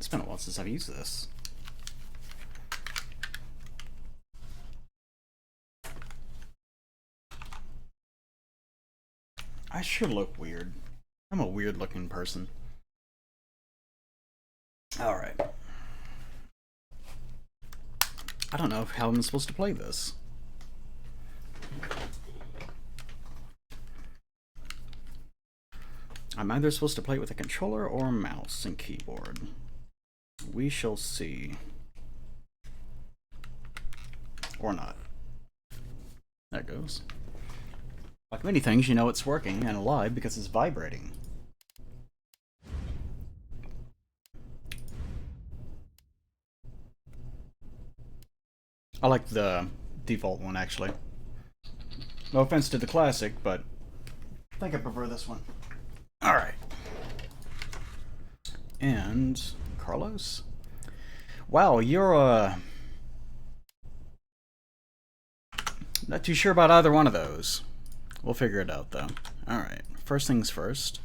It's been a while since I've used this. I sure look weird. I'm a weird looking person. Alright. I don't know how I'm supposed to play this. I'm either supposed to play it with a controller or a mouse and keyboard. We shall see. Or not. There it goes. Like many things, you know it's working and alive because it's vibrating. I like the default one, actually. No offense to the classic, but I think I prefer this one. Alright. And Carlos? Wow, you're not too sure about either one of those. We'll figure it out, though. Alright, first things first.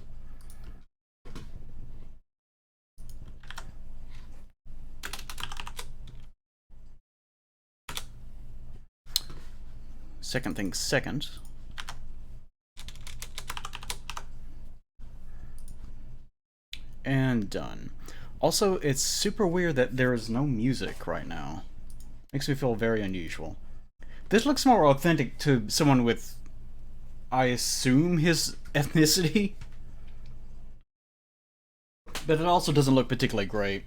Second things second. And done. Also, it's super weird that there is no music right now. Makes me feel very unusual. This looks more authentic to someone with, I assume, his ethnicity. But it also doesn't look particularly great.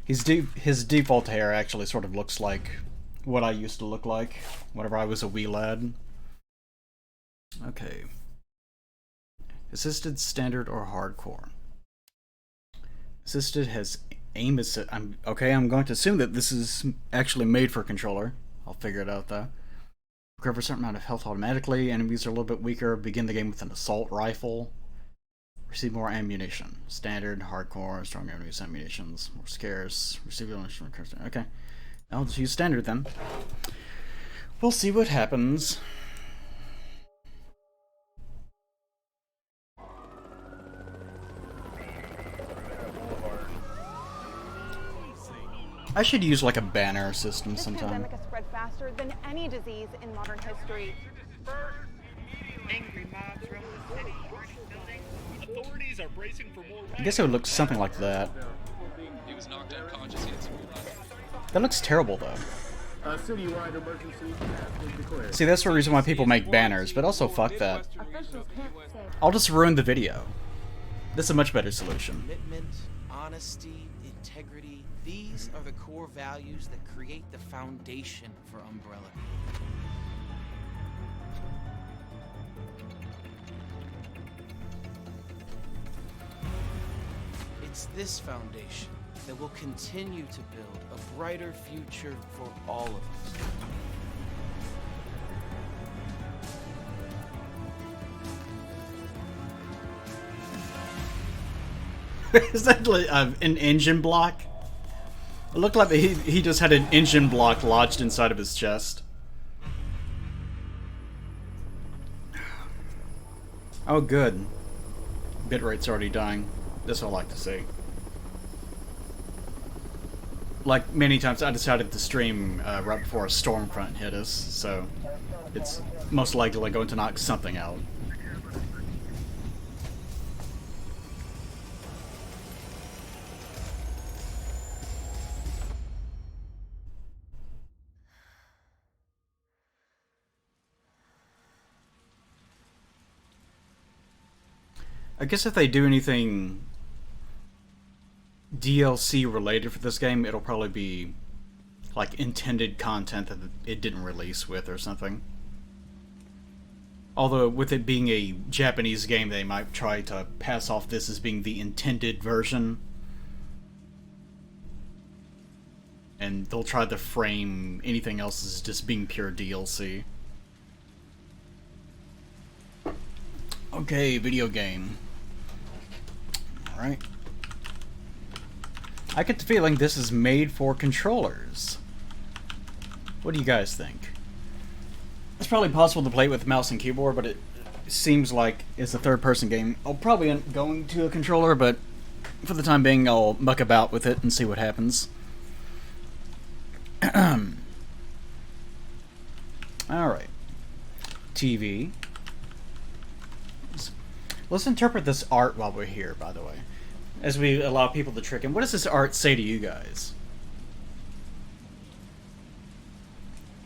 His default hair actually sort of looks like what I used to look like whenever I was a wee lad. Okay. Assisted, standard, or hardcore? Assisted has aim assist. I'm going to assume that this is actually made for a controller. I'll figure it out though. Recover a certain amount of health automatically. Enemies are a little bit weaker. Begin the game with an assault rifle. Receive more ammunition. Standard, hardcore, strong enemies, ammunitions, more scarce. Receive ammunition. Okay. I'll just use standard then. We'll see what happens. I should use like a banner system sometime. This pandemic has spread faster than any disease in modern history. Angry mobs roam the city, burning buildings. Authorities are bracing for more. I guess it would look something like that. He was knocked unconscious. He had some. That looks terrible though. Citywide emergency has been declared. See, that's the reason why people make banners, but also fuck that. I'll just ruin the video. This is a much better solution. Commitment, honesty, integrity, these are the core values that create the foundation for Umbrella. It's this foundation that will continue to build a brighter future for all of us. Is that like an engine block? It looked like he just had an engine block lodged inside of his chest. Oh, good. Bitrate's already dying. This I like to see. Like many times, I decided to stream right before a storm front hit us, so it's most likely going to knock something out. I guess if they do anything DLC related for this game, it'll probably be like intended content that it didn't release with or something. Although with it being a Japanese game, they might try to pass off this as being the intended version. And they'll try to frame anything else as just being pure DLC. Okay, video game. Alright. I get the feeling this is made for controllers. What do you guys think? It's probably possible to play it with mouse and keyboard, but it seems like it's a third-person game. I'll probably end up going to a controller, but For the time being, I'll muck about with it and see what happens. Alright. TV. Let's interpret this art while we're here, by the way. As we allow people to trick in. What does this art say to you guys?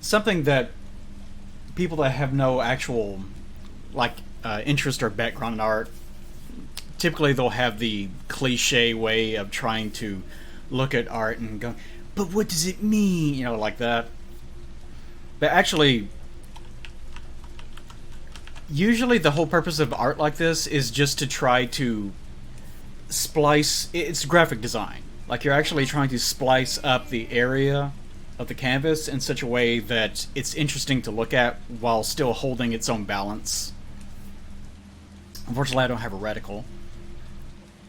Something that people that have no actual, like, interest or background in art, typically they'll have the cliche way of trying to look at art and go, but what does it mean? You know, like that. But actually, usually the whole purpose of art like this is just to try to splice. It's graphic design. Like, you're actually trying to splice up the area of the canvas in such a way that it's interesting to look at while still holding its own balance. Unfortunately, I don't have a reticle.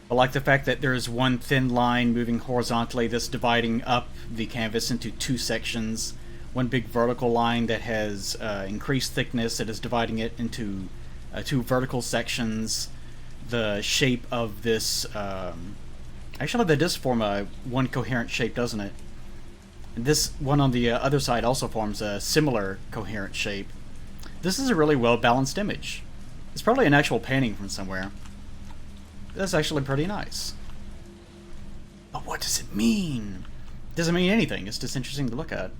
I like the fact that there is one thin line moving horizontally that's dividing up the canvas into two sections. One big vertical line that has increased thickness that is dividing it into two vertical sections. The shape of this... actually, that does form one coherent shape, doesn't it? And this one on the other side also forms a similar coherent shape. This is a really well-balanced image. It's probably an actual painting from somewhere. That's actually pretty nice. But what does it mean? It doesn't mean anything. It's just interesting to look at.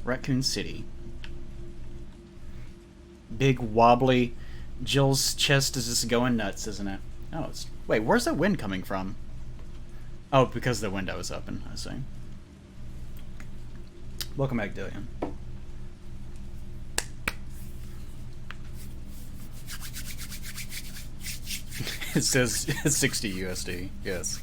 Raccoon City. Big, wobbly. Jill's chest is just going nuts, isn't it? Oh, it's... Wait, where's that wind coming from? Oh, because the window is open, I see. Welcome back, Dillian. It says 60 USD, yes.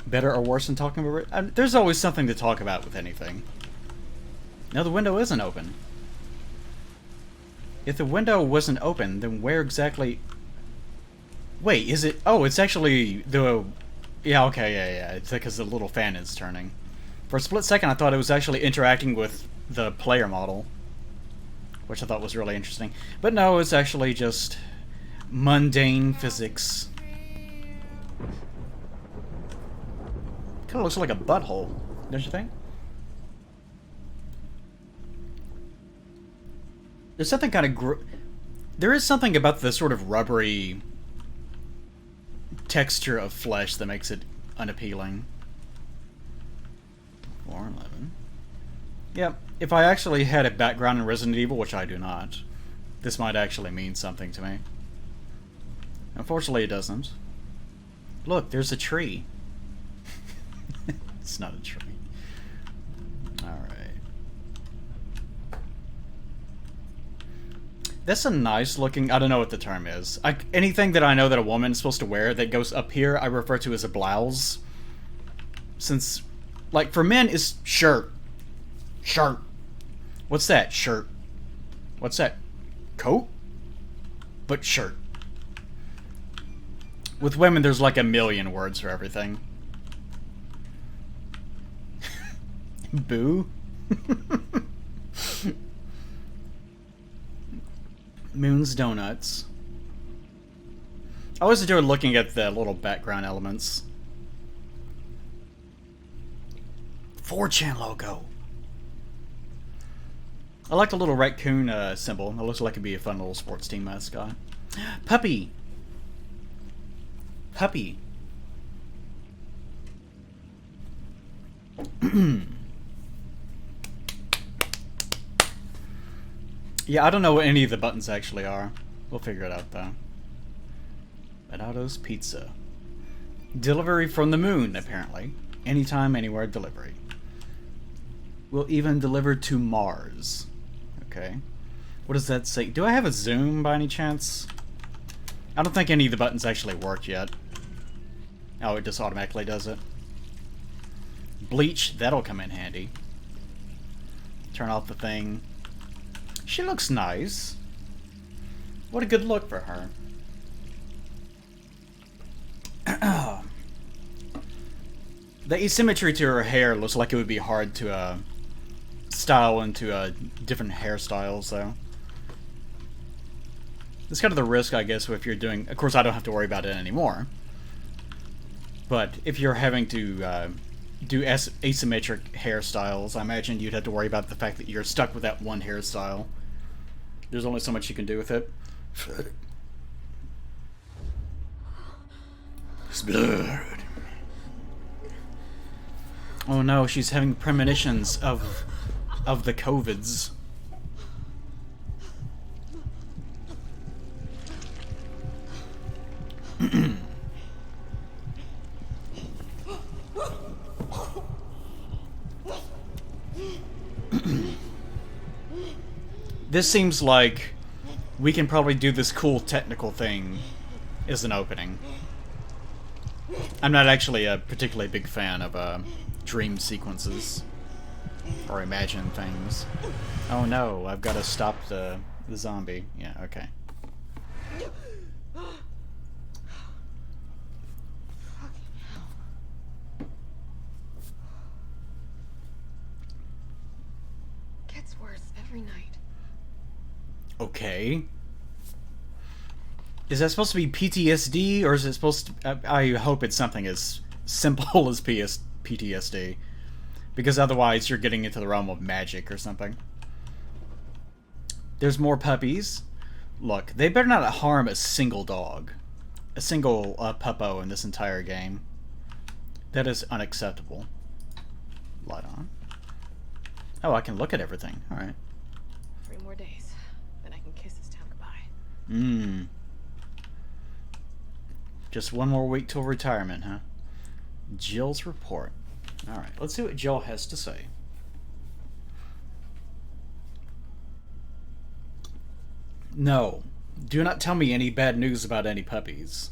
Better or worse than talking about it? There's always something to talk about with anything. No, the window isn't open. If the window wasn't open, then where exactly... Wait, is it... Oh, it's actually the... Yeah, okay, yeah. It's because the little fan is turning. For a split second, I thought it was actually interacting with the player model, which I thought was really interesting. But no, it's actually just mundane physics. Kind of looks like a butthole, don't you think? There's something kind of... There is something about the sort of rubbery texture of flesh that makes it unappealing. 411. Yep, if I actually had a background in Resident Evil, which I do not, this might actually mean something to me. Unfortunately, it doesn't. Look, there's a tree. It's not a tree. Alright. That's a nice looking... I don't know what the term is. Anything that I know that a woman is supposed to wear that goes up here, I refer to as a blouse. Since, like, for men, it's shirt. Shirt. What's that? Shirt. What's that? Coat? But shirt. With women, there's like a million words for everything. Boo. Moon's Donuts. I always enjoy looking at the little background elements. 4chan logo. I like the little raccoon symbol. It looks like it'd be a fun little sports team mascot. Puppy. Puppy. Yeah, I don't know what any of the buttons actually are. We'll figure it out, though. Benato's Pizza. Delivery from the moon, apparently. Anytime, anywhere delivery. We'll even deliver to Mars. Okay. What does that say? Do I have a zoom by any chance? I don't think any of the buttons actually work yet. Oh, it just automatically does it. Bleach, that'll come in handy. Turn off the thing. She looks nice. What a good look for her. The asymmetry to her hair looks like it would be hard to style into different hairstyles, though. It's kind of the risk, I guess, if you're doing... Of course, I don't have to worry about it anymore. But if you're having to do asymmetric hairstyles, I imagine you'd have to worry about the fact that you're stuck with that one hairstyle. There's only so much you can do with it. It's blood. Oh no, she's having premonitions of the COVIDs. This seems like we can probably do this cool technical thing as an opening. I'm not actually a particularly big fan of dream sequences or imagine things. Oh no, I've got to stop the zombie. Yeah, okay. Gets worse every night. Okay. Is that supposed to be PTSD, or is it supposed to... I hope it's something as simple as PTSD. Because otherwise you're getting into the realm of magic or something. There's more puppies. Look, they better not harm a single dog. A single puppo in this entire game. That is unacceptable. Light on. Oh, I can look at everything. Alright. 3 more days, then I can kiss this town goodbye. Mmm. Just 1 more week till retirement, huh? Jill's report. Alright, let's see what Jill has to say. No. Do not tell me any bad news about any puppies.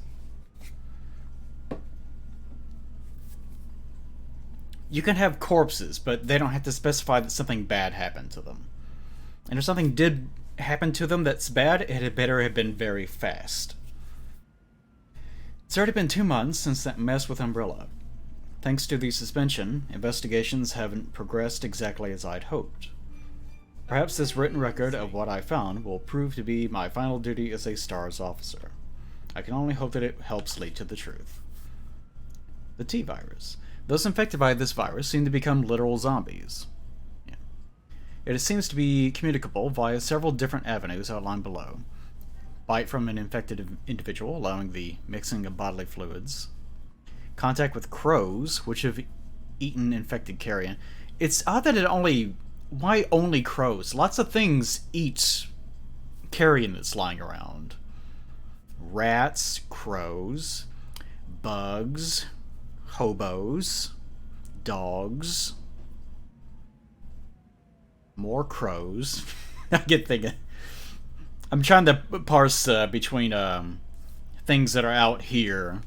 You can have corpses, but they don't have to specify that something bad happened to them. And if something did happen to them that's bad, it had better have been very fast. It's already been 2 months since that mess with Umbrella. Thanks to the suspension, investigations haven't progressed exactly as I'd hoped. Perhaps this written record of what I found will prove to be my final duty as a STARS officer. I can only hope that it helps lead to the truth. The T-virus. Those infected by this virus seem to become literal zombies. Yeah. It seems to be communicable via several different avenues outlined below. Bite from an infected individual, allowing the mixing of bodily fluids. Contact with crows, which have eaten infected carrion. It's odd that it only... Why only crows? Lots of things eat carrion that's lying around. Rats, crows, bugs, hobos, dogs, more crows. I get thinking. I'm trying to parse between things that are out here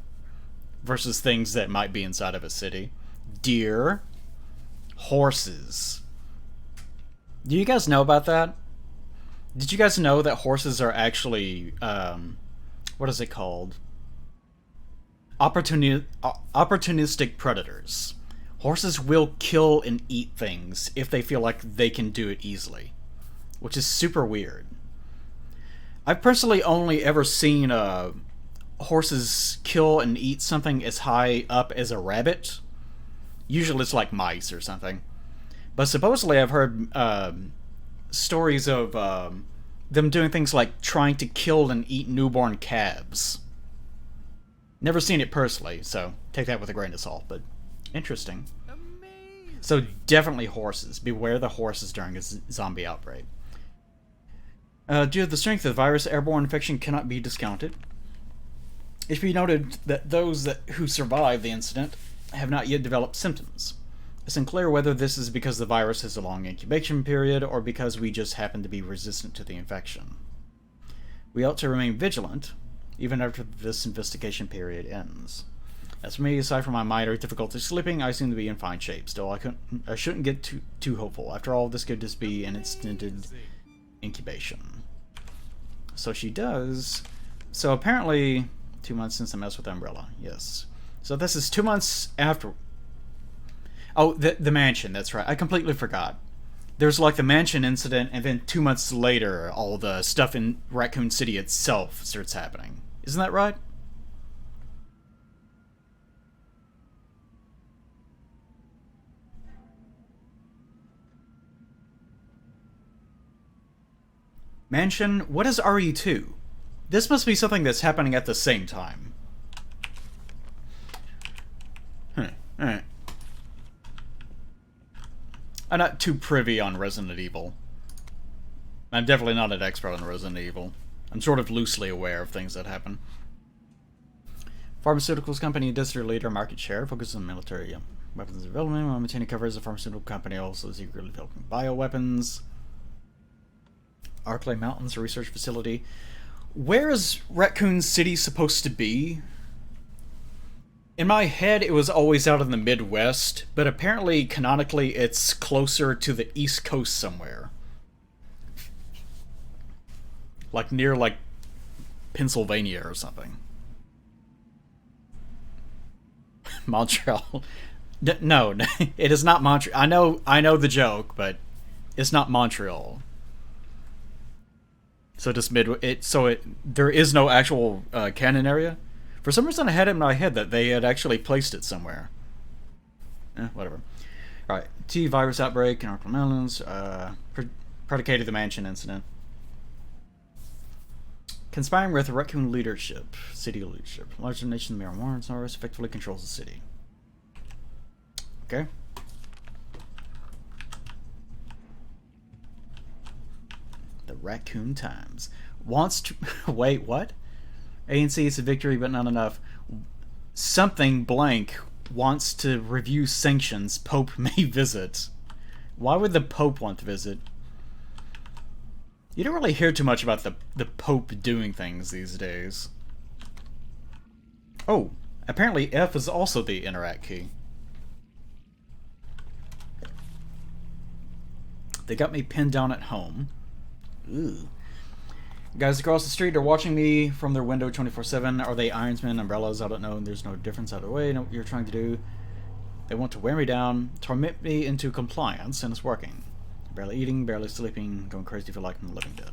versus things that might be inside of a city. Deer, horses. Do you guys know about that? Did you guys know that horses are actually, what is it called? Opportunistic predators. Horses will kill and eat things if they feel like they can do it easily, which is super weird. I've personally only ever seen horses kill and eat something as high up as a rabbit. Usually it's like mice or something. But supposedly I've heard stories of them doing things like trying to kill and eat newborn calves. Never seen it personally, so take that with a grain of salt, but interesting. Amazing. So definitely horses. Beware the horses during a zombie outbreak. Due to the strength of the virus, airborne infection cannot be discounted. It should be noted that those who survive the incident have not yet developed symptoms. It's unclear whether this is because the virus has a long incubation period or because we just happen to be resistant to the infection. We ought to remain vigilant, even after this investigation period ends. As for me, aside from my minor difficulty sleeping, I seem to be in fine shape. Still, I shouldn't get too hopeful. After all, this could just be an extended incubation. So she does. So apparently, 2 months since I messed with Umbrella. Yes. So this is 2 months after. Oh, the mansion. That's right. I completely forgot. there's like the mansion incident, and then 2 months later, all the stuff in Raccoon City itself starts happening. Isn't that right? Mansion? What is RE2? This must be something that's happening at the same time. Alright. I'm not too privy on Resident Evil. I'm definitely not an expert on Resident Evil. I'm sort of loosely aware of things that happen. Pharmaceuticals company, industry leader, market share, focuses on military weapons development, while maintaining cover as a pharmaceutical company, also secretly developing bioweapons. Arclay Mountains, a research facility. Where is Raccoon City supposed to be? In my head, it was always out in the Midwest, but apparently, canonically, it's closer to the East Coast somewhere. Like near, like, Pennsylvania or something. Montreal. No, it is not Montreal. I know the joke, but it's not Montreal. So just there is no actual canon area. For some reason, I had it in my head that they had actually placed it somewhere. Whatever. All right, T virus outbreak in Arctic Mountains. Predicated the mansion incident. Conspiring with Raccoon leadership, city leadership. Larger nation, the marijuana source effectively controls the city. Okay. The Raccoon Times wants to wait. What? ANC is a victory, but not enough. Something blank wants to review sanctions. Pope may visit. Why would the Pope want to visit? You don't really hear too much about the Pope doing things these days. Oh, apparently F is also the interact key. They got me pinned down at home. Ooh. Guys across the street are watching me from their window 24/7. Are they Ironsmen, umbrellas? I don't know. There's no difference either way. I know what you're trying to do. They want to wear me down, torment me into compliance, and it's working. Barely eating, barely sleeping, going crazy for like I'm the living dead.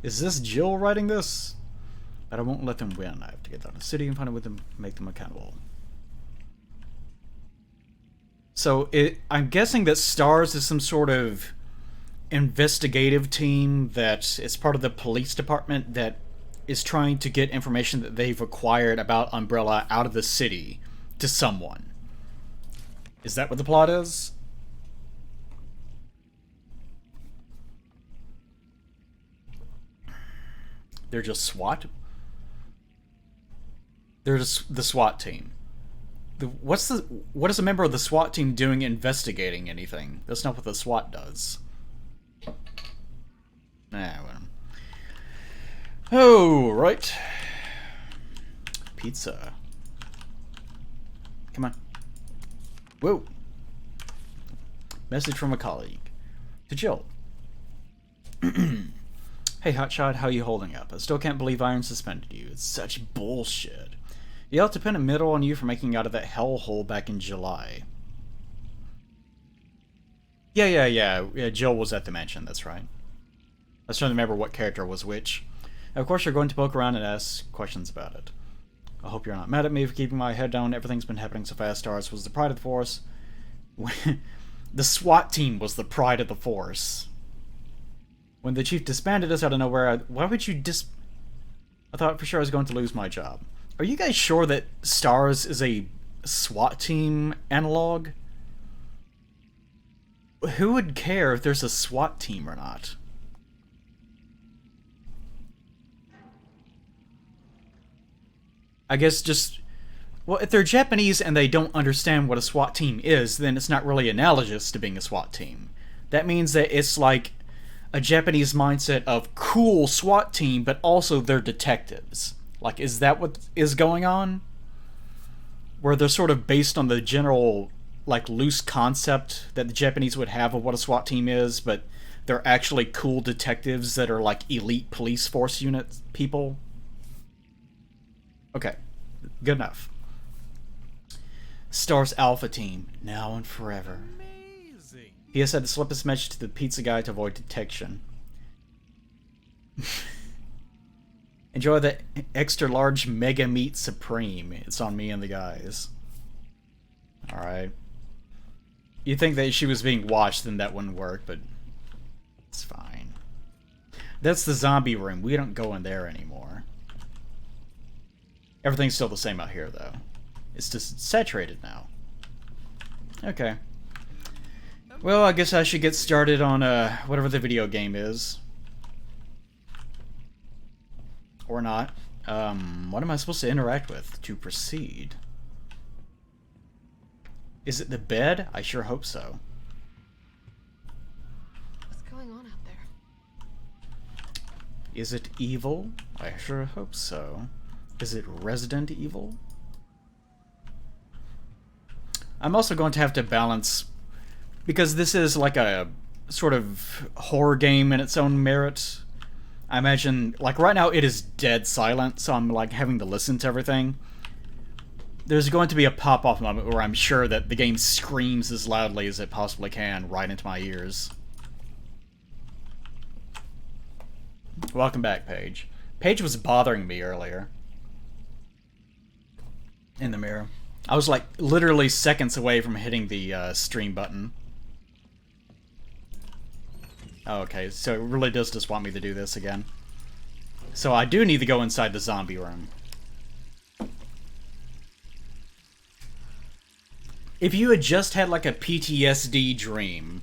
Is this Jill writing this? But I won't let them win. I have to get down to the city and find out with them, make them accountable. So I'm guessing that STARS is some sort of investigative team that is part of the police department that is trying to get information that they've acquired about Umbrella out of the city to someone. Is that what the plot is? They're just SWAT? They're just the SWAT team. What is a member of the SWAT team doing investigating anything? That's not what the SWAT does. Well. Oh, right. Pizza. Come on. Whoa. Message from a colleague. To Jill. Hey, Hotshot, how you holding up? I still can't believe Iron suspended you. It's such bullshit. You have to pin a middle on you for making out of that hellhole back in July. Yeah, Jill was at the mansion, that's right. I was trying to remember what character was which. Of course, you're going to poke around and ask questions about it. I hope you're not mad at me for keeping my head down. Everything's been happening so fast. Stars was the pride of the force. The SWAT team was the pride of the force. When the chief disbanded us out of nowhere, why would you I thought for sure I was going to lose my job. Are you guys sure that STARS is a SWAT team analog? Who would care if there's a SWAT team or not? I guess just... Well, if they're Japanese and they don't understand what a SWAT team is, then it's not really analogous to being a SWAT team. That means that it's like a Japanese mindset of cool SWAT team, but also they're detectives. Like, is that what is going on? Where they're sort of based on the general, like, loose concept that the Japanese would have of what a SWAT team is, but they're actually cool detectives that are, like, elite police force unit people? Okay. Good enough. STARS Alpha Team, now and forever. Amazing. He has had to slip his message to the pizza guy to avoid detection. Enjoy the extra large mega meat supreme. It's on me and the guys. Alright. You'd think that she was being watched, then that wouldn't work, but it's fine. That's the zombie room. We don't go in there anymore. Everything's still the same out here, though. It's just saturated now. Okay. Well, I guess I should get started on whatever the video game is. Or not. What am I supposed to interact with to proceed? Is it the bed? I sure hope so. What's going on out there? Is it evil? I sure hope so. Is it Resident Evil? I'm also going to have to balance, because this is like a sort of horror game in its own merit. I imagine, like right now it is dead silent, so I'm like having to listen to everything. There's going to be a pop-off moment where I'm sure that the game screams as loudly as it possibly can right into my ears. Welcome back, Paige. Paige was bothering me earlier. In the mirror. I was like literally seconds away from hitting the stream button. Oh, okay, so it really does just want me to do this again. So I do need to go inside the zombie room. If you had just had like a PTSD dream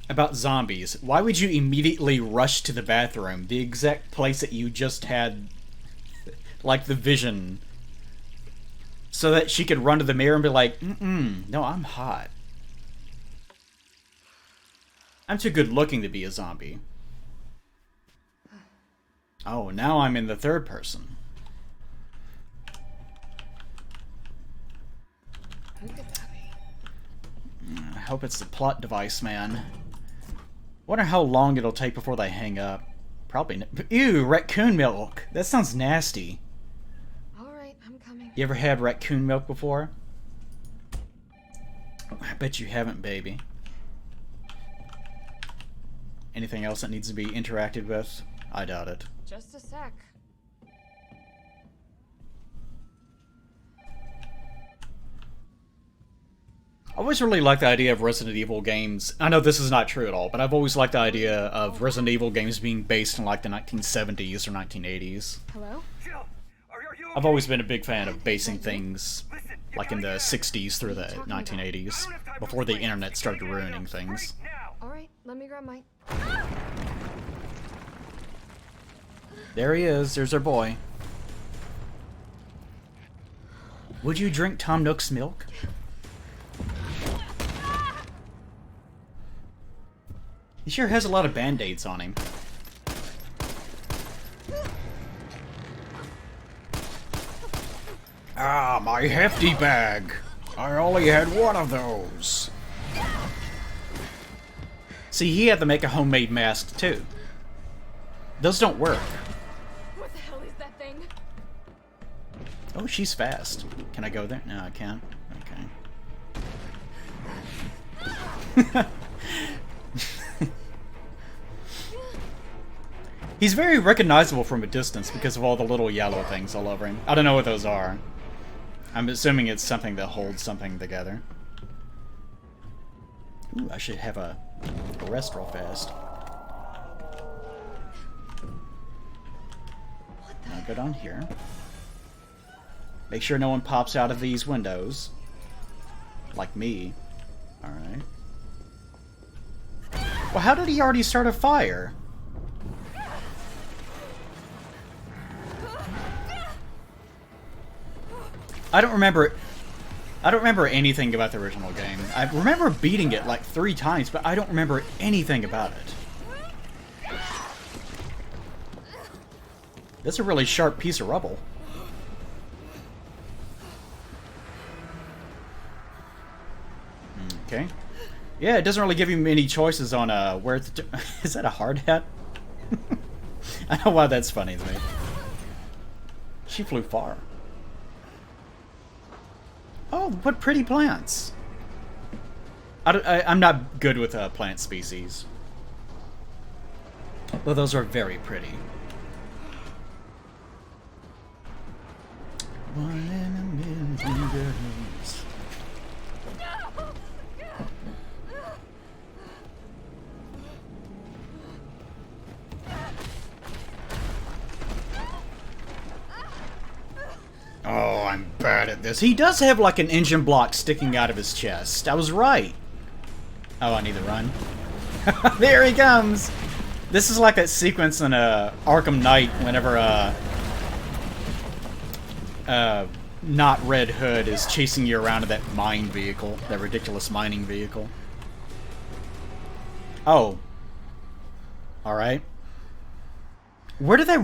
about zombies, why would you immediately rush to the bathroom? The exact place that you just had like the vision. So that she could run to the mirror and be like, no, I'm hot. I'm too good looking to be a zombie. Oh, now I'm in the third person. Who could that be? I hope it's the plot device, man. Wonder how long it'll take before they hang up. Probably. Ew, raccoon milk. That sounds nasty. Alright, I'm coming. You ever had raccoon milk before? I bet you haven't, baby. Anything else that needs to be interacted with? I doubt it. Just a sec. I always really liked the idea of Resident Evil games. I know this is not true at all, but I've always liked the idea of Resident Evil games being based in like the 1970s or 1980s. Hello? Jill, are you I've always been a big fan of basing things like in the 60s through the 1980s, before the internet started ruining things. Alright, let me grab my... There he is, there's our boy. Would you drink Tom Nook's milk? He sure has a lot of band-aids on him. Ah, my hefty bag. I only had one of those. See, he had to make a homemade mask, too. Those don't work. What the hell is that thing? Oh, she's fast. Can I go there? No, I can't. Okay. He's very recognizable from a distance because of all the little yellow things all over him. I don't know what those are. I'm assuming it's something that holds something together. Ooh, I should have a rest real fast. Now go down here. Make sure no one pops out of these windows. Like me. Alright. Well, how did he already start a fire? I don't remember anything about the original game. I remember beating it like 3 times, but I don't remember anything about it. That's a really sharp piece of rubble. Okay. Yeah, it doesn't really give you many choices on where to... Is that a hard hat? I don't know why that's funny to me. She flew far. Oh, what pretty plants. I'm not good with plant species. But those are very pretty. One in a million girls. Oh, I'm bad at this. He does have like an engine block sticking out of his chest. I was right. Oh, I need to run. There he comes! This is like that sequence in Arkham Knight whenever not Red Hood is chasing you around in that mine vehicle, that ridiculous mining vehicle. Oh. Alright. Where did they...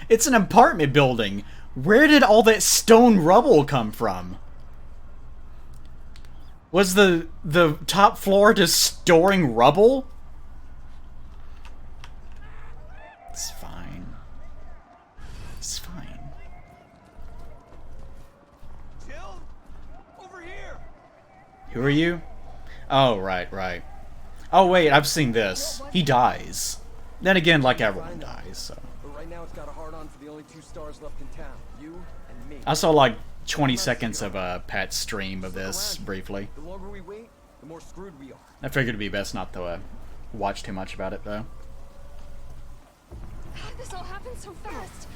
it's an apartment building. Where did all that stone rubble come from? Was the top floor just storing rubble? It's fine. It's fine. Jill, over here. Who are you? Oh, right. Oh, wait, I've seen this. He dies. Then again, like everyone dies, so. But right now it's got a hard-on for the only 2 stars left in town. You and me. I saw like 20 seconds of Pat's stream of this briefly. The longer we wait, the more screwed we are. I figured it'd be best not to watch too much about it, though. How did this all happen so fast?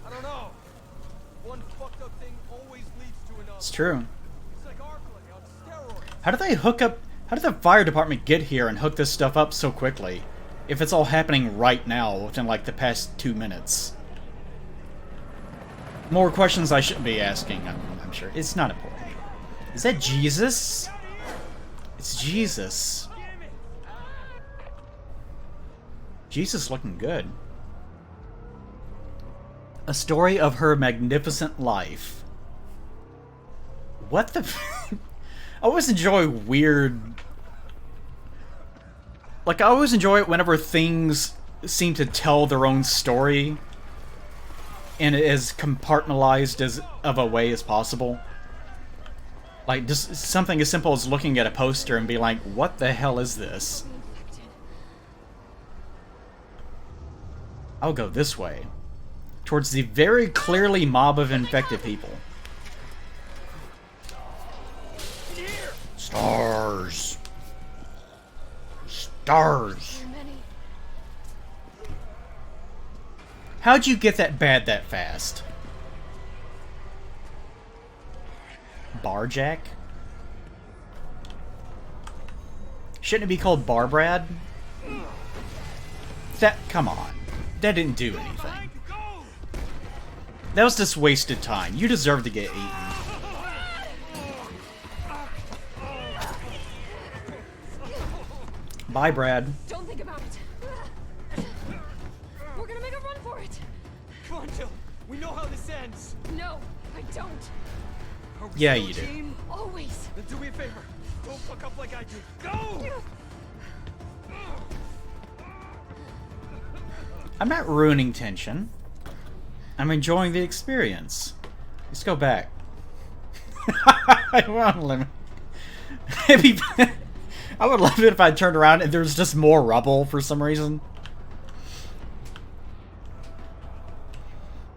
I don't know. One fucked up thing always leads to another. It's true. It's like Arclay on steroids. How did they hook up... How did the fire department get here and hook this stuff up so quickly? If it's all happening right now, within like the past 2 minutes. More questions I shouldn't be asking, I'm sure. It's not important. Is that Jesus? It's Jesus. Jesus looking good. A story of her magnificent life. What the... I always enjoy weird... Like, I always enjoy it whenever things seem to tell their own story in as compartmentalized as of a way as possible. Like, just something as simple as looking at a poster and be like, what the hell is this? I'll go this way. Towards the very clearly mob of infected people. Stars. Stars. How'd you get that bad that fast? Barjack? Shouldn't it be called Barbrad? That, come on. That didn't do anything. That was just wasted time. You deserve to get eaten. Bye, Brad. Don't think about it. We're gonna make a run for it. Come on, Jill. We know how this ends. No, I don't. Are we Yeah, still you a do. team? Always. Then do me a favor. Don't fuck up like I did. Go! I'm not ruining tension. I'm enjoying the experience. Let's go back. I won't let me. I would love it if I turned around and there was just more rubble for some reason.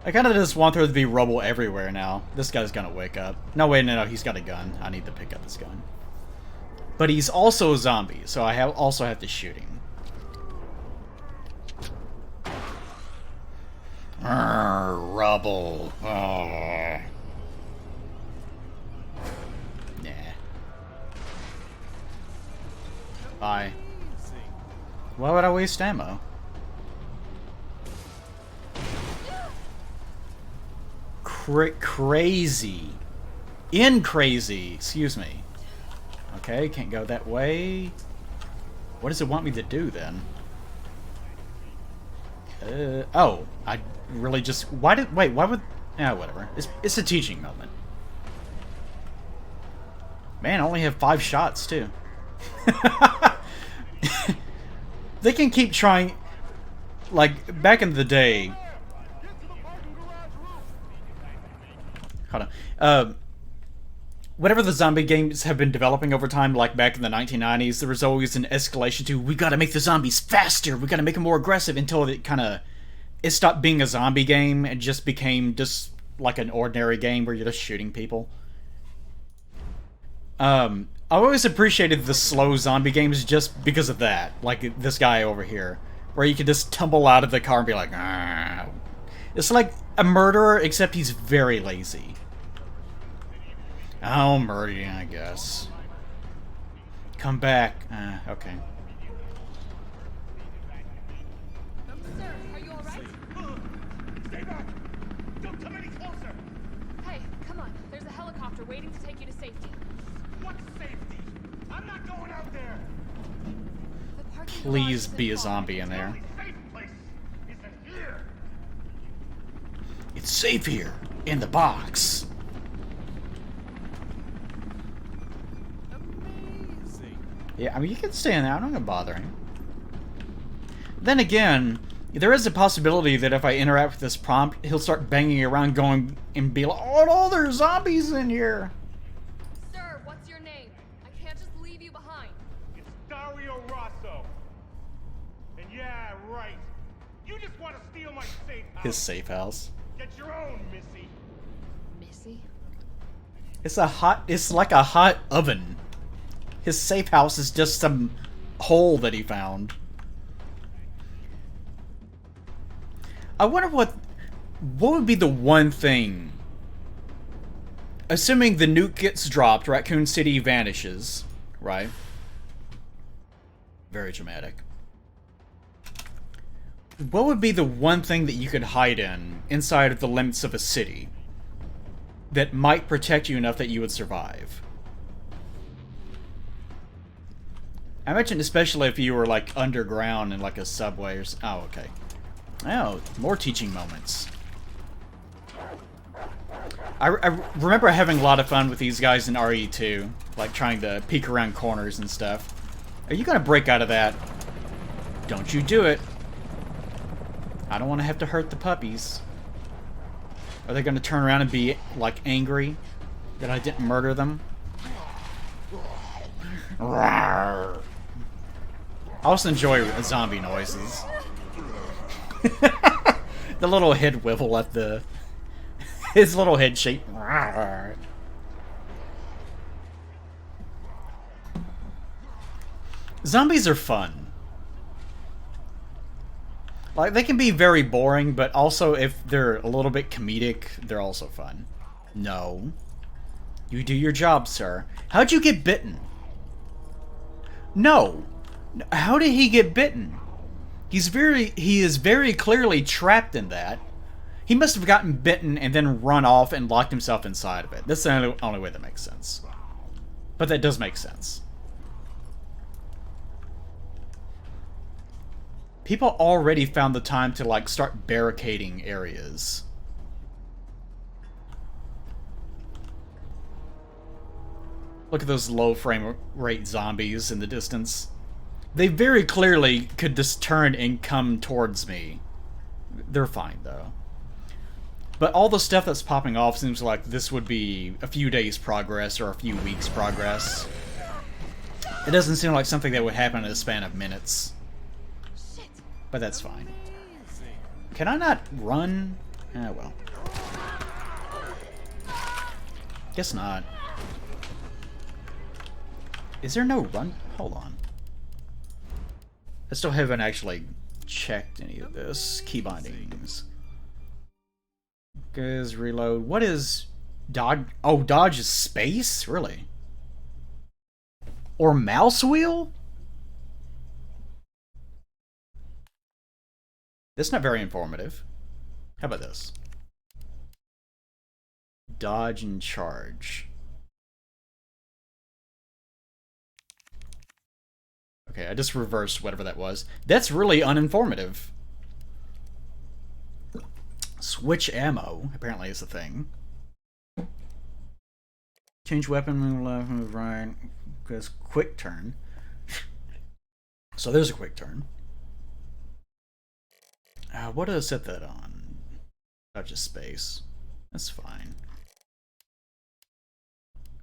I kind of just want there to be rubble everywhere now. This guy's gonna wake up. No, wait, no, he's got a gun. I need to pick up this gun. But he's also a zombie, so I also have to shoot him. Rubble. Oh. Nah. Bye. Why would I waste ammo? Crazy. Crazy. Excuse me. Okay, can't go that way. What does it want me to do then? Oh, I really just... wait, why would... whatever. It's a teaching moment. Man, I only have 5 shots, too. They can keep trying... Like, back in the day... Hold on. whatever the zombie games have been developing over time, like back in the 1990s, there was always an escalation to, we gotta make the zombies faster, we gotta make them more aggressive, until it stopped being a zombie game and just became just like an ordinary game where you're just shooting people. I always appreciated the slow zombie games just because of that. Like this guy over here, where you could just tumble out of the car and be like, "Argh." It's like a murderer, except he's very lazy. I'll murder you, I guess. Come back. Okay. Sir, are you alright? Stay back! Don't come any closer! Hey, come on. There's a helicopter waiting to take you to safety. What safety? I'm not going out there! The parking Please garage be a isn't far. zombie in there. The only safe place isn't here! It's safe here, in the box. Yeah, I mean, you can stay in there. I'm not gonna bother him. Then again, there is a possibility that if I interact with this prompt, he'll start banging around going and be like, oh no, there's zombies in here. Sir, what's your name? I can't just leave you behind. It's Dario Rosso. And yeah, right. You just want to steal my safe house. His safe house. Get your own, Missy. Missy? It's like a hot oven. His safe house is just some hole that he found. I wonder what would be the one thing, assuming the nuke gets dropped, Raccoon City vanishes, right? Very dramatic. What would be the one thing that you could hide in inside of the limits of a city that might protect you enough that you would survive? I imagine especially if you were like underground in like a subway or oh, okay. Oh, more teaching moments. I remember having a lot of fun with these guys in RE2, like trying to peek around corners and stuff. Are you gonna break out of that? Don't you do it. I don't want to have to hurt the puppies. Are they gonna turn around and be like angry that I didn't murder them? Rawr. I also enjoy zombie noises. The little head wibble at the... his little head shape. Zombies are fun. Like, they can be very boring, but also if they're a little bit comedic, they're also fun. No. You do your job, sir. How'd you get bitten? No. How did he get bitten? He is very clearly trapped in that. He must have gotten bitten and then run off and locked himself inside of it. That's the only way that makes sense. But that does make sense. People already found the time to like start barricading areas. Look at those low frame rate zombies in the distance. They very clearly could just turn and come towards me. They're fine, though. But all the stuff that's popping off seems like this would be a few days' progress or a few weeks' progress. It doesn't seem like something that would happen in a span of minutes. But that's fine. Can I not run? Ah, well. Guess not. Is there no run? Hold on. I still haven't actually checked any of this. Key bindings. Guys, reload. What is dodge? Oh, dodge is space? Really? Or mouse wheel? That's not very informative. How about this? Dodge and charge. Okay, I just reversed whatever that was. That's really uninformative. Switch ammo, apparently is a thing. Change weapon, move left, move right. Because quick turn. So there's a quick turn. What do I set that on? Dodge space. That's fine.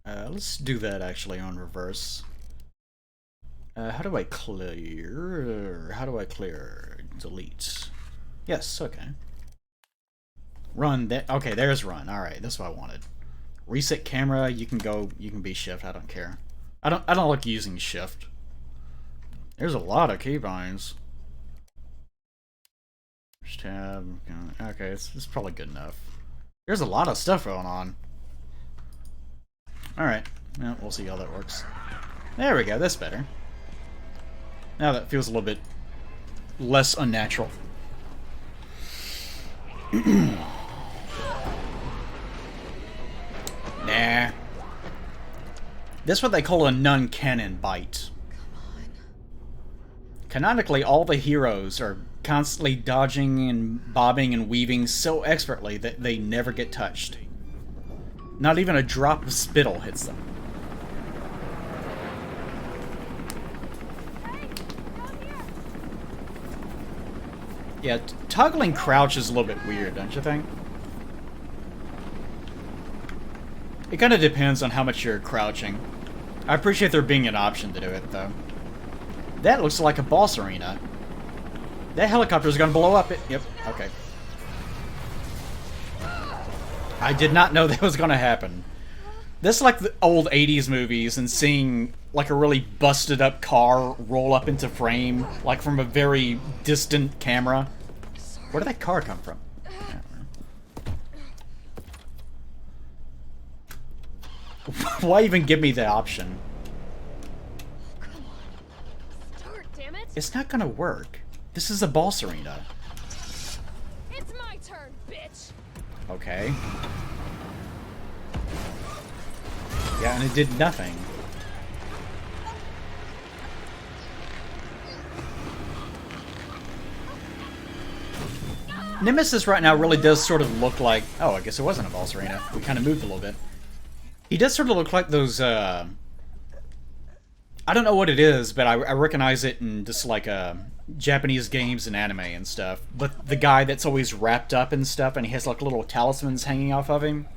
Let's do that actually on reverse. How do I clear? How do I clear? Delete. Yes, okay. Run that. Okay, there's run. Alright, that's what I wanted. Reset camera, you can go, you can be shift, I don't care. I don't like using shift. There's a lot of keybinds. Tab. Okay, it's probably good enough. There's a lot of stuff going on. Alright, well, we'll see how that works. There we go, that's better. Now that feels a little bit less unnatural. Nah. That's what they call a non-canon bite. Canonically, all the heroes are constantly dodging and bobbing and weaving so expertly that they never get touched. Not even a drop of spittle hits them. Yeah, toggling crouch is a little bit weird, don't you think? It kind of depends on how much you're crouching. I appreciate there being an option to do it, though. That looks like a boss arena. That helicopter's gonna blow up. Yep, okay. I did not know that was gonna happen. This is like the old 80s movies and seeing like a really busted up car roll up into frame, like from a very distant camera. Where did that car come from? Why even give me the option? Come on. Start, damn it. It's not gonna work. This is a boss arena. It's my turn, bitch. Okay. Yeah, and it did nothing. Nemesis right now really does sort of look like... Oh, I guess it wasn't a boss arena. We kind of moved a little bit. He does sort of look like those, I don't know what it is, but I recognize it in just like Japanese games and anime and stuff. But the guy that's always wrapped up and stuff, and he has like little talismans hanging off of him.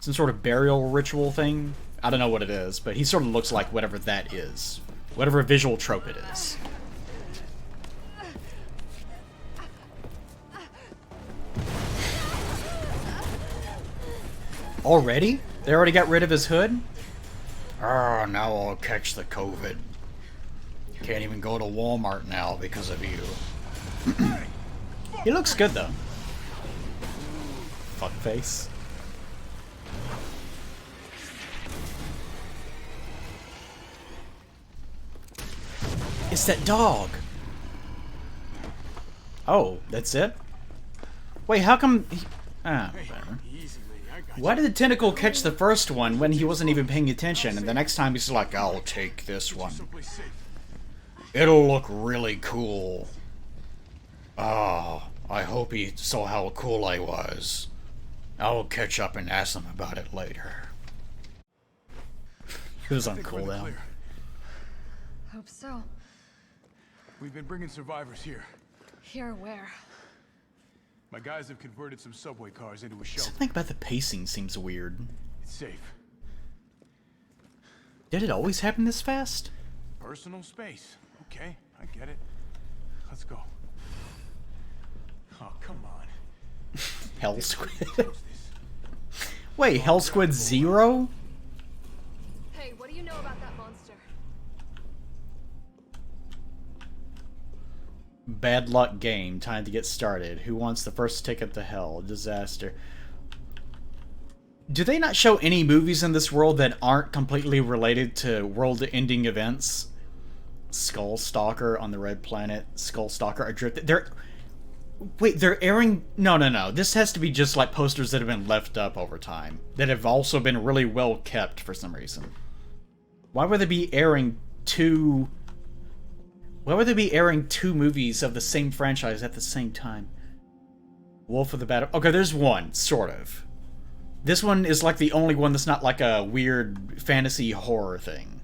Some sort of burial ritual thing. I don't know what it is, but he sort of looks like whatever that is. Whatever visual trope it is. Already? They already got rid of his hood? Oh, now I'll catch the COVID. Can't even go to Walmart now because of you. He looks good, though. Fuckface. It's that dog! Oh, that's it? Wait, how come... whatever. Why did the tentacle catch the first one when he wasn't even paying attention, and the next time he's like, I'll take this one. It'll look really cool. Oh, I hope he saw how cool I was. I'll catch up and ask him about it later. He was on cooldown. Hope so. We've been bringing survivors here. Here, where? My guys have converted some subway cars into a shelter. Something about the pacing seems weird. It's safe. Did it always happen this fast? Personal space. Okay, I get it. Let's go. Oh, come on. Hell Squid. Wait, Hell Squid 0? Hey, what do you know about that monster? Bad luck game. Time to get started. Who wants the first ticket to hell? Disaster. Do they not show any movies in this world that aren't completely related to world-ending events? Skull Stalker on the Red Planet. Skull Stalker Adrift. Wait, they're airing... No. This has to be just like posters that have been left up over time. That have also been really well kept for some reason. Why would they be airing two... Why would they be airing two movies of the same franchise at the same time? Wolf of the Battle... Okay, there's one, sort of. This one is like the only one that's not like a weird fantasy horror thing.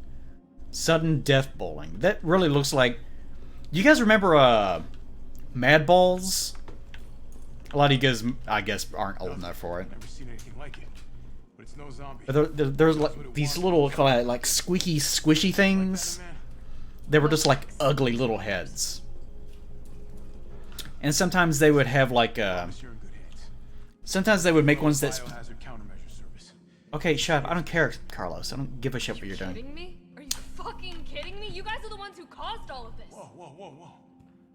Sudden Death Bowling. That really looks like... You guys remember, Mad Balls? A lot of you guys, I guess, aren't old enough for it. Never seen anything like it. but it's no zombie. There's like these little like squeaky, squishy things. They were just like ugly little heads. And sometimes they would have like sometimes they would make ones that's. Biohazard countermeasure service. Okay, shut up. I don't care, Carlos. I don't give a shit what you're doing. Kidding me? Are you fucking kidding me? You guys are the ones who caused all of this. Whoa, whoa, whoa, whoa.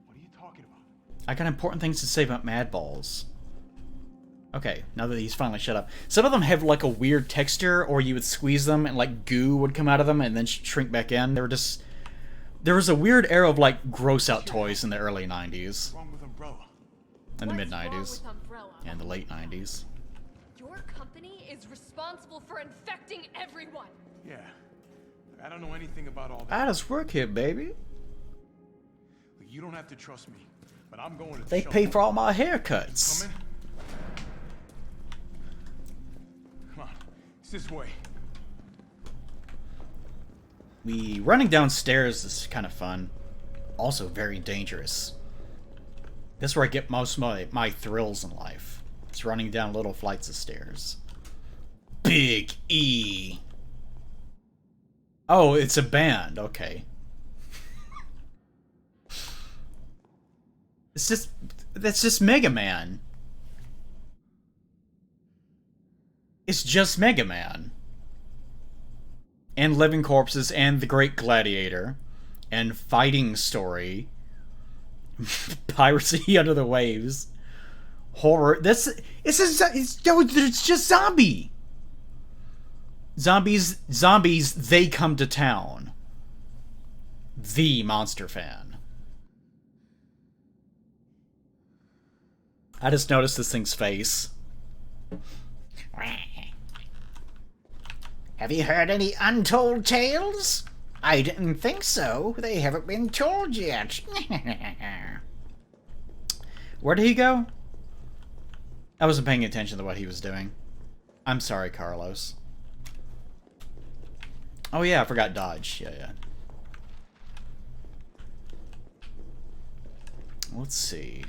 What are you talking about? I got important things to say about Mad Balls. Okay, now that he's finally shut up. Some of them have like a weird texture, or you would squeeze them and like goo would come out of them and then shrink back in. They were just... There was a weird era of like gross out toys in the early 90s. What's wrong with Umbrella? And the What's mid wrong 90s. with Umbrella? And the late 90s. Your company is responsible for infecting everyone. Yeah. I don't know anything about all that. I just work here, baby. Look, you don't have to trust me, but I'm going to the They show. pay for all my haircuts. Come in. Come on. It's this way. Running downstairs is kind of fun. Also very dangerous. That's where I get most of my thrills in life. It's running down little flights of stairs. Big E. Oh, it's a band. Okay. That's just Mega Man. It's just Mega Man. And Living Corpses and The Great Gladiator and Fighting Story. Piracy Under the Waves. Horror. It's just zombie. Zombies, they come to town. The Monster Fan. I just noticed this thing's face. Have you heard any untold tales? I didn't think so. They haven't been told yet. Where did he go? I wasn't paying attention to what he was doing. I'm sorry, Carlos. Oh yeah, I forgot dodge. Yeah. Let's see.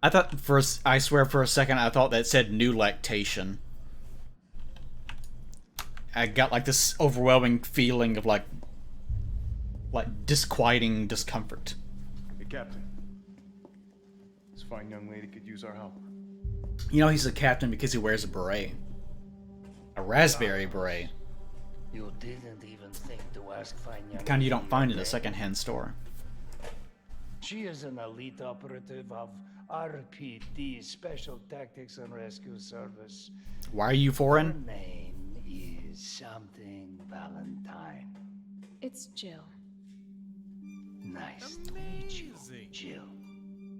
I swear for a second I thought that said new lactation. I got like this overwhelming feeling of like disquieting discomfort. Hey, Captain. This fine young lady could use our help. You know he's a captain because he wears a beret. A raspberry beret. You didn't even think to ask fine young The kind you don't lady find in her a name. second-hand store. She is an elite operative of RPD, Special Tactics and Rescue Service. Why are you Her foreign? name is something Valentine. It's Jill. Nice to meet you, Jill.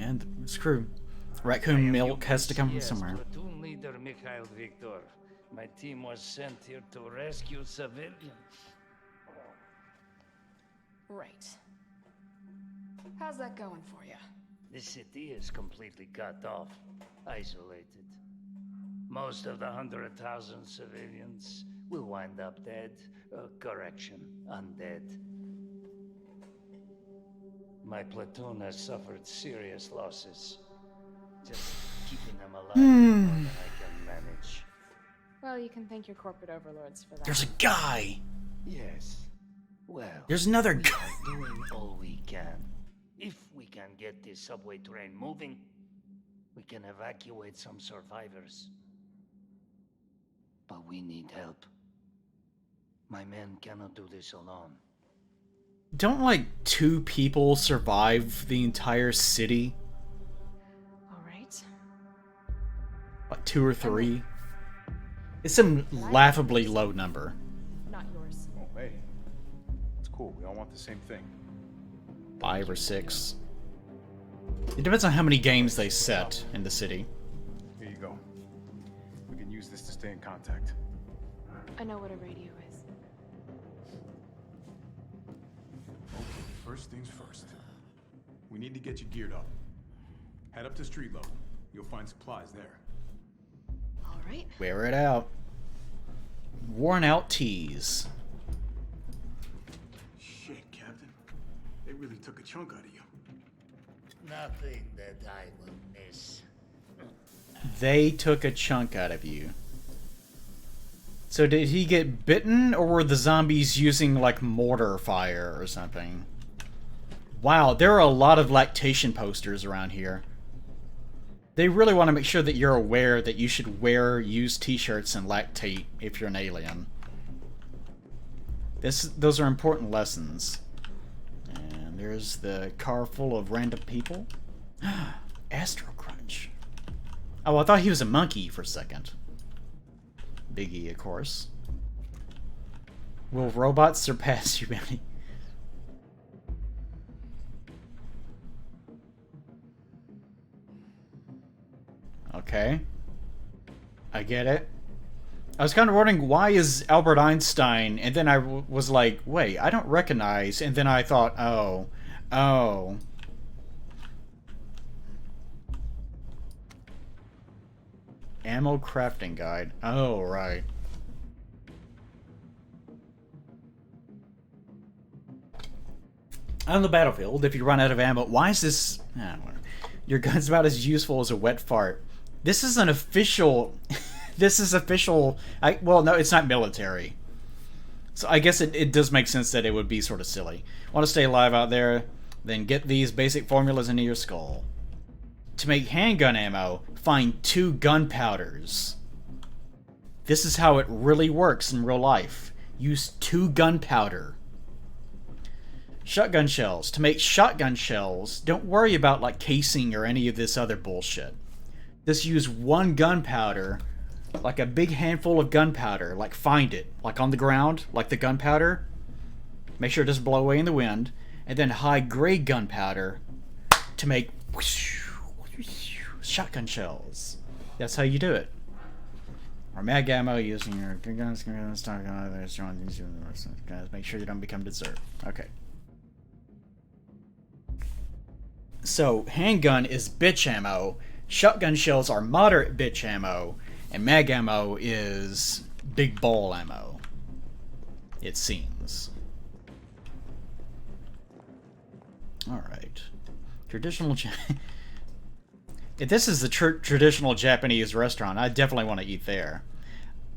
And his crew. Raccoon milk has to come from Yes, somewhere. Platoon leader Mikhail Victor. My team was sent here to rescue civilians. Right. How's that going for you? The city is completely cut off, isolated. Most of the 100,000 civilians will wind up dead. Correction, undead. My platoon has suffered serious losses. Just keeping them alive is more than I can manage. Well, you can thank your corporate overlords for that. There's a guy! Yes. Well, There's another we guy! are doing all we can. If we can get this subway train moving, we can evacuate some survivors. But we need help. My men cannot do this alone. Don't like 2 people survive the entire city? All right. Like 2 or 3? It's some laughably low number. Not yours. Oh, hey. It's cool. We all want the same thing. 5 or 6. It depends on how many games they set in the city. Here you go. We can use this to stay in contact. I know what a radio is. First things first. We need to get you geared up. Head up to street level. You'll find supplies there. All right. Wear it out. Worn out tees. Shit, Captain. They really took a chunk out of you. Nothing that I will miss. They took a chunk out of you. So did he get bitten, or were the zombies using, like, mortar fire or something? Wow, there are a lot of lactation posters around here. They really want to make sure that you're aware that you should wear used t-shirts and lactate if you're an alien. Those are important lessons. And there's the car full of random people. Astro Crunch. Oh, I thought he was a monkey for a second. Biggie, of course. Will robots surpass humanity? Okay. I get it. I was kind of wondering, why is Albert Einstein? And then I was like, wait, I don't recognize. And then I thought, oh. Oh. Ammo crafting guide. Oh, right. On the battlefield, if you run out of ammo, why is this... I don't know. Your gun's about as useful as a wet fart. This is an official... This is official... well, no, it's not military. So I guess it does make sense that it would be sort of silly. Want to stay alive out there? Then get these basic formulas into your skull. To make handgun ammo, find 2 gunpowders. This is how it really works in real life. Use 2 gunpowder. Shotgun shells. To make shotgun shells, don't worry about like casing or any of this other bullshit. Just use 1 gunpowder, like a big handful of gunpowder, like find it, like on the ground, like the gunpowder. Make sure it doesn't blow away in the wind. And then high-grade gunpowder to make shotgun shells. That's how you do it. Or mag ammo using your guns, stock guns. Make sure you don't become deserved. Okay. So handgun is bitch ammo, shotgun shells are moderate bitch ammo, and mag ammo is big ball ammo. It seems. All right. Traditional. If this is the traditional Japanese restaurant, I definitely want to eat there.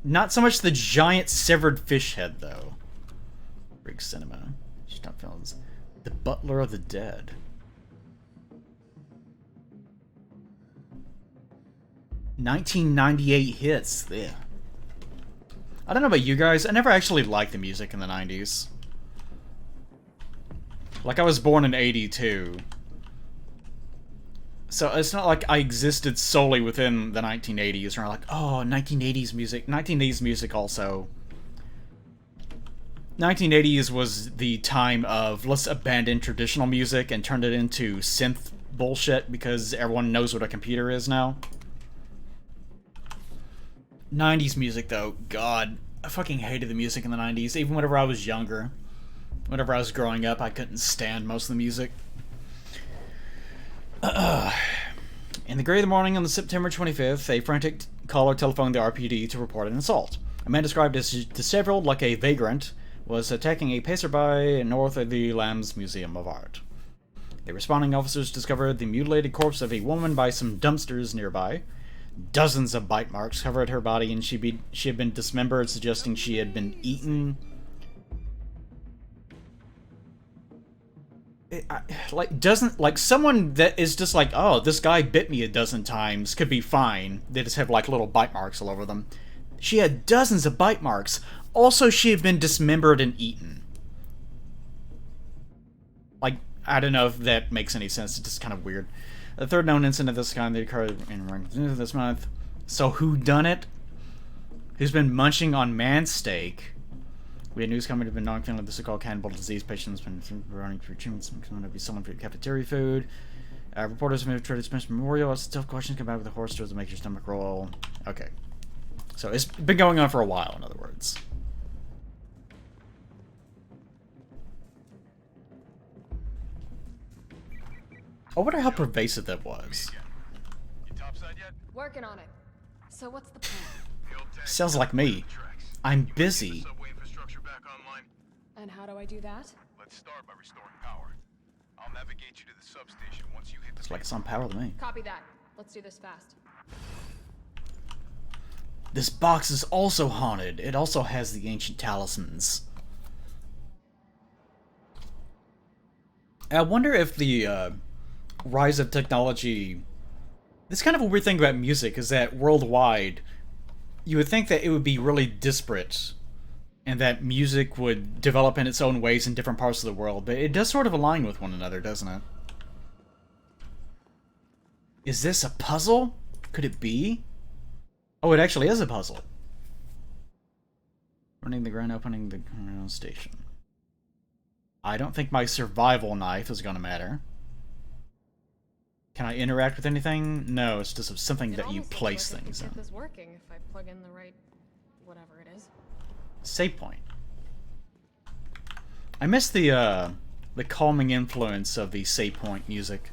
Not so much the giant severed fish head, though. Big cinema. Stop films. The Butler of the Dead. $1998 hits. Yeah. I don't know about you guys. I never actually liked the music in the 90s. Like, I was born in 82. So it's not like I existed solely within the 1980s, or like, oh, 1980s music. 1980s music also. 1980s was the time of, let's abandon traditional music and turn it into synth bullshit because everyone knows what a computer is now. 90s music, though, God, I fucking hated the music in the 90s. Even whenever I was younger. Whenever I was growing up, I couldn't stand most of the music. In the gray of the morning on the September 25th, a frantic caller telephoned the RPD to report an assault. A man described as disheveled like a vagrant was attacking a passerby north of the Lambs Museum of Art. The responding officers discovered the mutilated corpse of a woman by some dumpsters nearby. Dozens of bite marks covered her body, and she had been dismembered, suggesting she had been eaten. Someone that is just like, oh, this guy bit me a dozen times could be fine. They just have like little bite marks all over them. She had dozens of bite marks. Also, she had been dismembered and eaten. Like, I don't know if that makes any sense. It's just kind of weird. The third known incident of this kind that occurred in this month. So who done it? Who's been munching on man steak? We had news coming to be non-family of the so-called cannibal disease. Patients been running through treatments. Going to be someone for cafeteria food. Reporters have tried to dispense memorial. Tough questions come back with the horse stores that make your stomach roll. Okay. So it's been going on for a while, in other words. I wonder how pervasive that was. You topside yet? Working on it. So what's the plan? Sounds like me. I'm busy. Subway infrastructure back online. And how do I do that? Let's start by restoring power. I'll navigate you to the substation once you hit the... It's like some power to me. Copy that. Let's do this fast. This box is also haunted. It also has the ancient talismans. I wonder if the rise of technology... This kind of a weird thing about music is that worldwide, you would think that it would be really disparate and that music would develop in its own ways in different parts of the world, but it does sort of align with one another, doesn't it? Is this a puzzle? Could it be? Oh, it actually is a puzzle. Running the ground, opening the station. I don't think my survival knife is going to matter. Can I interact with anything? No, it's just something that you place things in. This is working if I plug in the right whatever it is. Save point. I miss the calming influence of the save point music.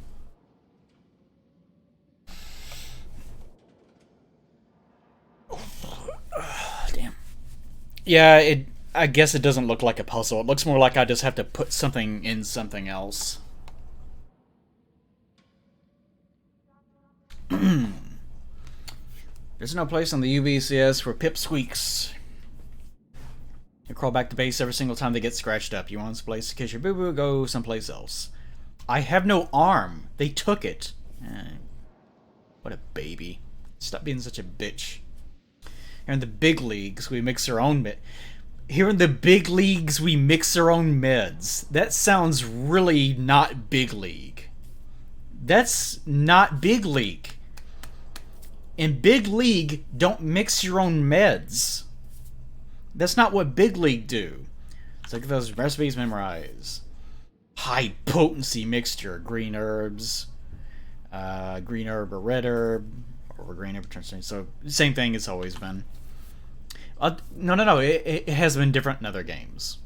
Damn. Yeah, I guess it doesn't look like a puzzle. It looks more like I just have to put something in something else. There's no place on the UVCS where Pip squeaks. You crawl back to base every single time they get scratched up. You want this place to kiss your boo-boo, go someplace else. I have no arm. They took it. What a baby. Stop being such a bitch. Here in the big leagues, we mix our own Here in the big leagues, we mix our own meds. That sounds really not big league. That's not big league. In big league, don't mix your own meds. That's not what big league do. It's like those recipes memorize. High potency mixture. Green herbs. Green herb or red herb. Or green herb. So, same thing it's always been. No. It has been different in other games.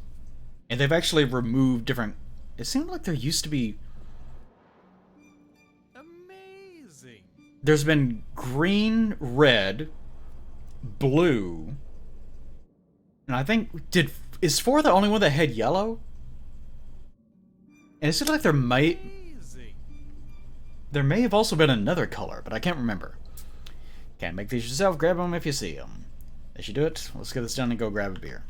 And they've actually removed different... It seemed like there used to be... Amazing. There's been green, red, blue... And I think... Is 4 the only one that had yellow? And it seems like there may have also been another color, but I can't remember. Can't make these yourself. Grab them if you see them. As you do it, let's get this done and go grab a beer.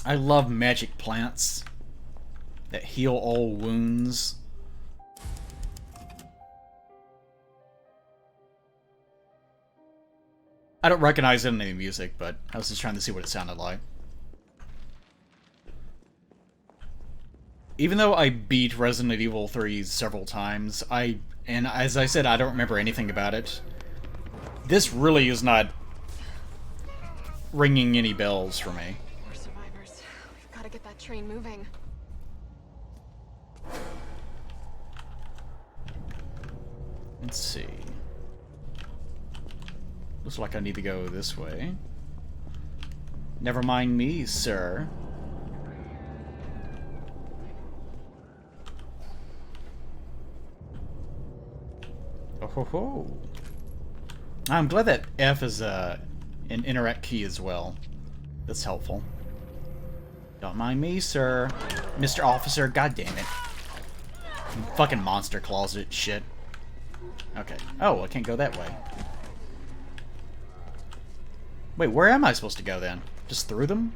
I love magic plants that heal all wounds. I don't recognize any of the music, but I was just trying to see what it sounded like. Even though I beat Resident Evil 3 several times, and as I said, I don't remember anything about it. This really is not ringing any bells for me. We're survivors. We've got to get that train moving. Let's see. Looks like I need to go this way. Never mind me, sir. Oh ho ho. I'm glad that F is an interact key as well. That's helpful. Don't mind me, sir. Mr. Officer, god damn it. Fucking monster closet shit. Okay. Oh, I can't go that way. Wait, where am I supposed to go then? Just through them?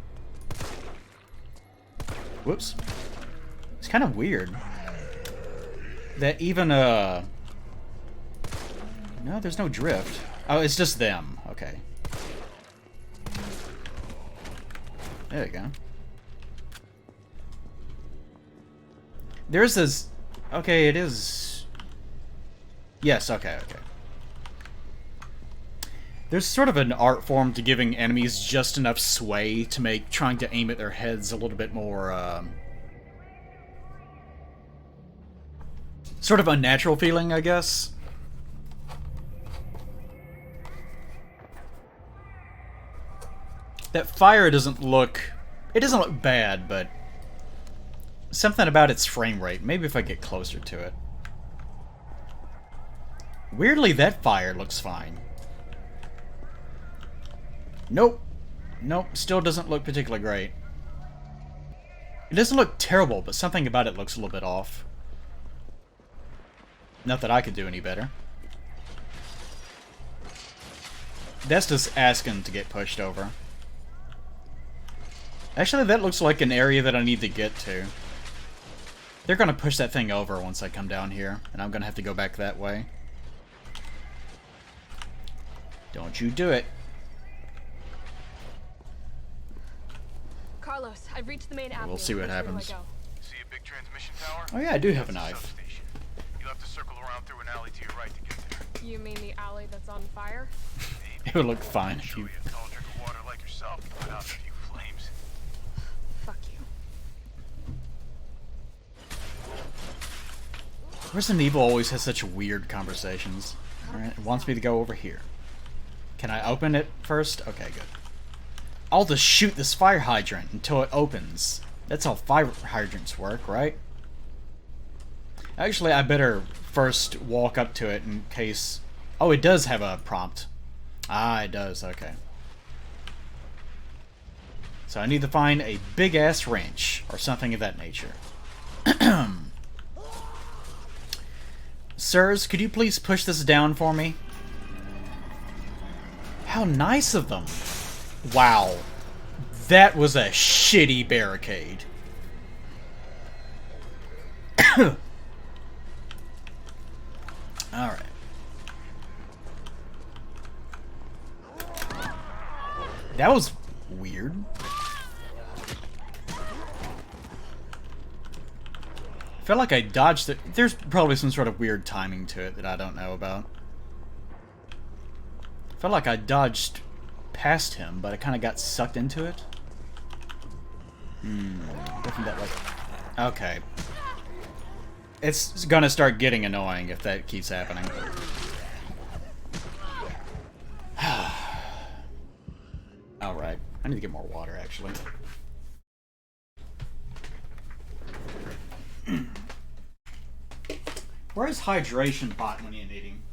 Whoops. It's kind of weird. That even, No, there's no drift. Oh, it's just them. Okay. There you go. There's this... Okay, it is... Yes, okay. There's sort of an art form to giving enemies just enough sway to make trying to aim at their heads a little bit more, sort of unnatural feeling, I guess. That fire doesn't look... It doesn't look bad, but... Something about its frame rate. Maybe if I get closer to it. Weirdly, that fire looks fine. Nope. Still doesn't look particularly great. It doesn't look terrible, but something about it looks a little bit off. Not that I could do any better. That's just asking to get pushed over. Actually, that looks like an area that I need to get to. They're gonna push that thing over once I come down here, and I'm gonna have to go back that way. Don't you do it. Carlos, I've reached the main avenue. We'll see what Which way do I happens. go? See a big transmission tower? Oh yeah, I do have a That's the knife. substation. You'll have to circle around through an alley to your right to get there. You mean the alley that's on fire? It would look fine if Show you... you a tall drink of water like yourself can put out a few flames. Fuck you. Resident Evil always has such weird conversations. Alright, it wants me to go over here. Can I open it first? Okay, good. I'll just shoot this fire hydrant until it opens. That's how fire hydrants work, right? Actually, I better first walk up to it in case... Oh, it does have a prompt. Ah, it does, okay. So I need to find a big-ass wrench, or something of that nature. Sirs, could you please push this down for me? How nice of them. Wow. That was a shitty barricade. Alright. That was weird. I feel like I dodged it. There's probably some sort of weird timing to it that I don't know about. I felt like I dodged past him, but I kind of got sucked into it. Isn't that like... Okay. It's gonna start getting annoying if that keeps happening. Alright. I need to get more water, actually. Where's hydration pot when you need him?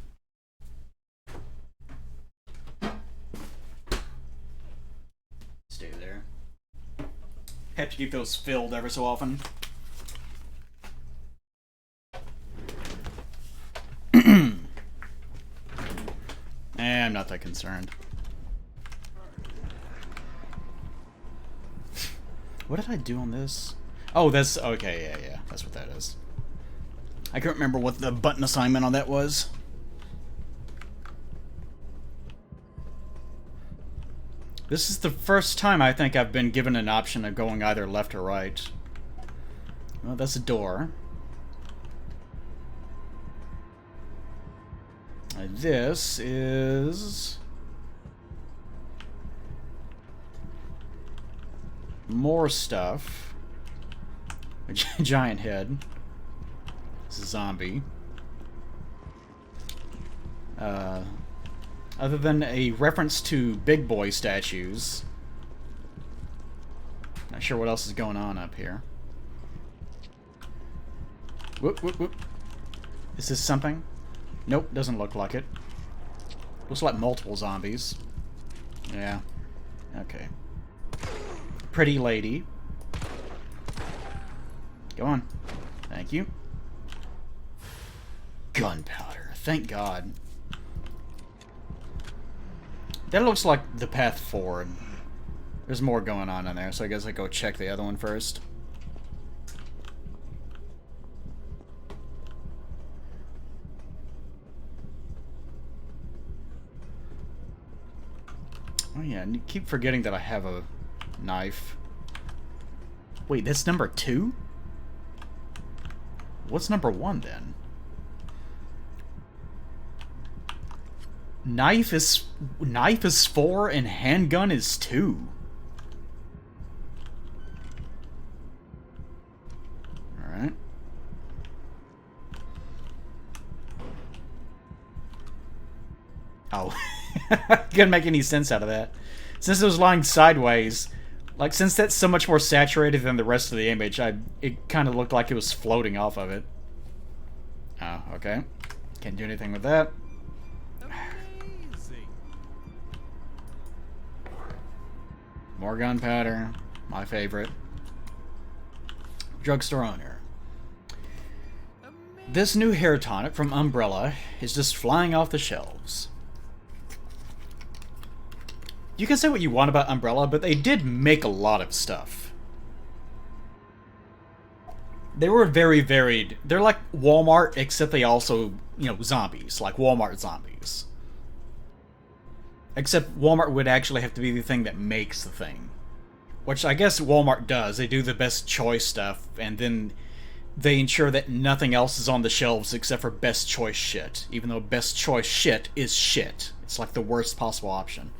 Stay there. Have to keep those filled ever so often. I'm not that concerned. What did I do on this? Oh, that's... Okay, yeah. That's what that is. I can't remember what the button assignment on that was. This is the first time I think I've been given an option of going either left or right. Well, that's a door. This is... more stuff. A giant head. It's a zombie. Other than a reference to big boy statues. Not sure what else is going on up here. Whoop, whoop, whoop. Is this something? Nope, doesn't look like it. Looks like multiple zombies. Yeah. Okay. Pretty lady. Go on. Thank you. Gunpowder. Thank God. That looks like the path forward. There's more going on in there, so I guess I go check the other one first. Oh yeah, and you keep forgetting that I have a knife. Wait, that's number 2? What's number 1 then? Knife is 4 and handgun is 2. Alright. Oh. Couldn't make any sense out of that. Since it was lying sideways, like, since that's so much more saturated than the rest of the image, it kind of looked like it was floating off of it. Oh, okay. Can't do anything with that. Amazing. More gunpowder. My favorite. Drugstore owner. This new hair tonic from Umbrella is just flying off the shelves. You can say what you want about Umbrella, but they did make a lot of stuff. They were very varied. They're like Walmart, except they also, you know, zombies. Like Walmart zombies. Except Walmart would actually have to be the thing that makes the thing. Which I guess Walmart does. They do the best choice stuff, and then they ensure that nothing else is on the shelves except for best choice shit. Even though best choice shit is shit. It's like the worst possible option.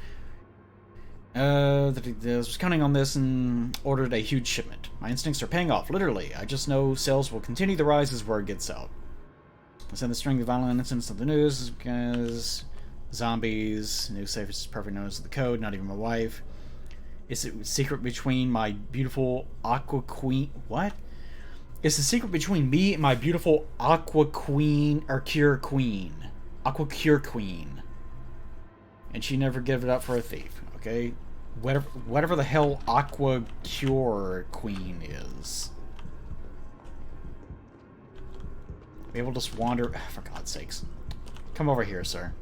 I was counting on this and ordered a huge shipment. My instincts are paying off, literally. I just know sales will continue to rise as word gets out. I send the string of violent incidents to the news because zombies, new safe is perfect knows the code, not even my wife. Is it secret between my beautiful Aqua Queen? What? It's the secret between me and my beautiful Aqua Queen, or Cure Queen. Aqua Cure Queen. And she never gave it up for a thief. Okay, whatever the hell Aqua Cure Queen is. Maybe we'll just wander. For God's sakes, come over here, sir.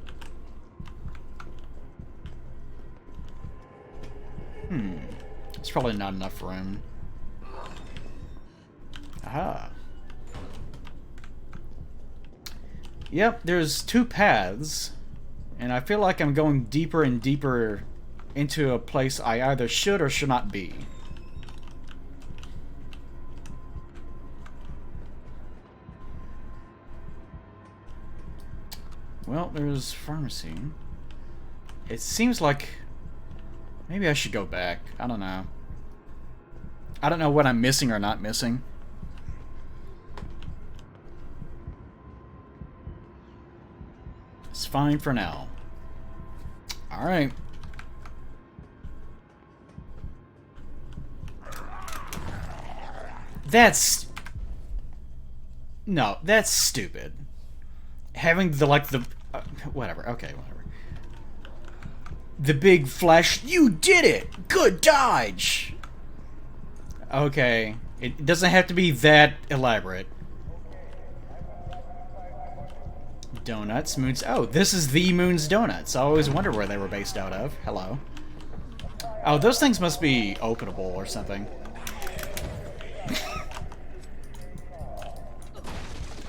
There's probably not enough room. Aha. Yep, there's 2 paths, and I feel like I'm going deeper and deeper into a place I either should or should not be. Well, there's pharmacy. It seems like maybe I should go back. I don't know. I don't know what I'm missing or not missing. It's fine for now. Alright. That's... No, that's stupid. Having the, like, the... whatever, okay, whatever. The big flash, you did it! Good dodge! Okay. It doesn't have to be that elaborate. Donuts, Moons... Oh, this is the Moon's Donuts. I always wonder where they were based out of. Hello. Oh, those things must be openable or something.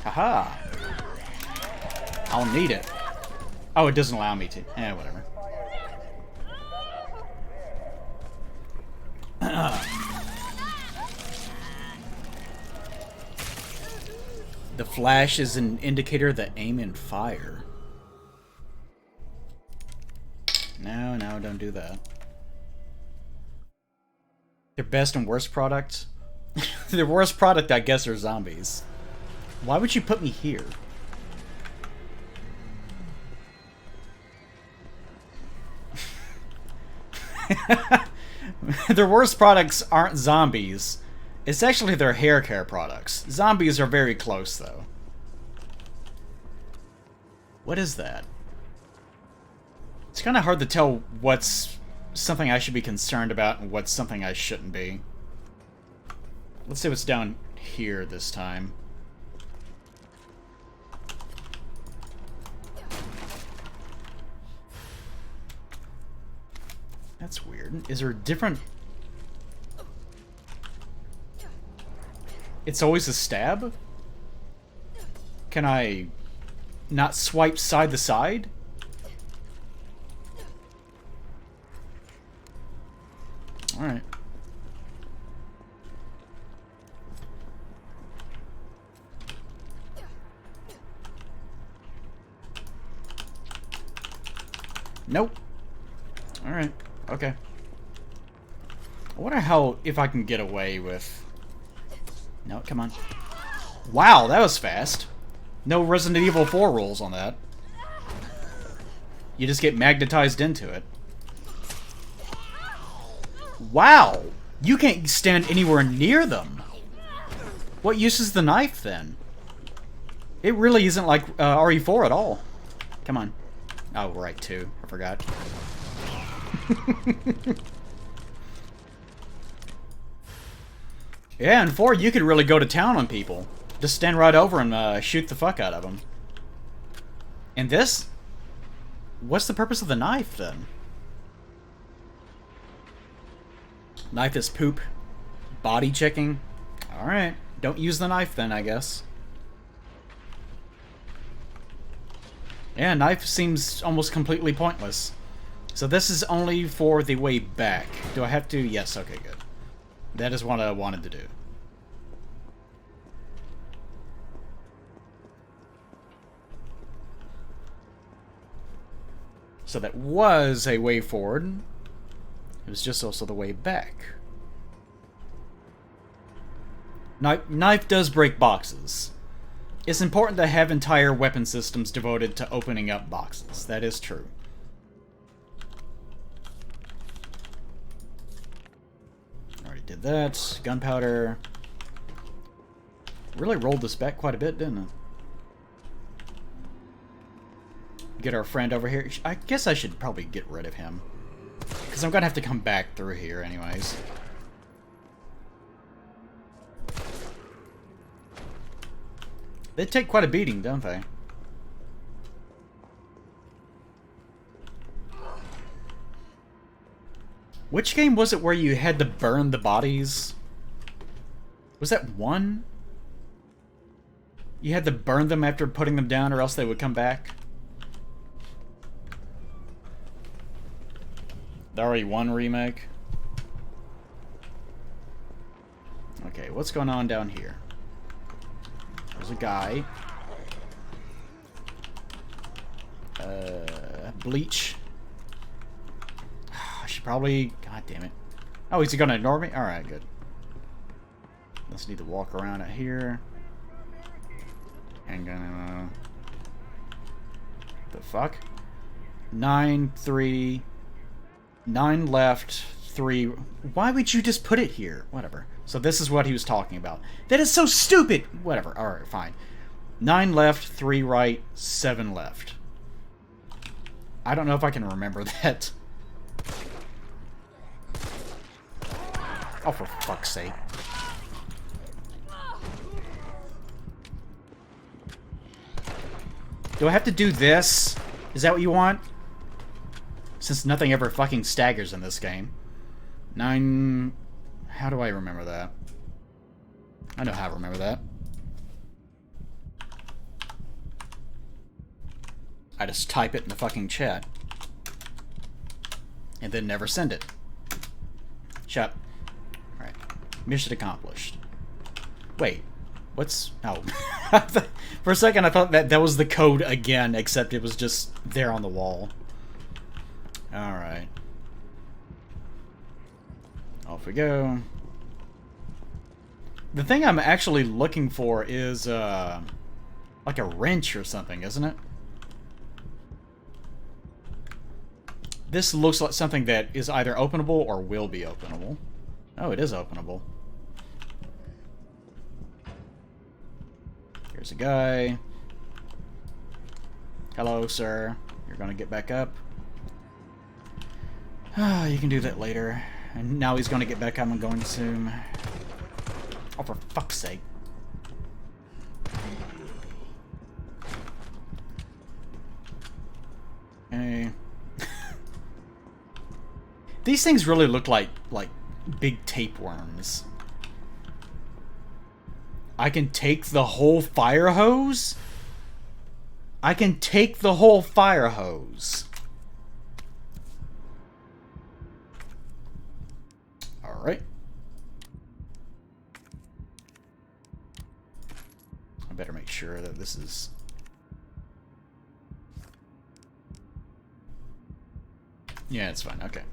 Haha. I'll need it. Oh, it doesn't allow me to. Eh, whatever. The flash is an indicator that aim and fire. No, no, don't do that. Their best and worst product? Their worst product, I guess, are zombies. Why would you put me here? Their worst products aren't zombies. It's actually their hair care products. Zombies are very close, though. What is that? It's kind of hard to tell what's something I should be concerned about and what's something I shouldn't be. Let's see what's down here this time. That's weird. Is there a different... It's always a stab? Can I not swipe side to side? Alright. Nope. Alright. Okay. I wonder how, if I can get away with... No, come on. Wow, that was fast. No Resident Evil 4 rules on that. You just get magnetized into it. Wow! You can't stand anywhere near them. What use is the knife, then? It really isn't like RE4 at all. Come on. Oh, right, 2. I forgot. Yeah, in 4 you could really go to town on people. Just stand right over and shoot the fuck out of them. And this? What's the purpose of the knife, then? Knife is poop. Body checking. Alright. Don't use the knife then, I guess. Yeah, knife seems almost completely pointless. So this is only for the way back. Do I have to? Yes, okay, good. That is what I wanted to do. So that was a way forward. It was just also the way back. Knife does break boxes. It's important to have entire weapon systems devoted to opening up boxes. That is true. Already did that. Gunpowder. Really rolled this back quite a bit, didn't it? Get our friend over here. I guess I should probably get rid of him. Because I'm going to have to come back through here anyways. They take quite a beating, don't they? Which game was it where you had to burn the bodies? Was that one? You had to burn them after putting them down or else they would come back? There already one remake? Okay, what's going on down here? There's a guy. Bleach. I should probably... God damn it. Oh, is he gonna ignore me? Alright, good. Let's need to walk around out here. And gonna... The fuck? 9, 3... 9 left, 3... Why would you just put it here? Whatever. So this is what he was talking about. That is so stupid! Whatever. Alright, fine. 9 left, 3 right, 7 left. I don't know if I can remember that. Oh, for fuck's sake. Do I have to do this? Is that what you want? Since nothing ever fucking staggers in this game. 9... How do I remember that? I know how to remember that. I just type it in the fucking chat. And then never send it. Shut. Alright. Mission accomplished. Wait. What's... Oh. For a second I thought that was the code again, except it was just there on the wall. Alright. Off we go. The thing I'm actually looking for is, like a wrench or something, isn't it? This looks like something that is either openable or will be openable. Oh, it is openable. Here's a guy. Hello, sir. You're gonna get back up. Ah, you can do that later. And now he's gonna get back up, I'm going to assume. Oh, for fuck's sake. Okay. These things really look like big tapeworms. I can take the whole fire hose? I can take the whole fire hose. Alright. I better make sure that this is... Yeah, it's fine. Okay.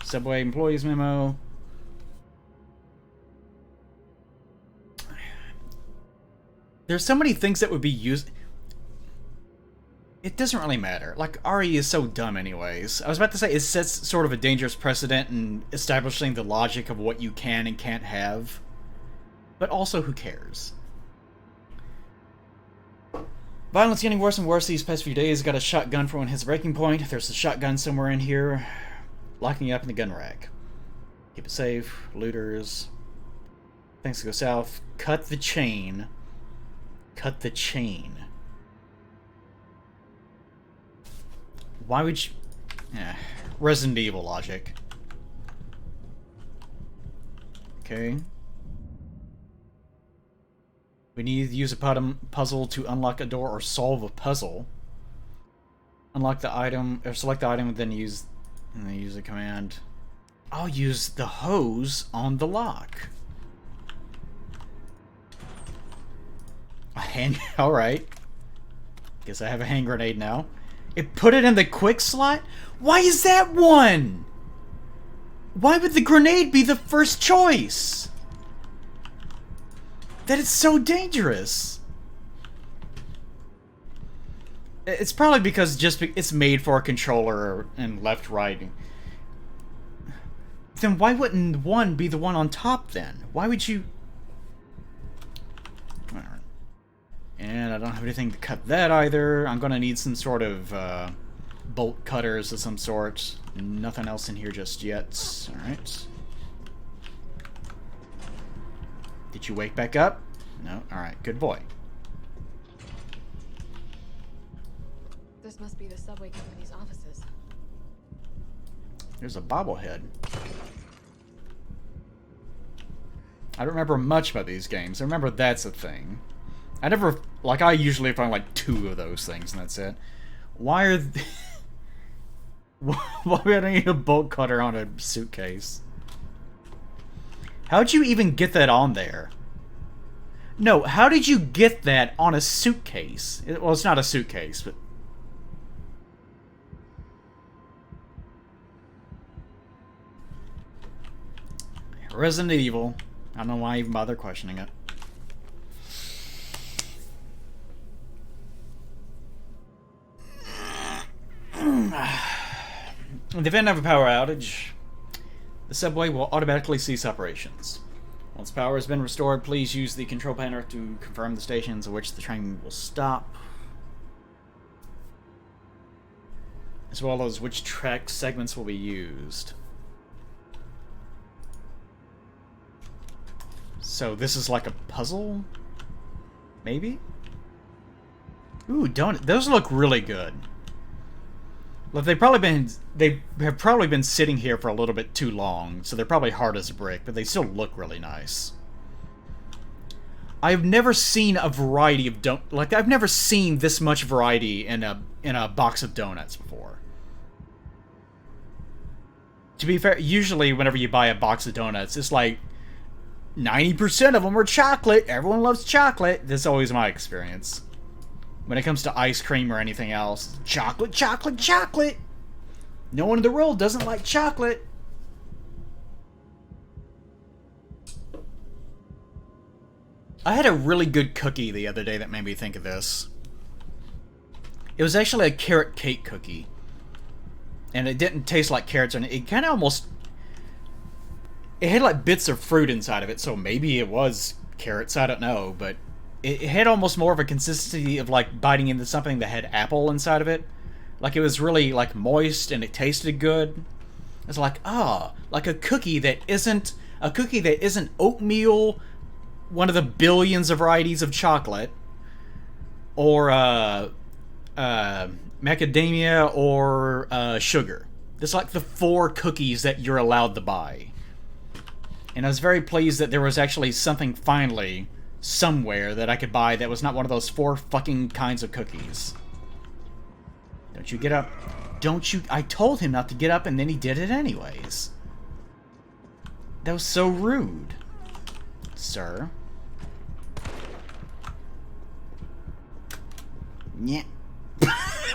Subway employees memo. There's so many things that would be used. It doesn't really matter. Like, RE is so dumb anyways. I was about to say, it sets sort of a dangerous precedent in establishing the logic of what you can and can't have. But also, who cares? Violence getting worse and worse these past few days. Got a shotgun for when it hits a breaking point. There's a shotgun somewhere in here. Locking you up in the gun rack. Keep it safe. Looters. Things go south. Cut the chain. Cut the chain. Why would you... Resident Evil logic. Okay. We need to use a puzzle to unlock a door or solve a puzzle. Unlock the item, or select the item, and then use the command. I'll use the hose on the lock. A hand... Alright. Guess I have a hand grenade now. It put it in the quick slot? Why is that one? Why would the grenade be the first choice? That is so dangerous. It's probably because it's made for a controller and left right. Then why wouldn't one be the one on top then? Why would you... Alright. And I don't have anything to cut that either. I'm gonna need some sort of bolt cutters of some sort. Nothing else in here just yet. Alright. Did you wake back up? No? Alright, good boy. This must be the subway company's offices. There's a bobblehead. I don't remember much about these games. I remember that's a thing. I never... Like, I usually find, like, 2 of those things, and that's it. Why are... Why would I need a bolt cutter on a suitcase? How'd you even get that on there? No, how did you get that on a suitcase? Well, it's not a suitcase, but... Resident Evil. I don't know why I even bother questioning it. In the event of a power outage, the subway will automatically cease operations. Once power has been restored, please use the control panel to confirm the stations at which the train will stop, as well as which track segments will be used. So this is like a puzzle? Maybe? Ooh, those look really good. Look, they have probably been sitting here for a little bit too long, so they're probably hard as a brick, but they still look really nice. I've never seen a variety of I've never seen this much variety in a box of donuts before. To be fair, usually whenever you buy a box of donuts, it's like 90% of them are chocolate. Everyone loves chocolate. That's always my experience. When it comes to ice cream or anything else, chocolate, chocolate, chocolate! No one in the world doesn't like chocolate. I had a really good cookie the other day that made me think of this. It was actually a carrot cake cookie. And it didn't taste like carrots, and it kind of almost... It had like bits of fruit inside of it, so maybe it was carrots, I don't know, but it had almost more of a consistency of like biting into something that had apple inside of it. Like it was really like moist and it tasted good. It's like, like a cookie that isn't oatmeal, one of the billions of varieties of chocolate, or macadamia, or sugar. It's like the 4 cookies that you're allowed to buy. And I was very pleased that there was actually something finally, somewhere, that I could buy that was not one of those 4 fucking kinds of cookies. Don't you get up. Don't you... I told him not to get up and then he did it anyways. That was so rude. Sir. Yeah.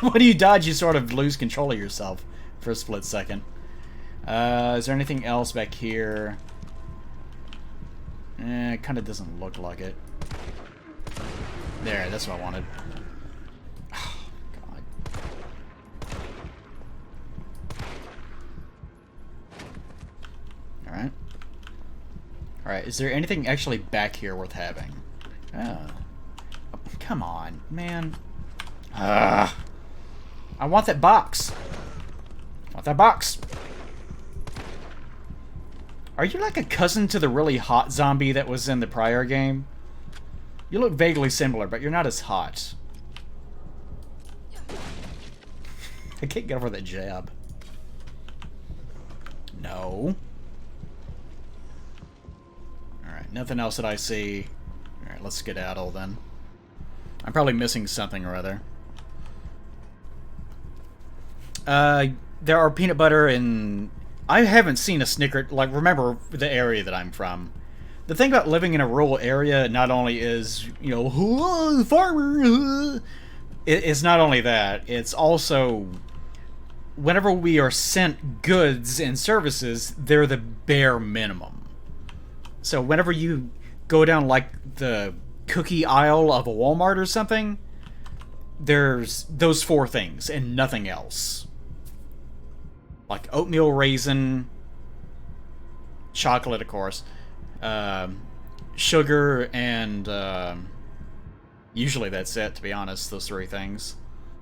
When you dodge, you sort of lose control of yourself for a split second. Is there anything else back here? It kind of doesn't look like it. There, that's what I wanted. Oh, God. Alright. Alright, is there anything actually back here worth having? Oh. Come on, man. I want that box. I want that box. Are you like a cousin to the really hot zombie that was in the prior game? You look vaguely similar, but you're not as hot. I can't get over that jab. No. Alright, nothing else that I see. Alright, let's skedaddle then. I'm probably missing something or other. There are peanut butter and... I haven't seen a Snicker... Like, remember the area that I'm from. The thing about living in a rural area not only is, you know, farmer... It's not only that, it's also... Whenever we are sent goods and services, they're the bare minimum. So whenever you go down, like, the cookie aisle of a Walmart or something, there's those 4 things and nothing else. Like oatmeal raisin, chocolate, of course, sugar, and usually that's it, to be honest, those 3 things.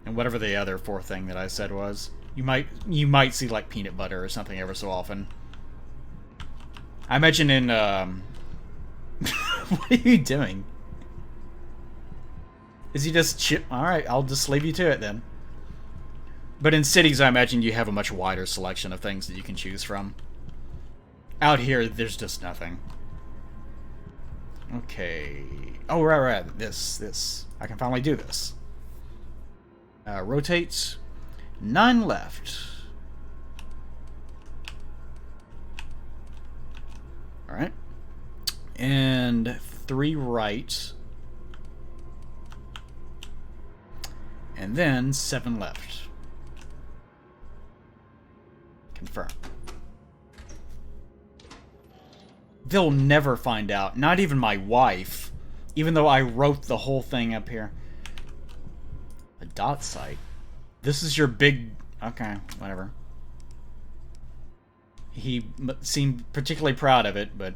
And whatever the other 4th thing that I said was. You might see, like, peanut butter or something ever so often. I imagine in, what are you doing? Is he just chip? Alright, I'll just leave you to it then. But in cities, I imagine you have a much wider selection of things that you can choose from. Out here, there's just nothing. Okay. Oh, right. This. I can finally do this. Rotate. 9 left. Alright. And 3 right. And then 7 left. Confirm. They'll never find out. Not even my wife. Even though I wrote the whole thing up here. A dot site. This is your big... Okay, whatever. He seemed particularly proud of it, but...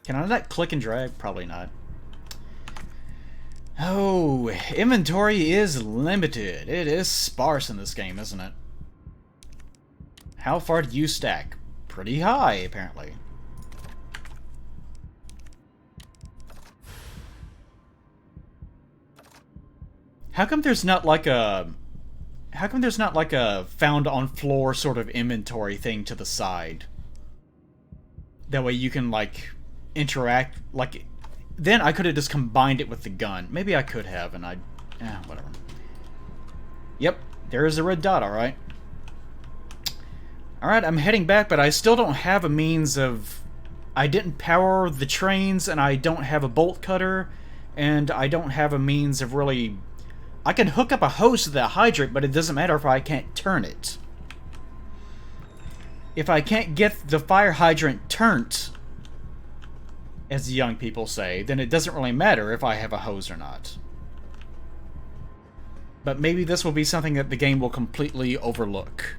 Can I not click and drag? Probably not. Oh, inventory is limited. It is sparse in this game, isn't it? How far do you stack? Pretty high, apparently. How come there's not like a... How come there's not like a found on floor sort of inventory thing to the side? That way you can, like, interact, like... Then I could have just combined it with the gun. Maybe I could have, and I... whatever. Yep, there is a red dot, alright. Alright, I'm heading back, but I still don't have a means of... I didn't power the trains, and I don't have a bolt cutter, and I don't have a means of really... I can hook up a hose to the hydrant, but it doesn't matter if I can't turn it. If I can't get the fire hydrant turned, as the young people say, then it doesn't really matter if I have a hose or not. But maybe this will be something that the game will completely overlook.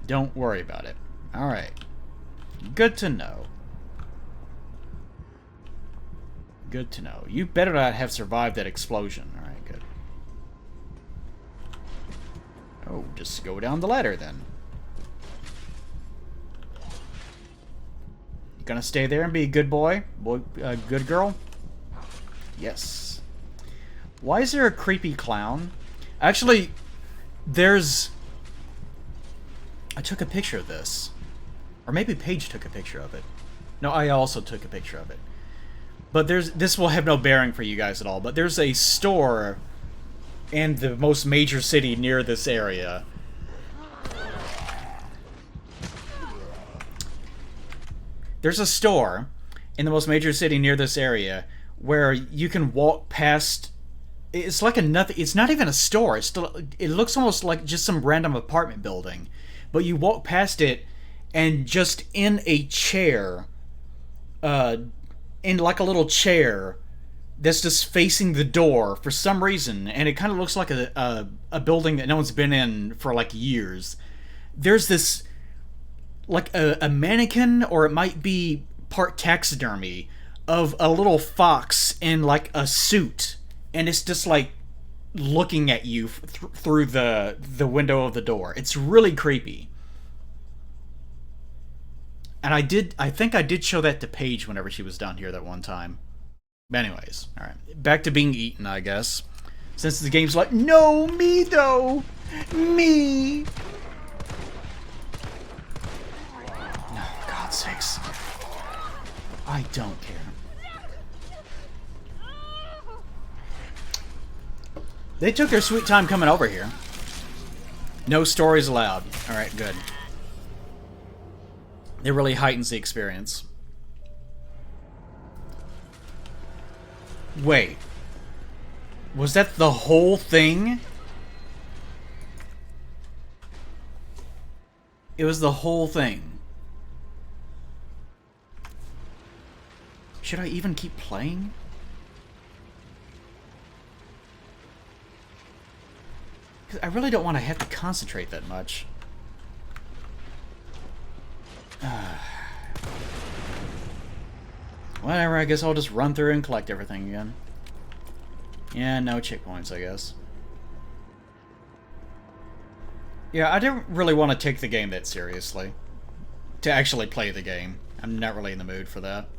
Don't worry about it. Alright. Good to know. Good to know. You better not have survived that explosion. Alright, good. Oh, just go down the ladder then. You gonna stay there and be a good boy? Good girl? Yes. Why is there a creepy clown? Actually, there's... I took a picture of this. Or maybe Paige took a picture of it. No, I also took a picture of it. But this will have no bearing for you guys at all, but there's a store in the most major city near this area. There's a store in the most major city near this area where you can walk past... It's like a nothing... It's not even a store. It looks almost like just some random apartment building. But you walk past it, and just in a chair... in like a little chair that's just facing the door for some reason, and it kind of looks like a building that no one's been in for like years. There's this like a mannequin, or it might be part taxidermy, of a little fox in like a suit, and it's just like looking at you through the window of the door. It's really creepy. And I think I did show that to Paige whenever she was down here that one time. But anyways, alright. Back to being eaten, I guess. Since the game's like, no, me though! Me! No, God's sakes. I don't care. They took their sweet time coming over here. No stories allowed. Alright, good. It really heightens the experience. Wait. Was that the whole thing? It was the whole thing. Should I even keep playing? Because I really don't want to have to concentrate that much. Whatever, I guess I'll just run through and collect everything again. Yeah, no checkpoints, I guess. Yeah, I don't really want to take the game that seriously. To actually play the game. I'm not really in the mood for that.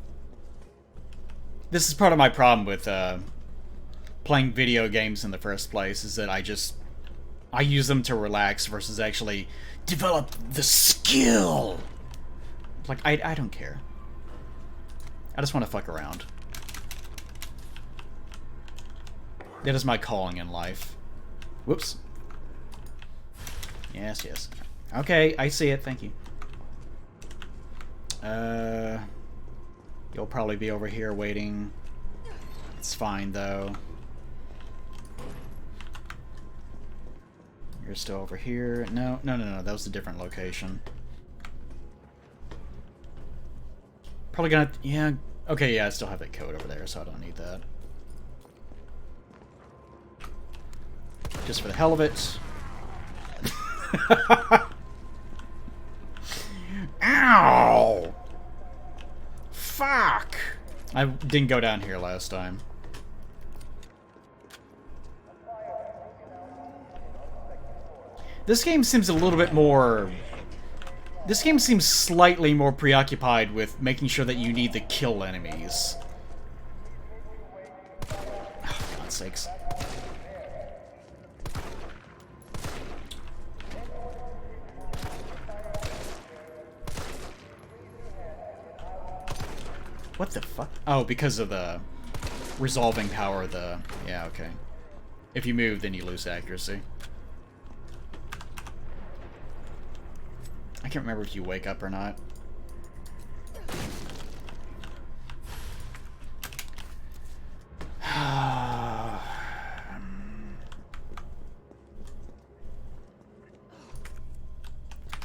This is part of my problem with playing video games in the first place, is that I use them to relax versus actually develop the skill. Like, I don't care. I just want to fuck around. That is my calling in life. Whoops. Yes, yes. Okay, I see it. Thank you. You'll probably be over here waiting. It's fine, though. You're still over here. No. That was a different location. Probably gonna... Yeah. Okay, yeah, I still have that code over there, so I don't need that. Just for the hell of it. Ow! Fuck! I didn't go down here last time. This game seems a little bit more... This game seems slightly more preoccupied with making sure that you need to kill enemies. Oh, for God's sakes. What the fuck? Oh, because of the resolving power of the... Yeah, okay. If you move, then you lose accuracy. I can't remember if you wake up or not.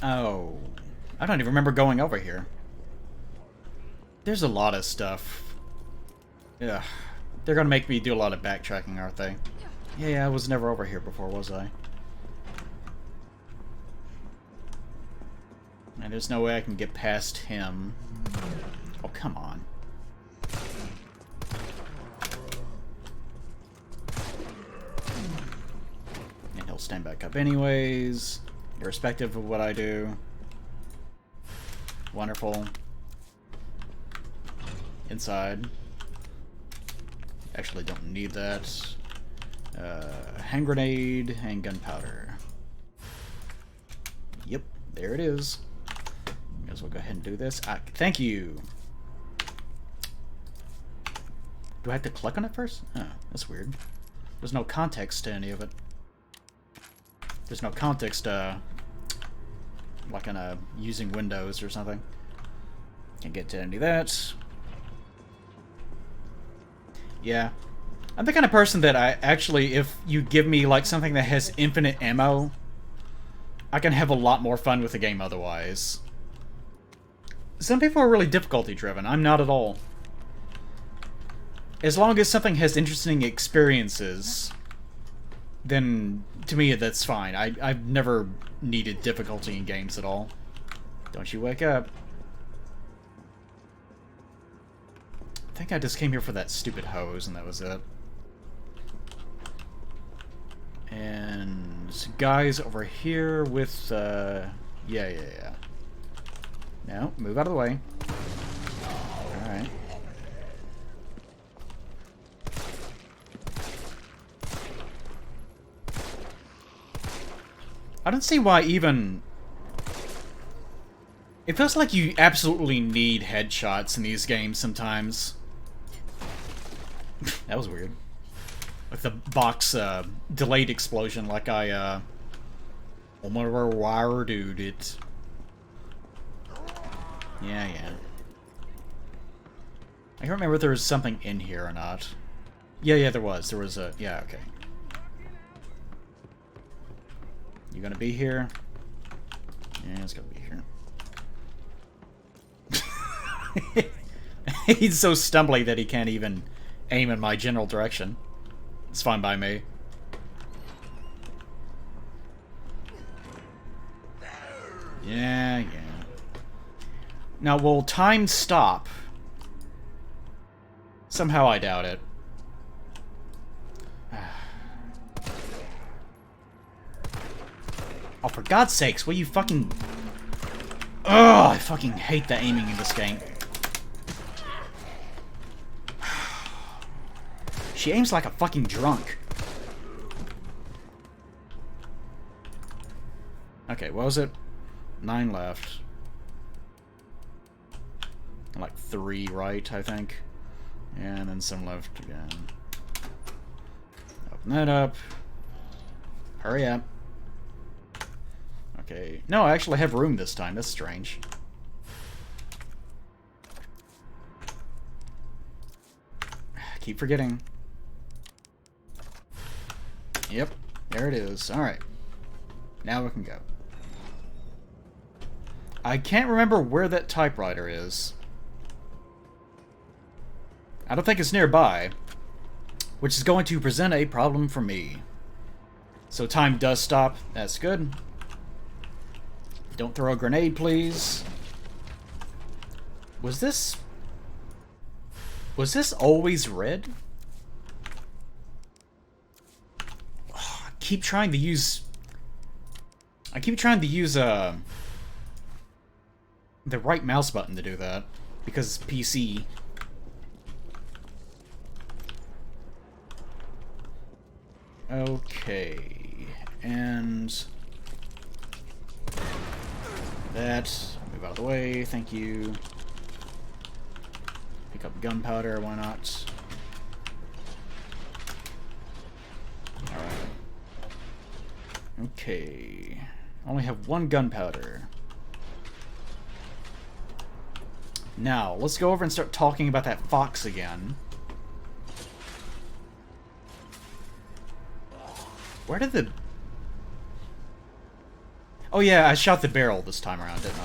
Oh. I don't even remember going over here. There's a lot of stuff. Yeah. They're gonna make me do a lot of backtracking, aren't they? Yeah, I was never over here before, was I? And there's no way I can get past him. Oh, come on. And he'll stand back up anyways, irrespective of what I do. Wonderful. Inside. Actually don't need that. Hand grenade and gunpowder. Yep, there it is. Guess we'll go ahead and do this. Thank you! Do I have to click on it first? Oh, that's weird. There's no context to any of it. There's no context, like in using Windows or something. Can't get to any of that. Yeah. I'm the kind of person that I actually, if you give me like something that has infinite ammo, I can have a lot more fun with the game otherwise. Some people are really difficulty driven. I'm not at all. As long as something has interesting experiences, then to me that's fine. I've never needed difficulty in games at all. Don't you wake up. I think I just came here for that stupid hose and that was it. And guys over here with, yeah. No, move out of the way. Alright. I don't see why even... It feels like you absolutely need headshots in these games sometimes. That was weird. Like the box delayed explosion, like I wire dude it. Yeah. I can't remember if there was something in here or not. Yeah, there was. There was a... Yeah, okay. You gonna be here? Yeah, it's gonna be here. He's so stumbly that he can't even aim in my general direction. It's fine by me. Yeah. Now, will time stop? Somehow I doubt it. Oh, for God's sakes, will you fucking... Ugh, I fucking hate the aiming in this game. She aims like a fucking drunk. Okay, what was it? 9 left. Like 3 right, I think. And then some left again. Open that up. Hurry up. Okay. No, I actually have room this time. That's strange. Keep forgetting. Yep. There it is. Alright. Now we can go. I can't remember where that typewriter is. I don't think it's nearby, which is going to present a problem for me. So time does stop. That's good. Don't throw a grenade, please. Was this always red? Oh, I keep trying to use the right mouse button to do that because it's PC. Okay, and that, move out of the way, thank you. Pick up gunpowder, why not? Alright. Okay, only have 1 gunpowder. Now, let's go over and start talking about that fox again. Where did the... Oh yeah, I shot the barrel this time around, didn't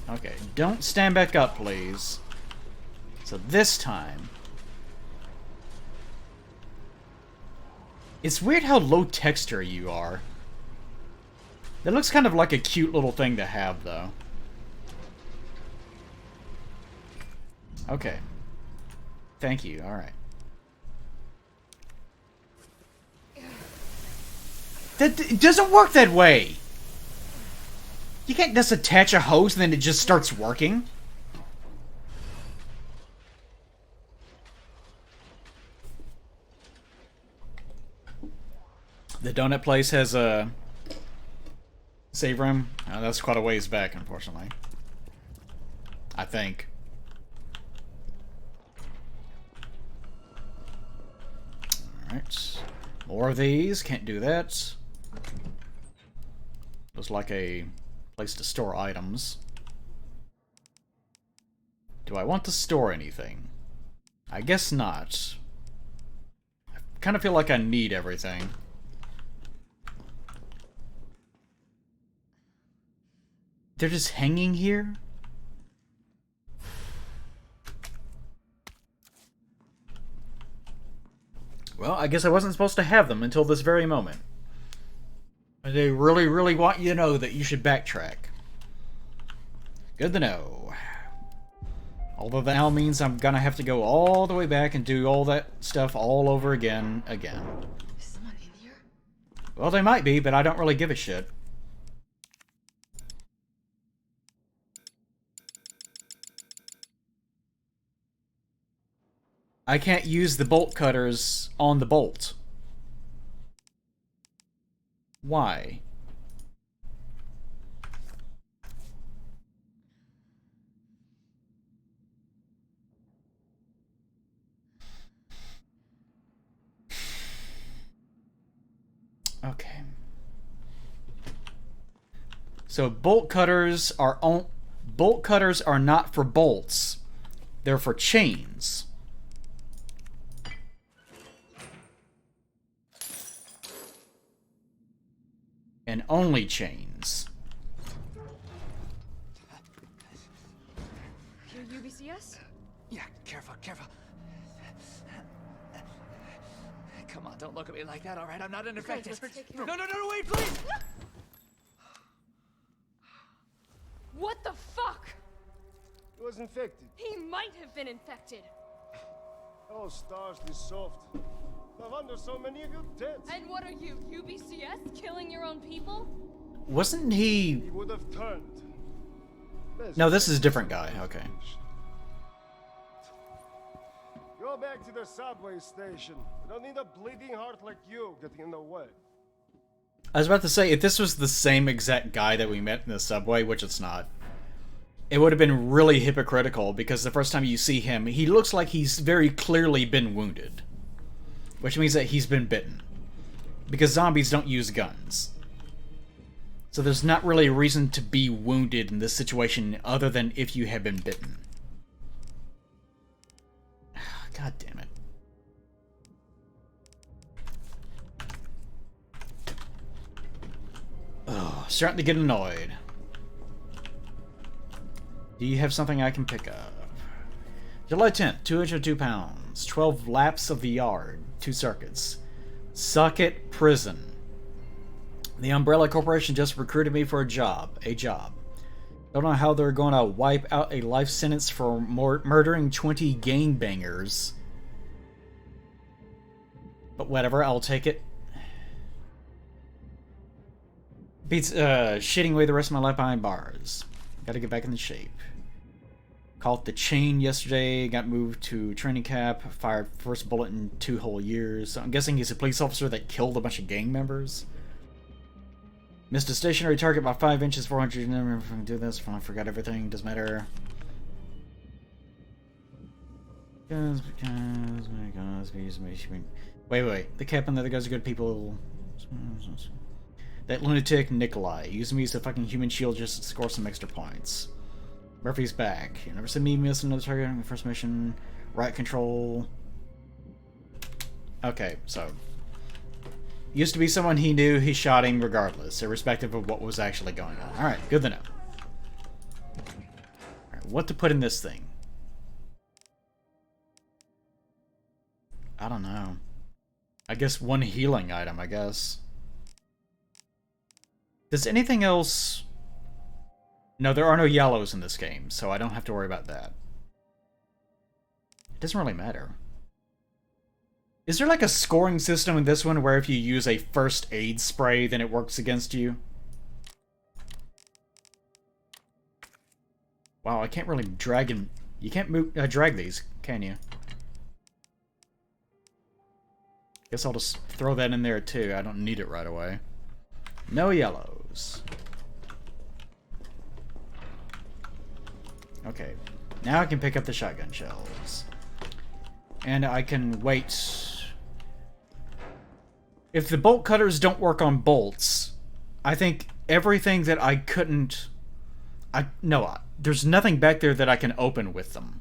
I? Okay, don't stand back up, please. So this time... It's weird how low texture you are. That looks kind of like a cute little thing to have, though. Okay. Thank you, alright. It doesn't work that way! You can't just attach a hose and then it just starts working. The donut place has a save room. That's quite a ways back, unfortunately. I think. Alright. More of these. Can't do that. Looks like a place to store items. Do I want to store anything? I guess not. I kind of feel like I need everything. They're just hanging here? Well, I guess I wasn't supposed to have them until this very moment. They really, really want you to know that you should backtrack. Good to know. Although that now means I'm gonna have to go all the way back and do all that stuff all over again. Is someone in here? Well, they might be, but I don't really give a shit. I can't use the bolt cutters on the bolt. Why? Okay. So bolt cutters are not for bolts. They're for chains. And only chains. Your UBCS? Yeah, careful, careful. Come on, don't look at me like that, alright? I'm not unaffected. let's take care of No, wait, please! What the fuck? He was infected. He might have been infected. Oh, stars, this soft. No wonder so many of you dead. And what are you, UBCS? Killing your own people? Wasn't he... He would have turned. No, this is a different guy. Okay. Go back to the subway station. We don't need a bleeding heart like you getting in the way. I was about to say, if this was the same exact guy that we met in the subway, which it's not, it would have been really hypocritical, because the first time you see him, he looks like he's very clearly been wounded. Which means that he's been bitten. Because zombies don't use guns. So there's not really a reason to be wounded in this situation other than if you have been bitten. God damn it. Oh, starting to get annoyed. Do you have something I can pick up? July 10th, 202 pounds, 12 laps of the yard, 2 circuits. Suck it, prison. The Umbrella Corporation just recruited me for a job. Don't know how they're going to wipe out a life sentence for murdering 20 gangbangers. But whatever, I'll take it. Beats shitting away the rest of my life behind bars. Gotta get back in the shape. Caught the chain yesterday, got moved to training camp, fired first bullet in 2 whole years. So I'm guessing he's a police officer that killed a bunch of gang members. Missed a stationary target by 5 inches, 400. Never do this. I forgot everything. Doesn't matter. Wait. The captain and the other guys are good people. That lunatic Nikolai used me as a fucking human shield just to score some extra points. Murphy's back. You never seen me miss another target on the first mission. Right control. Okay, so used to be someone he knew, he shot him regardless, irrespective of what was actually going on. Alright, good to know. Alright, what to put in this thing? I don't know. I guess 1 healing item, I guess. Does anything else... No, there are no yellows in this game, so I don't have to worry about that. It doesn't really matter. Is there like a scoring system in this one where if you use a first aid spray, then it works against you? Wow, I can't really drag him. You can't move, drag these, can you? Guess I'll just throw that in there too. I don't need it right away. No yellows. Okay, now I can pick up the shotgun shells. And I can wait. If the bolt cutters don't work on bolts, I think everything that I couldn't... there's nothing back there that I can open with them.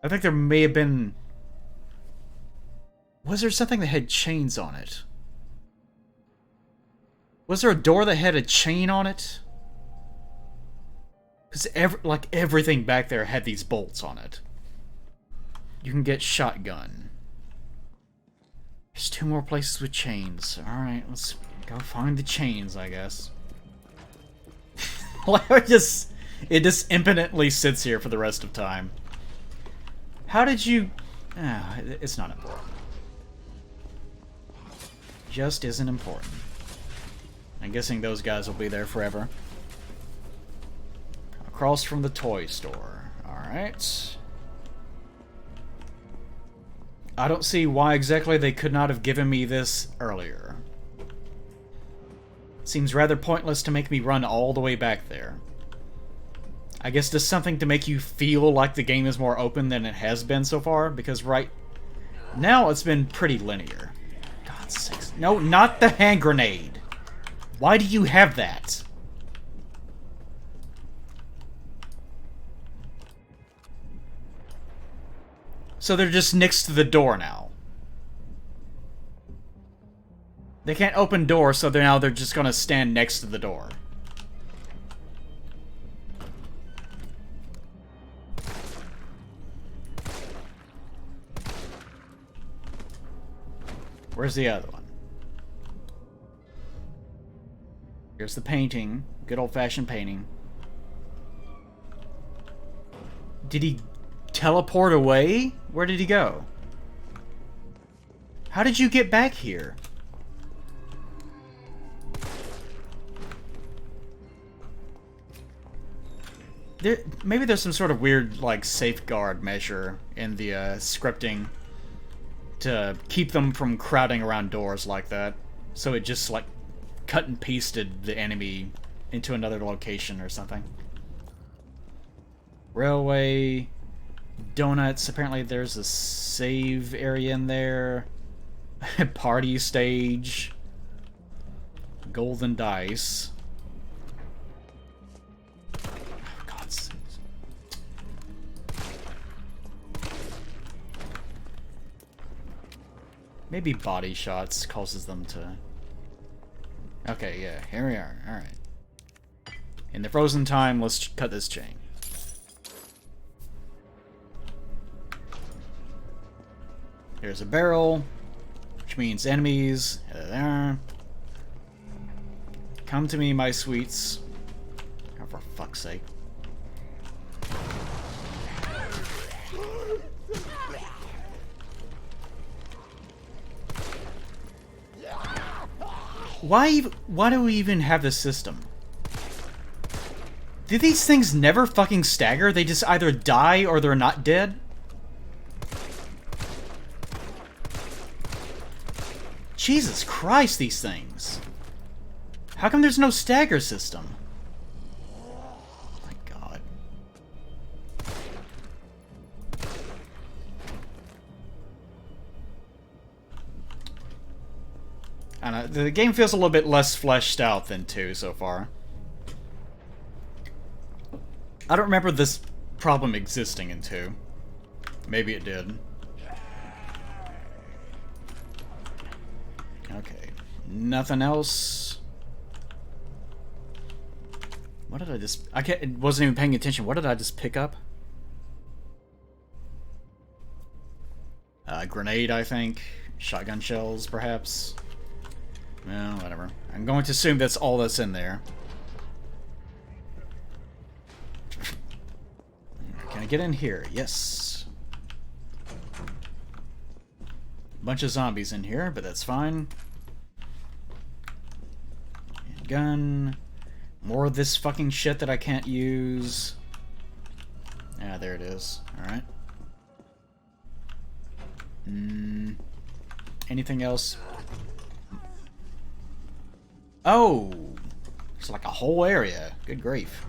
I think there may have been... Was there something that had chains on it? Was there a door that had a chain on it? Because everything back there had these bolts on it. You can get shotgun. There's 2 more places with chains. Alright, let's go find the chains, I guess. It just infinitely sits here for the rest of time. How did you... it's not important. Just isn't important. I'm guessing those guys will be there forever. Across from the toy store. Alright. I don't see why exactly they could not have given me this earlier. Seems rather pointless to make me run all the way back there. I guess just something to make you feel like the game is more open than it has been so far, because right now it's been pretty linear. God's sakes. No, not the hand grenade! Why do you have that? So they're just next to the door now. They can't open doors, so they're just gonna stand next to the door. Where's the other one? Here's the painting. Good old-fashioned painting. Did he teleport away? Where did he go? How did you get back here? Maybe there's some sort of weird, like, safeguard measure in the scripting to keep them from crowding around doors like that. So it just, like, cut and pasted the enemy into another location or something. Railway, donuts. Apparently there's a save area in there. Party stage. Golden dice. Oh, God's sakes. Maybe body shots causes them to... Okay, yeah, here we are. Alright. In the frozen time, let's cut this chain. Here's a barrel, which means enemies. There. Come to me, my sweets. Oh, for fuck's sake. Why do we even have this system? Do these things never fucking stagger? They just either die or they're not dead? Jesus Christ, these things. How come there's no stagger system? Oh my God. I don't know, the game feels a little bit less fleshed out than 2 so far. I don't remember this problem existing in 2. Maybe it did. Okay. Nothing else. What did I just... I wasn't even paying attention. What did I just pick up? Grenade, I think. Shotgun shells, perhaps. Well, whatever. I'm going to assume that's all that's in there. Can I get in here? Yes. Bunch of zombies in here, but that's fine. Gun. More of this fucking shit that I can't use. Ah, there it is. Alright. Anything else? Oh! It's like a whole area. Good grief.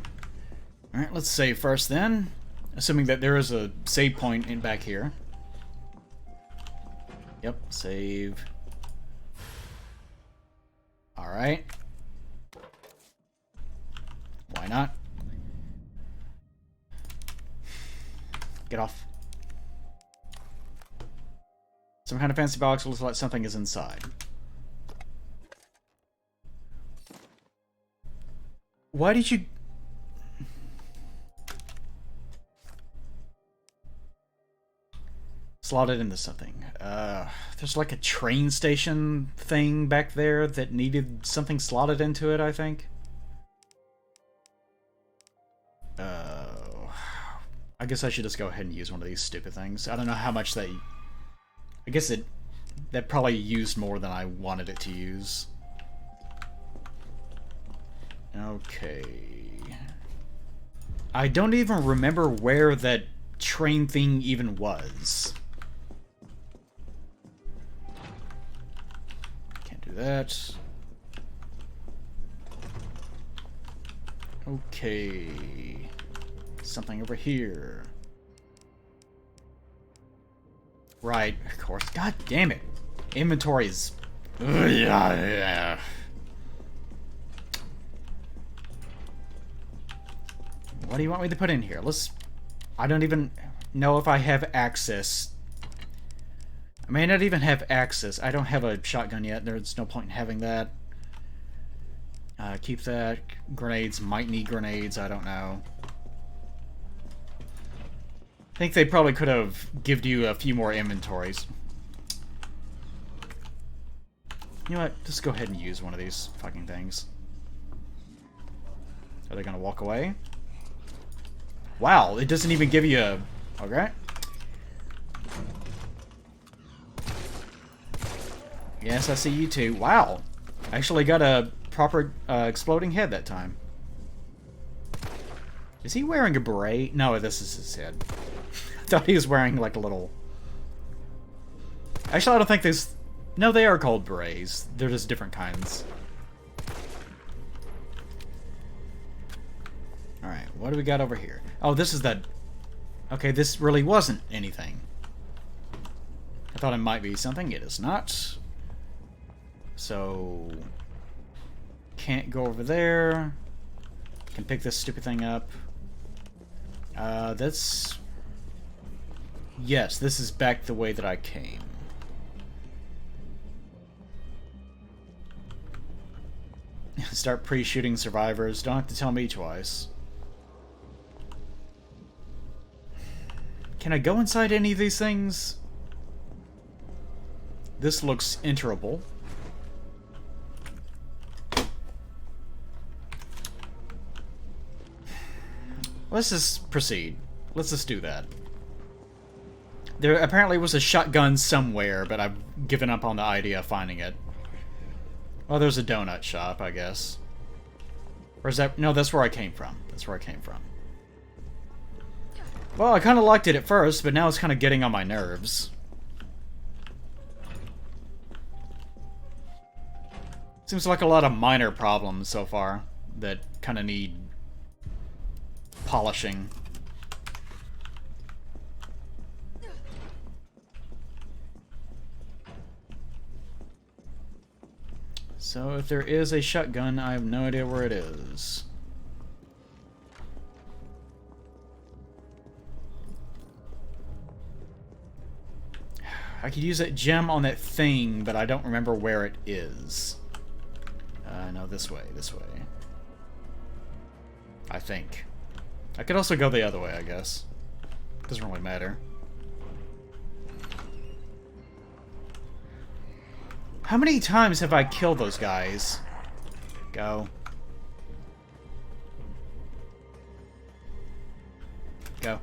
Alright, let's save first then. Assuming that there is a save point in back here. Yep, save. Alright. Why not? Get off. Some kind of fancy box looks like something is inside. Why did you... slot it into something. There's like a train station thing back there that needed something slotted into it, I think. I guess I should just go ahead and use one of these stupid things. I don't know how much they... I guess that probably used more than I wanted it to use. Okay. I don't even remember where that train thing even was. that. Okay. Something over here. Right, of course. God damn it. Inventories. Yeah. What do you want me to put in here? I don't even know if I have access. I may not even have access. I don't have a shotgun yet. There's no point in having that. Keep that. Grenades. Might need grenades. I don't know. I think they probably could have given you a few more inventories. You know what? Just go ahead and use one of these fucking things. Are they gonna walk away? Wow, it doesn't even give you a... Okay. Yes, I see you too. Wow. Actually got a proper exploding head that time. Is he wearing a beret? No, this is his head. I thought he was wearing like a little... Actually, I don't think there's... No, they are called berets. They're just different kinds. Alright, what do we got over here? Oh, this is the... Okay, this really wasn't anything. I thought it might be something. It is not. So... Can't go over there. Can pick this stupid thing up. That's... Yes, this is back the way that I came. Start pre-shooting survivors. Don't have to tell me twice. Can I go inside any of these things? This looks enterable. Let's just proceed. Let's just do that. There apparently was a shotgun somewhere, but I've given up on the idea of finding it. Well, there's a donut shop, I guess. Or is that... No, that's where I came from. That's where I came from. Well, I kind of liked it at first, but now it's kind of getting on my nerves. Seems like a lot of minor problems so far that kind of need polishing. So if there is a shotgun, I have no idea where it is. I could use that gem on that thing, but I don't remember where it is. No, this way, this way. I think. I could also go the other way, I guess. Doesn't really matter. How many times have I killed those guys? Go. Go.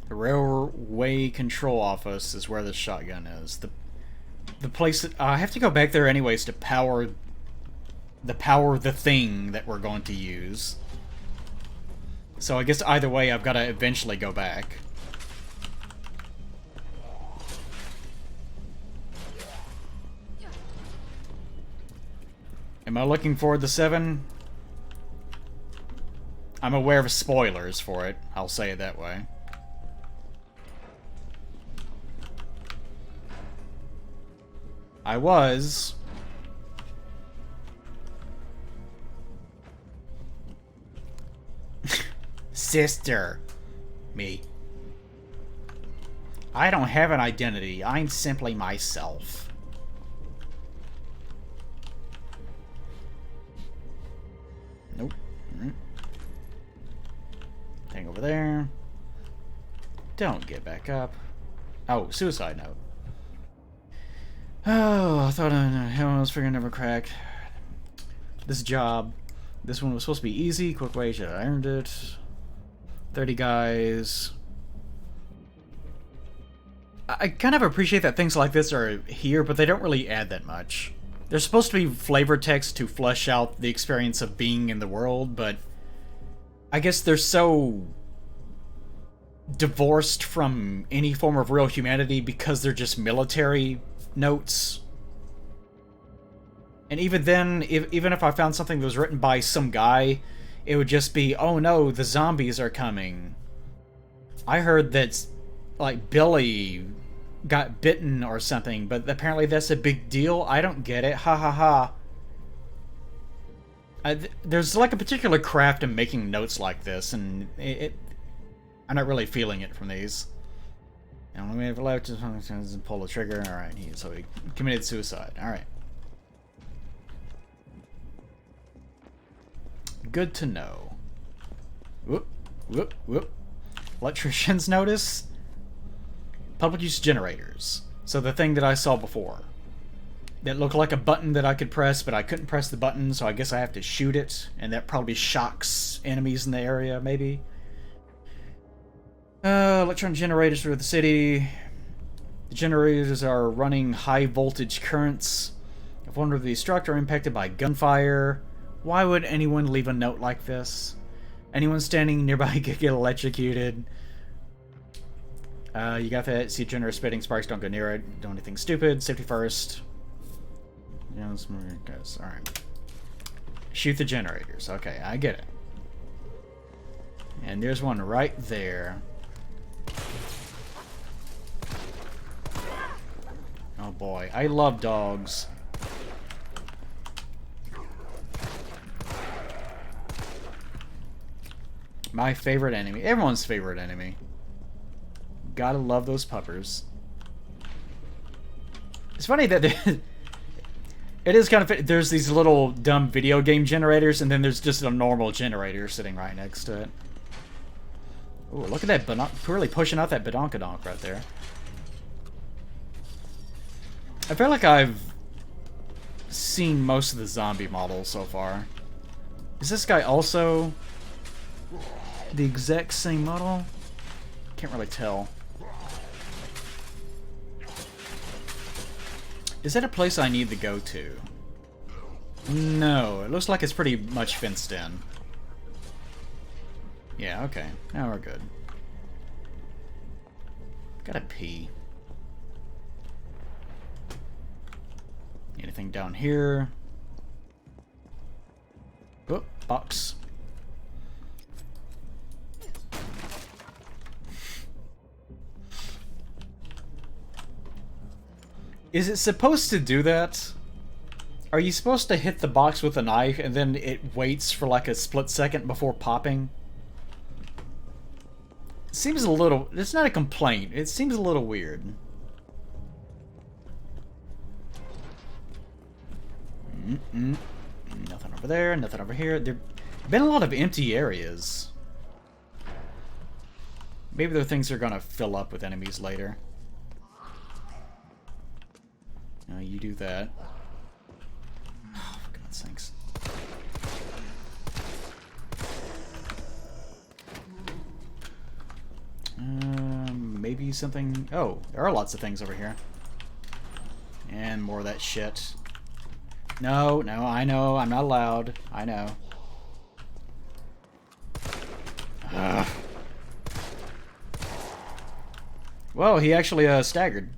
The railway control office is where the shotgun is. The place that, I have to go back there anyways to power the thing that we're going to use. So I guess either way I've got to eventually go back. Am I looking forward to 7? I'm aware of spoilers for it. I'll say it that way. I was. Sister. Me. I don't have an identity. I'm simply myself. Nope. Thing over there. Don't get back up. Oh, suicide note. Oh, I thought I was figuring never crack. This job. This one was supposed to be easy. Quick wage. I earned it. 30 guys. I kind of appreciate that things like this are here, but they don't really add that much. There's supposed to be flavor text to flesh out the experience of being in the world, but I guess they're so divorced from any form of real humanity because they're just military notes. And even then, even if I found something that was written by some guy, it would just be, oh no, the zombies are coming. I heard that, like, Billy got bitten or something, but apparently that's a big deal. I don't get it. Ha ha ha. There's like a particular craft in making notes like this, and I'm not really feeling it from these. And we have left to pull the trigger. Alright, so he committed suicide. Alright. Good to know. Whoop, whoop, whoop. Electrician's notice. Public use generators. So the thing that I saw before. That looked like a button that I could press, but I couldn't press the button, so I guess I have to shoot it. And that probably shocks enemies in the area, maybe. Electron generators for the city. The generators are running high voltage currents. If one of these struck or impacted by gunfire, why would anyone leave a note like this? Anyone standing nearby could get electrocuted. You got that. See generator spitting sparks, don't go near it. Do anything stupid. Safety first. Yeah, guys. Alright. Shoot the generators. Okay, I get it. And there's one right there. Oh boy, I love dogs. My favorite enemy. Everyone's favorite enemy. Gotta love those puppers. It's funny that it is kind of... There's these little dumb video game generators, and then there's just a normal generator sitting right next to it. Ooh, look at that really pushing out that badonkadonk right there. I feel like I've seen most of the zombie models so far. Is this guy also the exact same model? Can't really tell. Is that a place I need to go to? No, it looks like it's pretty much fenced in. Yeah, okay. Now we're good. Gotta pee. Anything down here? Oh, box. Is it supposed to do that? Are you supposed to hit the box with a knife and then it waits for like a split second before popping? It seems a little... It's not a complaint. It seems a little weird. Nothing over there, nothing over here. There have been a lot of empty areas. Maybe there are things that are gonna fill up with enemies later. No, you do that. Oh, for God's sakes. Maybe something... Oh, there are lots of things over here. And more of that shit. No, no, I know. I'm not allowed. I know. Ugh. Well, he actually staggered.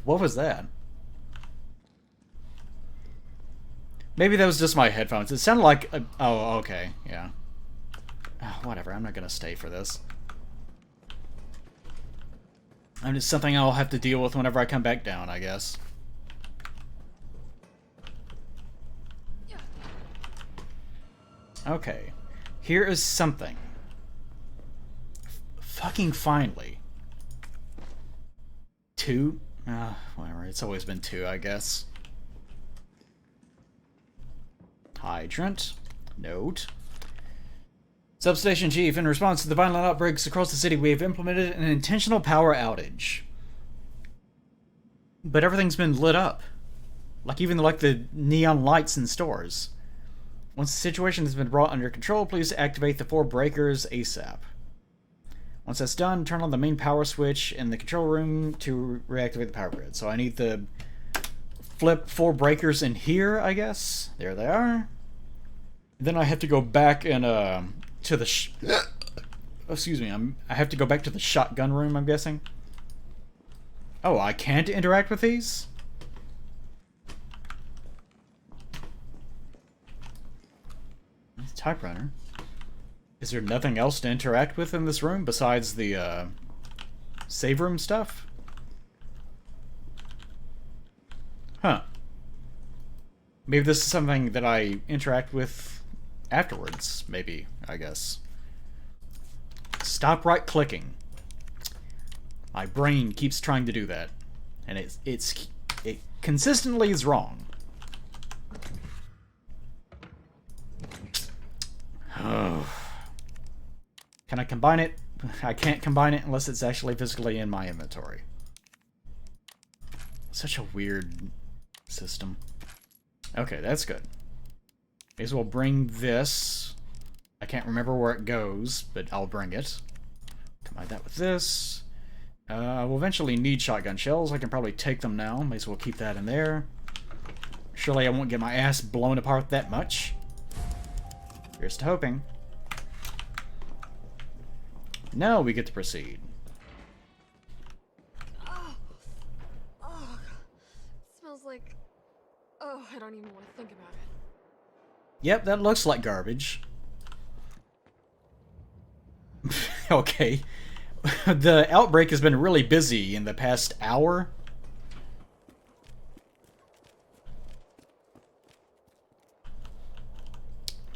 What was that? Maybe that was just my headphones. It sounded like... oh, okay. Yeah. Oh, whatever. I'm not gonna stay for this. I'm just something I'll have to deal with whenever I come back down, I guess. Okay. Here is something. Fucking finally. 2? Whatever. It's always been 2, I guess. Hydrant. Note. Substation Chief, in response to the violent outbreaks across the city, we have implemented an intentional power outage. But everything's been lit up. Like even like the neon lights in stores. Once the situation has been brought under control, please activate the 4 breakers ASAP. Once that's done, turn on the main power switch in the control room to reactivate the power grid. So I need the flip 4 breakers in here, I guess. There they are. Then I have to go back and to the excuse me. I have to go back to the shotgun room, I'm guessing. Oh, I can't interact with these? Typewriter. Is there nothing else to interact with in this room besides the save room stuff? Huh. Maybe this is something that I interact with afterwards, maybe, I guess. Stop right-clicking. My brain keeps trying to do that. And it consistently is wrong. Can I combine it? I can't combine it unless it's actually physically in my inventory. Such a weird system. Okay, that's good. May as well bring this. I can't remember where it goes, but I'll bring it. Combine that with this. We'll eventually need shotgun shells. I can probably take them now. May as well keep that in there. Surely I won't get my ass blown apart that much. Here's to hoping. Now we get to proceed. Oh, it smells like... Oh, I don't even want to think about it. Yep, that looks like garbage. Okay. The outbreak has been really busy in the past hour.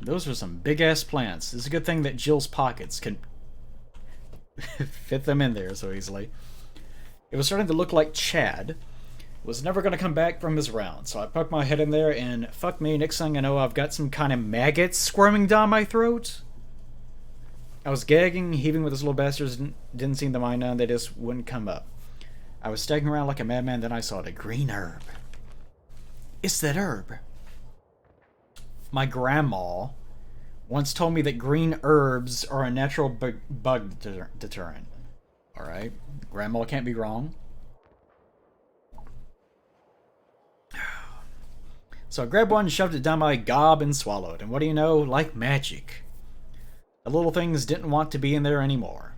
Those are some big-ass plants. It's a good thing that Jill's pockets can fit them in there so easily. It was starting to look like Chad was never going to come back from his round, so I poked my head in there, and fuck me, next thing I know, I've got some kind of maggots squirming down my throat. I was gagging, heaving with those little bastards, didn't seem to mind none, they just wouldn't come up. I was staggering around like a madman, then I saw the green herb. It's that herb. My grandma once told me that green herbs are a natural bug deterrent. Alright, grandma can't be wrong. So I grabbed one, shoved it down my gob, and swallowed. And what do you know? Like magic. The little things didn't want to be in there anymore.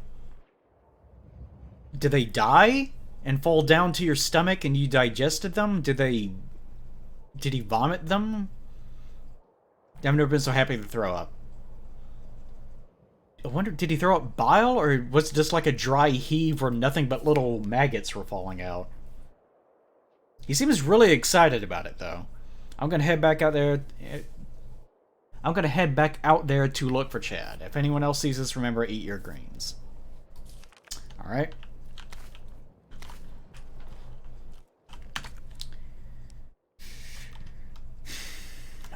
Did they die and fall down to your stomach and you digested them? Did he vomit them? I've never been so happy to throw up. I wonder, did he throw up bile, or was it just like a dry heave where nothing but little maggots were falling out? He seems really excited about it, though. I'm gonna head back out there. I'm gonna head back out there to look for Chad. If anyone else sees this, remember, eat your greens. Alright.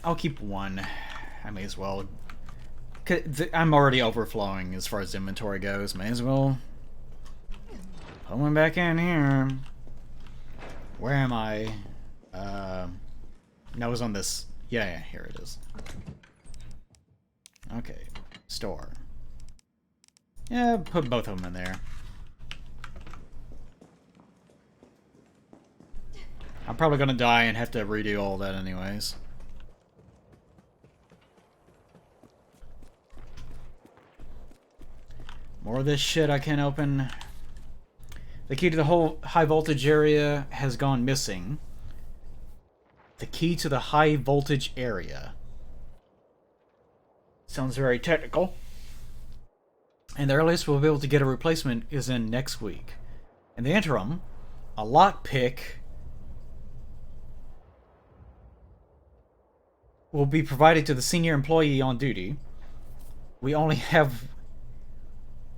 I'll keep one. I may as well. I'm already overflowing as far as inventory goes. May as well put one back in here. Where am I? No, it was on this. Yeah, here it is. Okay, store. Yeah, put both of them in there. I'm probably gonna die and have to redo all that anyways. More of this shit I can't open. The key to the whole high voltage area has gone missing. The key to the high voltage area. Sounds very technical. And the earliest we'll be able to get a replacement is in next week. In the interim, a lockpick will be provided to the senior employee on duty. We only have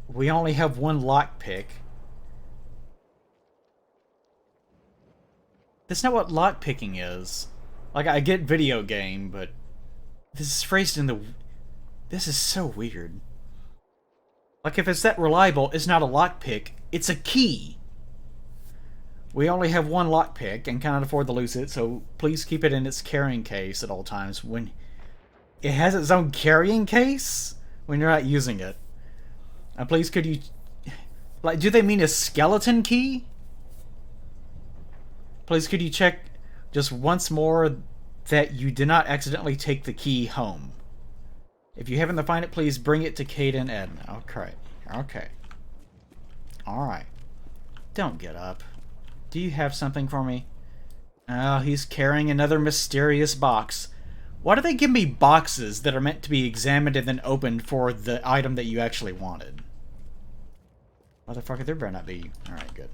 one lockpick. That's not what lockpicking is. Like, I get video game, but this is phrased in the... This is so weird. Like, if it's that reliable, it's not a lockpick, it's a key. We only have one lockpick and cannot afford to lose it, so please keep it in its carrying case at all times. When it has its own carrying case when you're not using it. And please, could you... Like, do they mean a skeleton key? Please, could you check just once more that you did not accidentally take the key home. If you happen to find it, please bring it to Kate and Edna. Okay. Okay. Alright. Don't get up. Do you have something for me? Oh, he's carrying another mysterious box. Why do they give me boxes that are meant to be examined and then opened for the item that you actually wanted? Motherfucker, there better not be. Alright, good.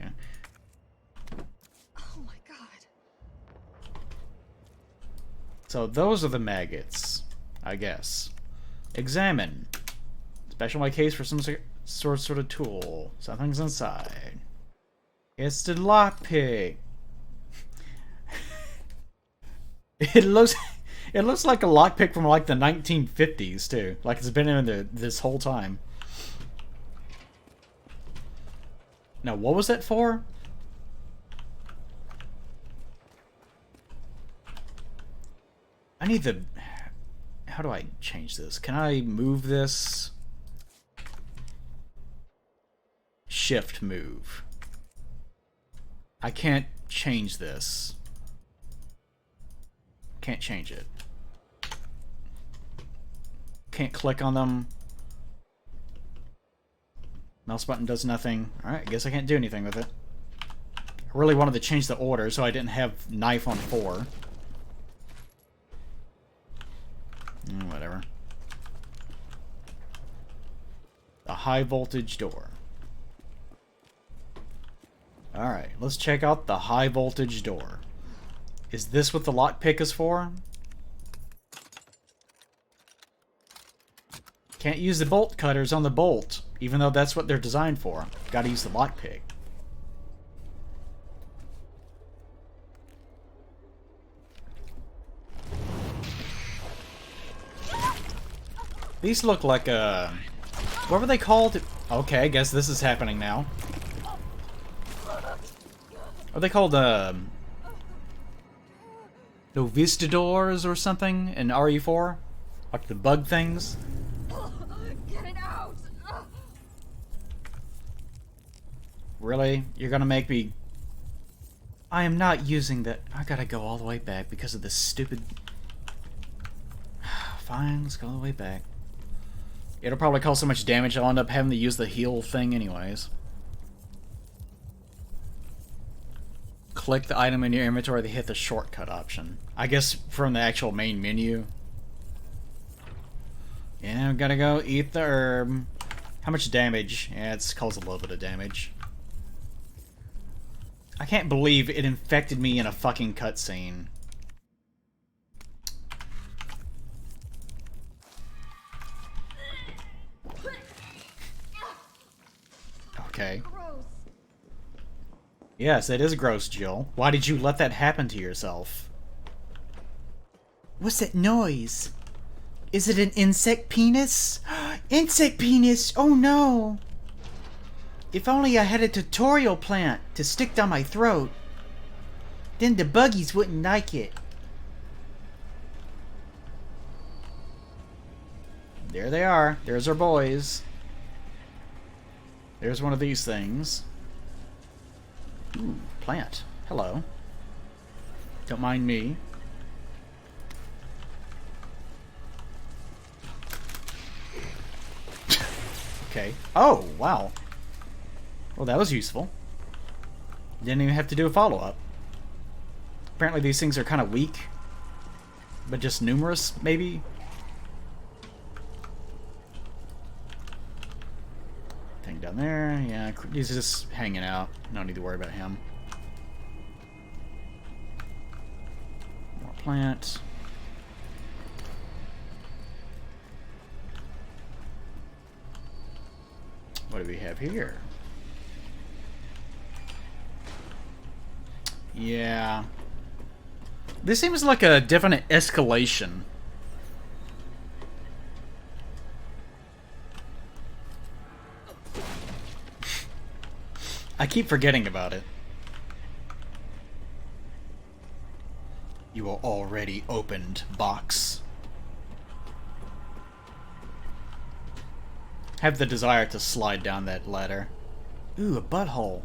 Okay. Oh my god. So those are the maggots, I guess. Examine. Special my case for some sort of tool. Something's inside. It's the lockpick. It looks like a lockpick from like the 1950s too. Like it's been in there this whole time. Now what was that for? I need the... How do I change this? Can I move this? Shift move. I can't change this. Can't change it. Can't click on them. Mouse button does nothing. Alright, I guess I can't do anything with it. I really wanted to change the order so I didn't have knife on 4. Whatever. The high voltage door. Alright, let's check out the high voltage door. Is this what the lockpick is for? Can't use the bolt cutters on the bolt, even though that's what they're designed for. Gotta use the lockpick. These look like what were they called? Okay, I guess this is happening now. Are they called Novistadors or something in RE4? Like the bug things? Get it out! Really? You're gonna make me... I am not using that. I gotta go all the way back because of this stupid... Fine, let's go all the way back. It'll probably cause so much damage I'll end up having to use the heal thing anyways. Click the item in your inventory to hit the shortcut option. I guess from the actual main menu. Yeah, gotta go eat the herb. How much damage? Yeah, it's caused a little bit of damage. I can't believe it infected me in a fucking cutscene. Okay. Gross. Yes, it is gross, Jill. Why did you let that happen to yourself? What's that noise? Is it an insect penis? Insect penis! Oh no! If only I had a tutorial plant to stick down my throat. Then the buggies wouldn't like it. There they are. There's our boys. There's one of these things. Ooh, plant. Hello. Don't mind me. Okay. Oh, wow. Well, that was useful. Didn't even have to do a follow-up. Apparently these things are kind of weak. But just numerous, maybe? Thing down there. Yeah, he's just hanging out. No need to worry about him. More plant. What do we have here? Yeah. This seems like a definite escalation. I keep forgetting about it. You are already opened, box. Have the desire to slide down that ladder. Ooh, a butthole.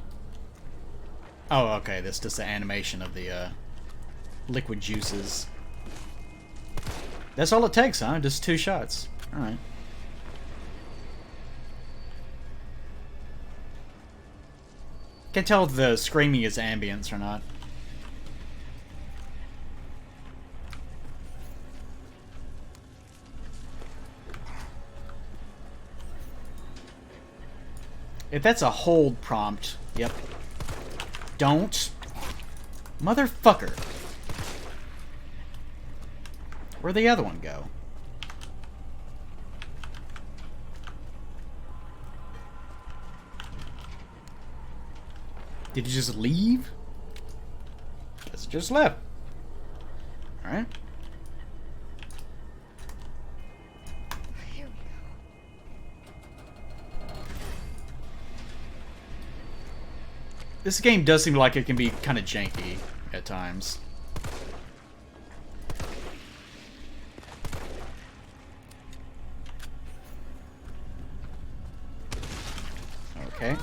Oh, okay, that's just the animation of the liquid juices. That's all it takes, huh? Just 2 shots. Alright. Can't tell if the screaming is ambience or not. If that's a hold prompt, yep. Don't. Motherfucker. Where'd the other one go? Did he just leave? Guess it just left. Alright. Here we go. This game does seem like it can be kind of janky at times. Okay.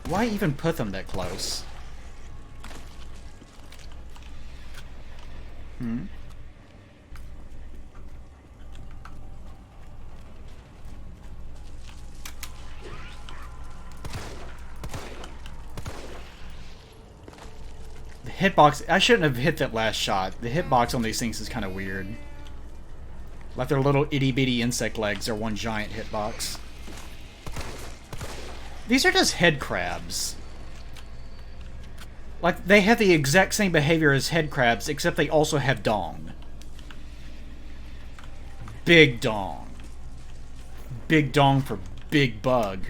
Why even put them that close? Hmm? The hitbox... I shouldn't have hit that last shot. The hitbox on these things is kind of weird. Like their little itty-bitty insect legs are one giant hitbox. These are just head crabs. Like, they have the exact same behavior as head crabs, except they also have dong. Big dong. Big dong for big bug.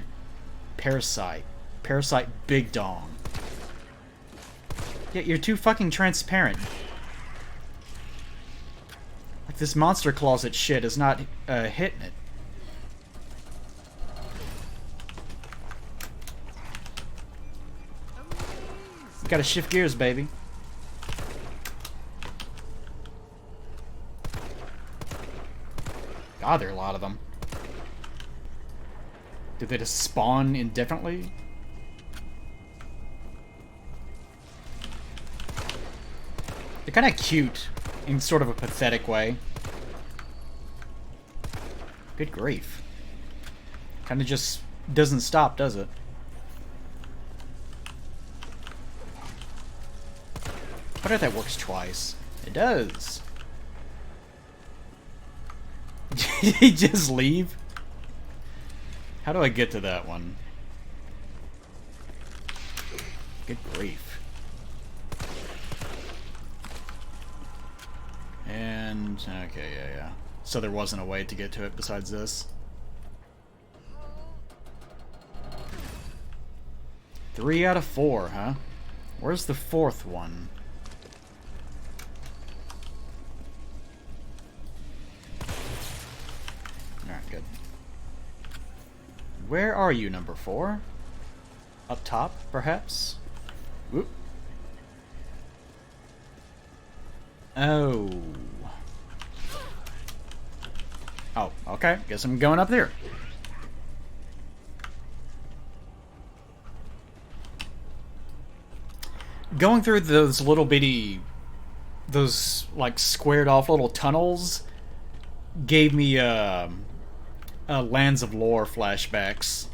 Parasite. Parasite big dong. Yeah, you're too fucking transparent. Like, this monster closet shit is not hitting it. Gotta shift gears, baby. God, there are a lot of them. Did they just spawn indefinitely? They're kind of cute in sort of a pathetic way. Good grief. Kind of just doesn't stop, does it? I wonder if that works twice. It does. Did he just leave? How do I get to that one? Good grief. And... okay, yeah. So there wasn't a way to get to it besides this. 3 out of 4, huh? Where's the 4th one? Alright, good. Where are you, number 4? Up top, perhaps? Whoop. Oh. Oh, okay. Guess I'm going up there. Going through those little bitty... those, like, squared off little tunnels gave me, Lands of Lore flashbacks.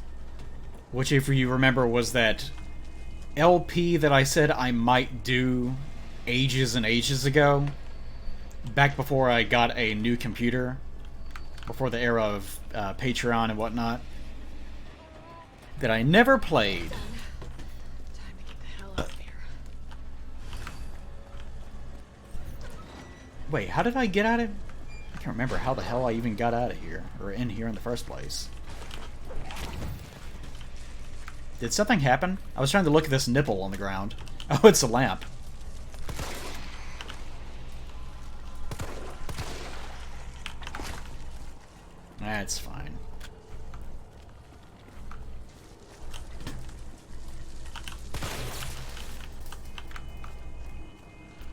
Which, if you remember, was that LP that I said I might do ages and ages ago. Back before I got a new computer. Before the era of Patreon and whatnot. That I never played. Time to get the hell out of here. Wait, how did I get out of... I can't remember how the hell I even got out of here. Or in here in the first place. Did something happen? I was trying to look at this nipple on the ground. Oh, it's a lamp. That's fine.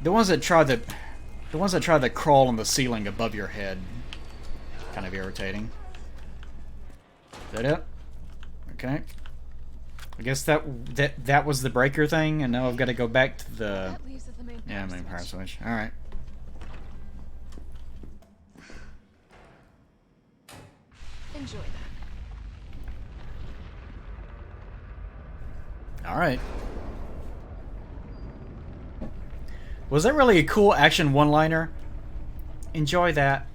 The ones that try the ones that try to crawl on the ceiling above your head, kind of irritating. Is that it? Okay. I guess that was the breaker thing, and now I've got to go back to the That leaves at the main main power switch. All right. Enjoy that. All right. Was that really a cool action one-liner? Enjoy that.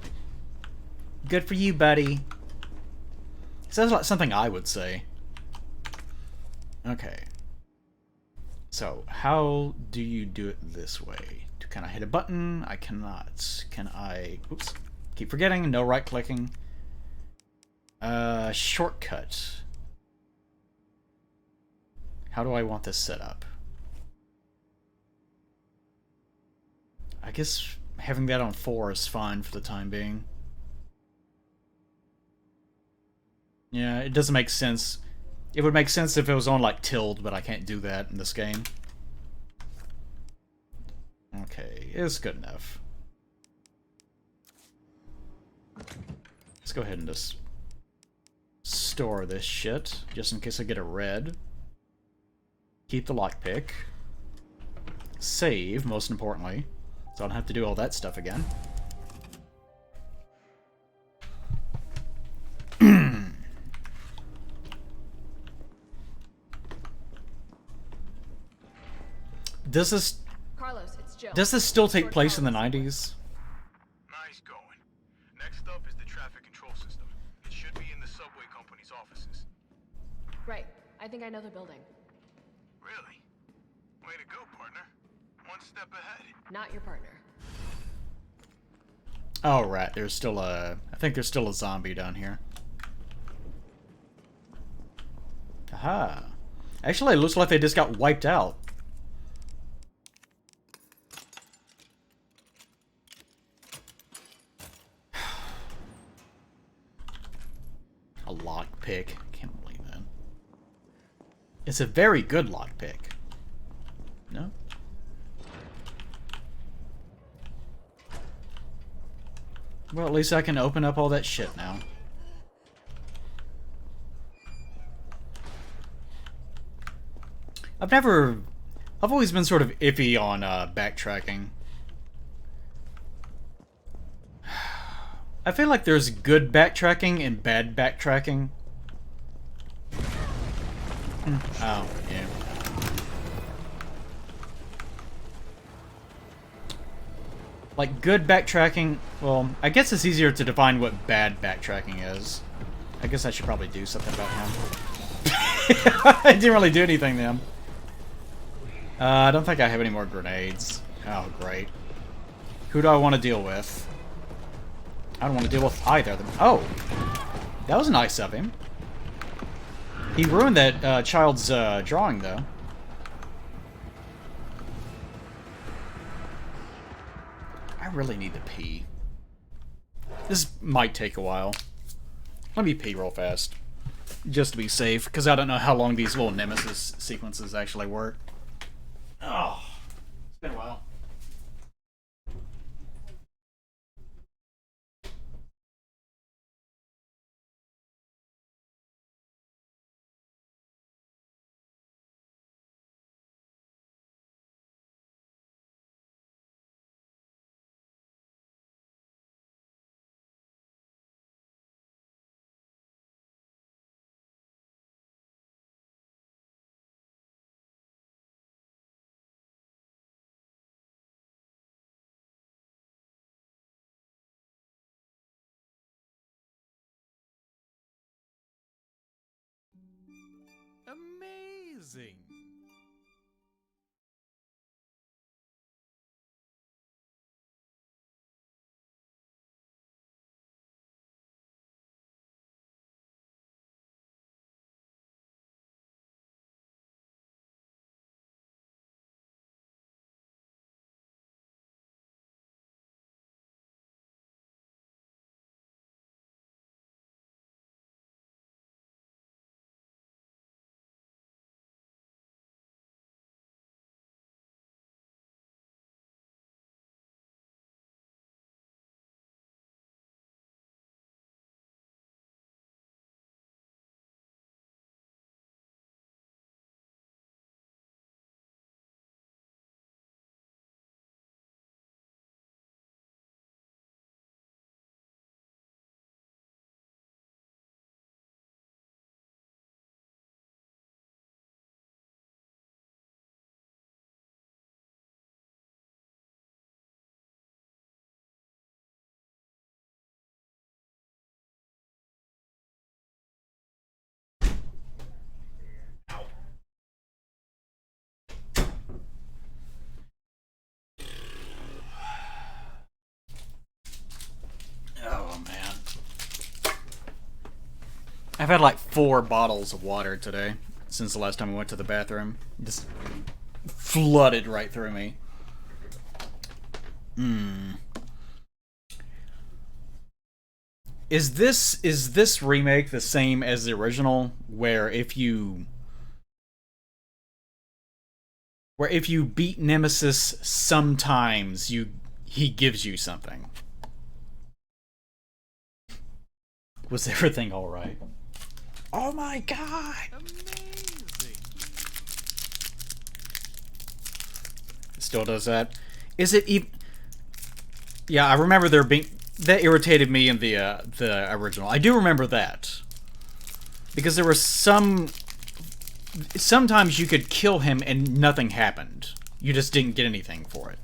Good for you, buddy. Sounds like something I would say. Okay. So, how do you do it this way? Can I hit a button? I cannot. Can I... Oops. Keep forgetting. No right-clicking. Shortcut. How do I want this set up? I guess having that on 4 is fine for the time being. Yeah, it doesn't make sense. It would make sense if it was on like tilde, but I can't do that in this game. Okay, it's good enough. Let's go ahead and just store this shit, just in case I get a red. Keep the lockpick. Save, most importantly, so I don't have to do all that stuff again. Does this... Carlos, it's Joe. Does this still take place in the 90s? Nice going. Next up is the traffic control system. It should be in the subway company's offices. Right. I think I know the building. Really? Way to go, partner. One step ahead. Not your partner. Oh, right. There's still a... I think there's still a zombie down here. Aha. Actually, it looks like they just got wiped out. A lockpick. Can't believe that. It's a very good lockpick. No? Well, at least I can open up all that shit now. I've always been sort of iffy on backtracking. I feel like there's good backtracking and bad backtracking. Oh, yeah. Like, good backtracking... Well, I guess it's easier to define what bad backtracking is. I guess I should probably do something about him. I didn't really do anything then. I don't think I have any more grenades. Oh, great. Who do I want to deal with? I don't want to deal with either of them. Oh! That was nice of him. He ruined that child's drawing, though. I really need to pee. This might take a while. Let me pee real fast. Just to be safe, because I don't know how long these little Nemesis sequences actually work. Oh, it's been a while. Amazing. I've had like 4 bottles of water today since the last time I went to the bathroom. Just flooded right through me. Is this remake the same as the original, where if you beat Nemesis sometimes he gives you something? Was everything all right? Oh my god! Amazing. Still does that. Is it even? Yeah, I remember there being that irritated me in the original. I do remember that because there were sometimes you could kill him and nothing happened. You just didn't get anything for it.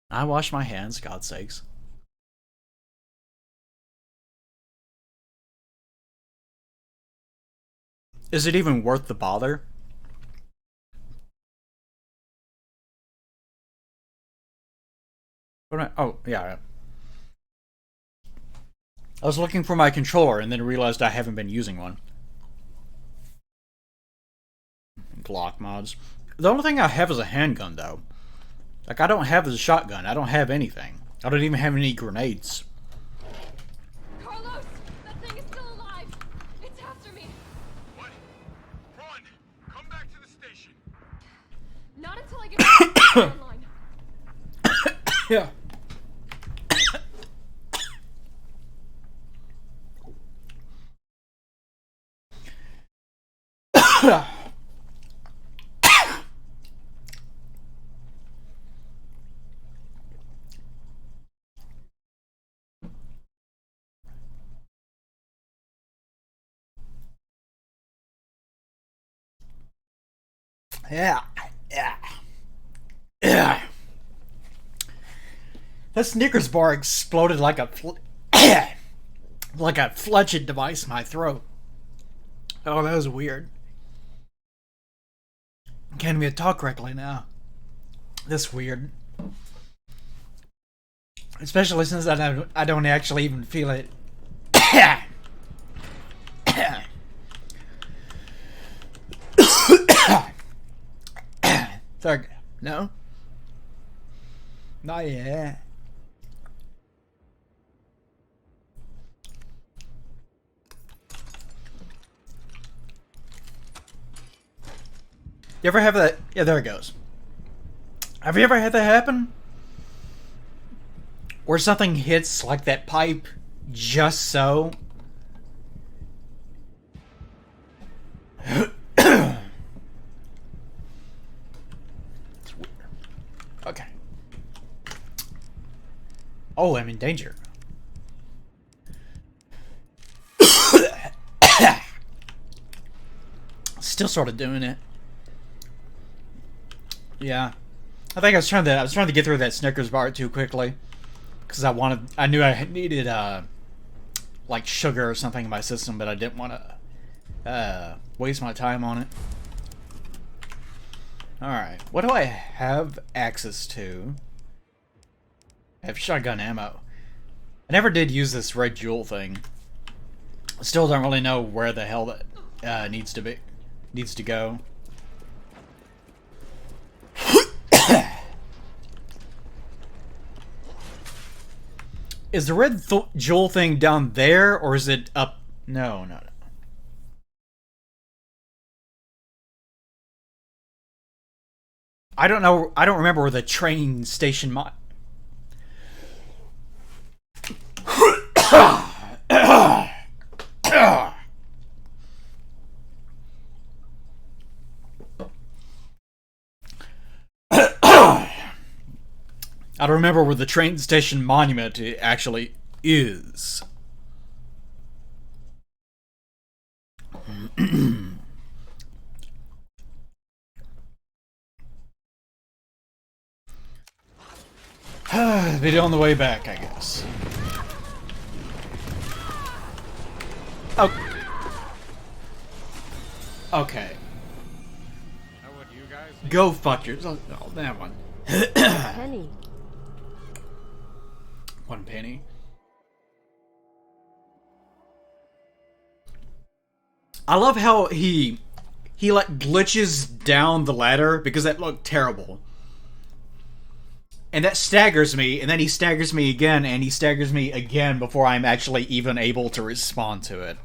I wash my hands, God's sakes. Is it even worth the bother? What am I, oh, yeah. I was looking for my controller and then realized I haven't been using one. Glock mods. The only thing I have is a handgun, though. Like, I don't have a shotgun. I don't have anything. I don't even have any grenades. Carlos, that thing is still alive. It's after me. What? Run! Come back to the station. Not until I get back online. Yeah. Yeah. That Snickers bar exploded like a like a fletching device in my throat. Oh, that was weird. Can't even talk correctly now. That's weird. Especially since I don't actually even feel it. Sorry. No? Not yet. You ever have that? Yeah, there it goes. Have you ever had that happen? Where something hits like that pipe just so? It's weird. Okay. Oh, I'm in danger. Still sort of doing it. Yeah, I think I was trying to get through that Snickers bar too quickly, because I knew I needed like sugar or something in my system, but I didn't want to waste my time on it. All right, what do I have access to? I have shotgun ammo. I never did use this red jewel thing. Still don't really know where the hell that needs to go. Is the red jewel thing down there, or is it up? No. I don't know. I don't remember where the train station I don't remember where the train station monument actually is. Be on the way back, I guess. Oh. Okay. Go fuck yourself. Oh, that one. Penny. 1 penny. I love how he like glitches down the ladder because that looked terrible. And that staggers me, and then he staggers me again, and he staggers me again before I'm actually even able to respond to it.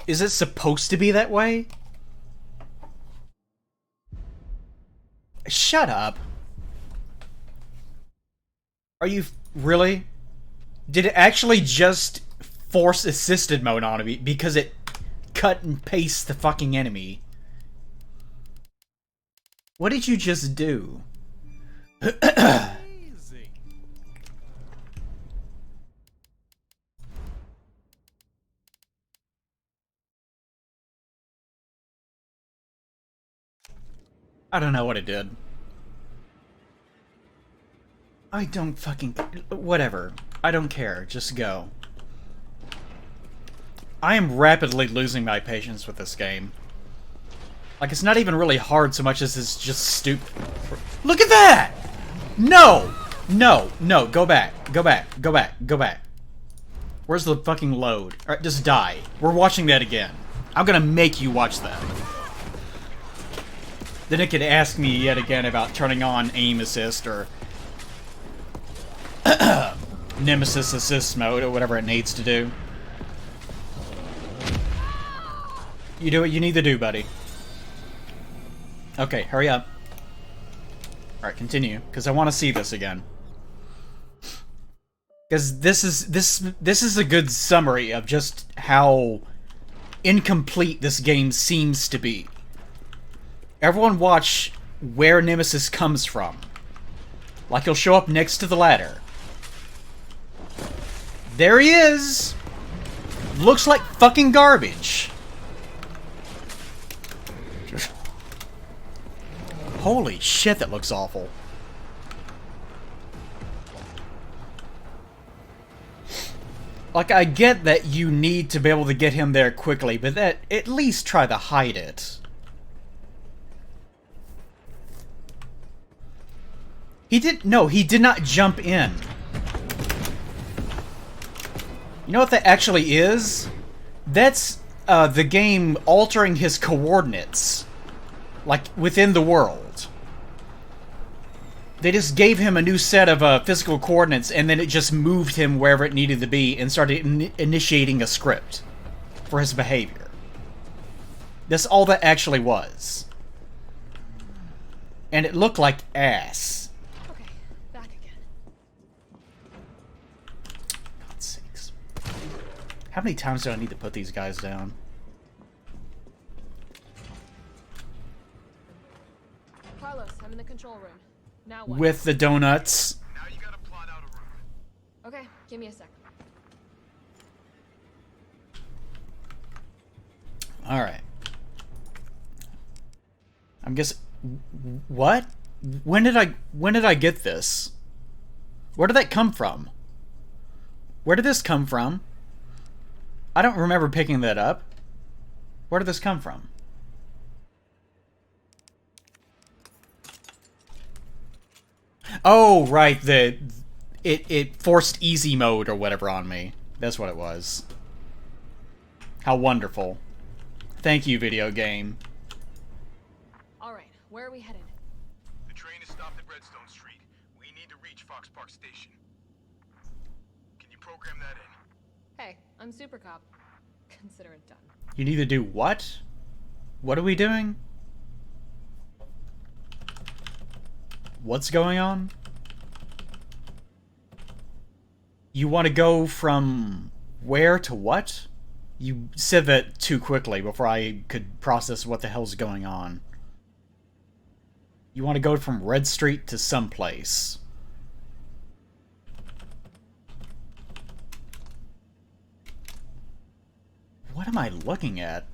Is it supposed to be that way? Shut up. Are you really? Did it actually just force assisted mode on me because it cut and paste the fucking enemy? What did you just do? I don't know what it did. I don't fucking... Whatever. I don't care. Just go. I am rapidly losing my patience with this game. Like, it's not even really hard so much as it's just stupid. Look at that! No! No, no, go back. Go back. Go back. Go back. Where's the fucking load? Alright, just die. We're watching that again. I'm gonna make you watch that. Then it could ask me yet again about turning on aim assist or Nemesis assist mode or whatever it needs to do. You do what you need to do, buddy. Okay, hurry up. Alright, continue, because I want to see this again. Because this is a good summary of just how incomplete this game seems to be. Everyone watch where Nemesis comes from. Like he'll show up next to the ladder. There he is! Looks like fucking garbage. Holy shit, that looks awful. Like, I get that you need to be able to get him there quickly, but that at least try to hide it. He did not jump in. You know what that actually is? That's the game altering his coordinates. Like, within the world. They just gave him a new set of physical coordinates, and then it just moved him wherever it needed to be, and started initiating a script for his behavior. That's all that actually was. And it looked like ass. Okay, back again. God's sakes. How many times do I need to put these guys down? Carlos, I'm in the control room. Now what? With the donuts. Now you gotta plot out a route. Okay, give me a sec. Alright. I'm guessing... What? When did I get this? Where did that come from? Where did this come from? I don't remember picking that up. Where did this come from? Oh, right, it forced easy mode or whatever on me. That's what it was. How wonderful. Thank you, video game. Alright, where are we headed? The train is stopped at Redstone Street. We need to reach Fox Park Station. Can you program that in? Hey, I'm Super Cop. Consider it done. You need to do what? What are we doing? What's going on? You want to go from where to what? You said that too quickly before I could process what the hell's going on. You want to go from Red Street to someplace. What am I looking at?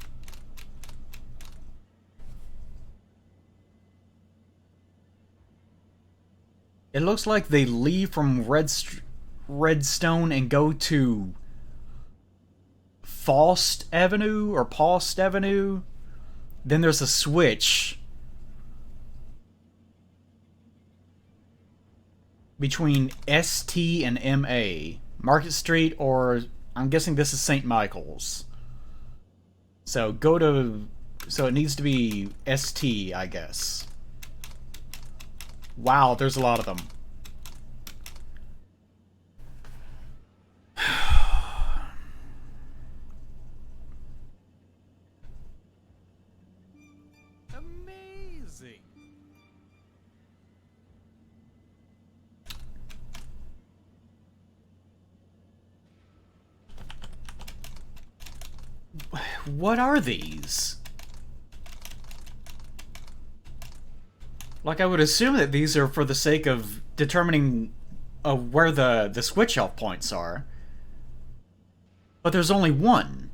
It looks like they leave from Redstone and go to Faust Avenue or Paust Avenue. Then there's a switch between ST and MA. Market Street, or I'm guessing this is St. Michael's. So go to... So it needs to be ST, I guess. Wow, there's a lot of them. Amazing. What are these? Like, I would assume that these are for the sake of determining where the switch off points are. But there's only one.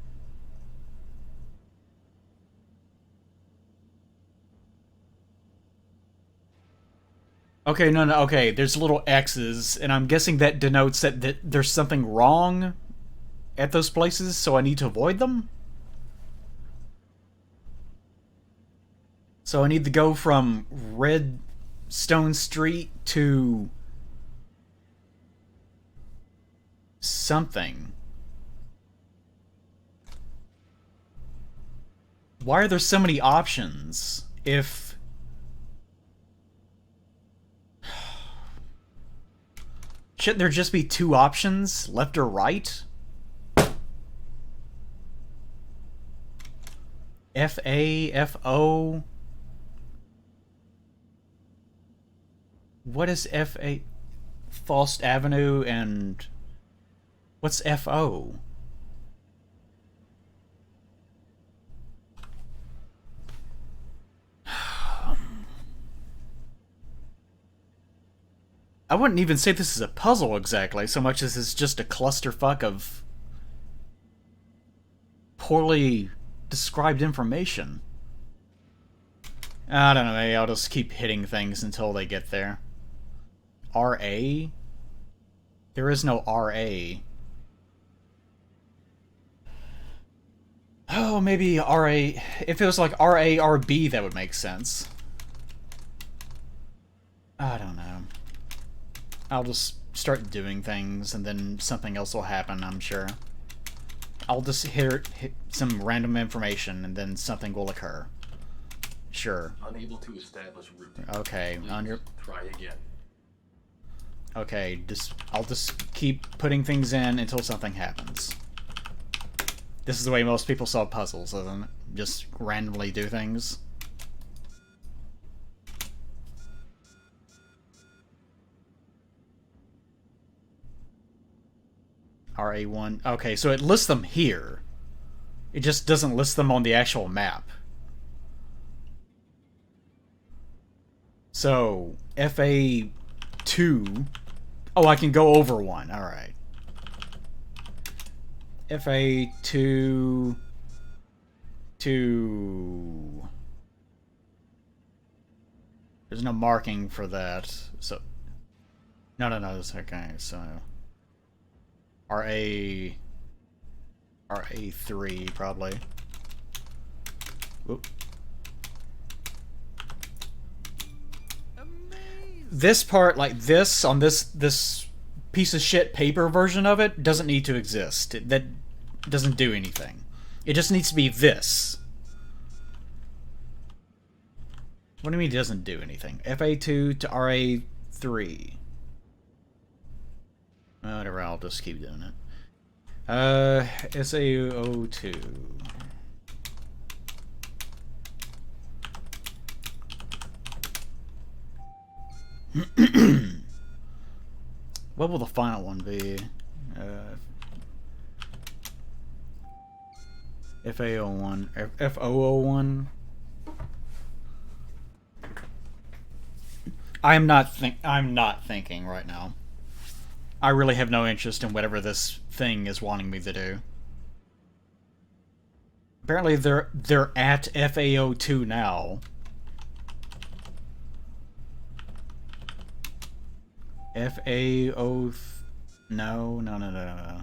Okay, no, okay, there's little X's, and I'm guessing that denotes that there's something wrong at those places, so I need to avoid them? So I need to go from Redstone Street to something. Why are there so many options if... Shouldn't there just be two options, left or right? FA, FO... What is FA? Faust Avenue and... What's FO? I wouldn't even say this is a puzzle exactly, so much as it's just a clusterfuck of poorly described information. I don't know, maybe I'll just keep hitting things until they get there. RA? There is no RA. Oh, maybe RA... If it was like RA, RB, that would make sense. I don't know. I'll just start doing things, and then something else will happen, I'm sure. I'll just hit some random information, and then something will occur. Sure. Unable to establish route. Okay, Try again. Okay, I'll just keep putting things in until something happens. This is the way most people solve puzzles, isn't it? Just randomly do things. RA1. Okay, so it lists them here. It just doesn't list them on the actual map. So, FA2... Oh, I can go over one. Alright. FA2... There's no marking for that, so... No, that's okay, so... RA3, probably. Whoop. This part, like this, on this piece of shit paper version of it, doesn't need to exist. That doesn't do anything. It just needs to be this. What do you mean it doesn't do anything? FA2 to RA3. Whatever, I'll just keep doing it. SAO2. What will the final one be? FAO1. FO01. I'm not thinking right now. I really have no interest in whatever this thing is wanting me to do. Apparently they're at FAO2 now. FAO... No.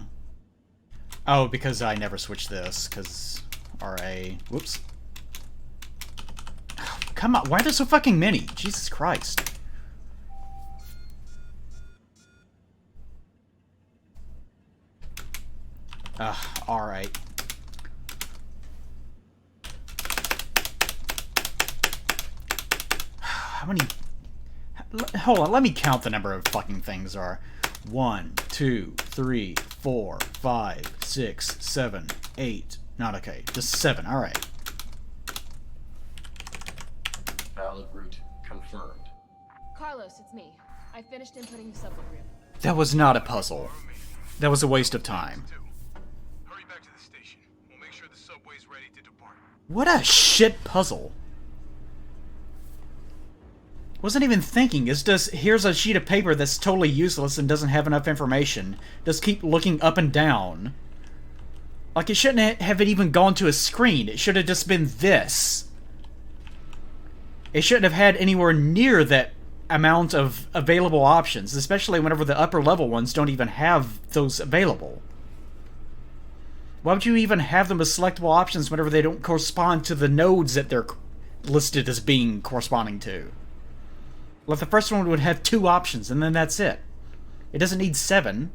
Oh, because I never switched this, because RA... Whoops. Oh, come on, why are there so fucking many? Jesus Christ. Alright. many... Hold on, let me count the number of fucking things there are. 1, 2, 3, 4, 5, 6, 7, 8. Not okay. Just 7. Alright. Valid route confirmed. Carlos, it's me. I finished inputting the subway route. That was not a puzzle. That was a waste of time. Hurry back to the station. We'll make sure the subway's ready to depart. What a shit puzzle. Wasn't even thinking. It's just, here's a sheet of paper that's totally useless and doesn't have enough information. Just keep looking up and down. Like, it shouldn't have even gone to a screen. It should have just been this. It shouldn't have had anywhere near that amount of available options, especially whenever the upper level ones don't even have those available. Why would you even have them as selectable options whenever they don't correspond to the nodes that they're listed as being corresponding to? Well, the first one would have 2 options, and then that's it. It doesn't need 7.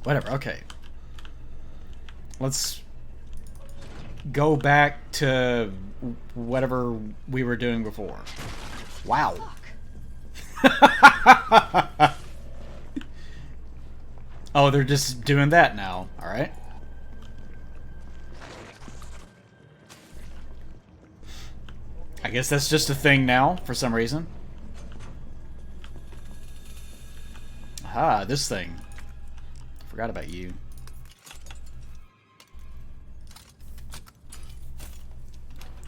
Whatever, okay. Let's go back to whatever we were doing before. Wow. Oh, they're just doing that now. Alright. I guess that's just a thing now, for some reason. Aha, this thing. Forgot about you.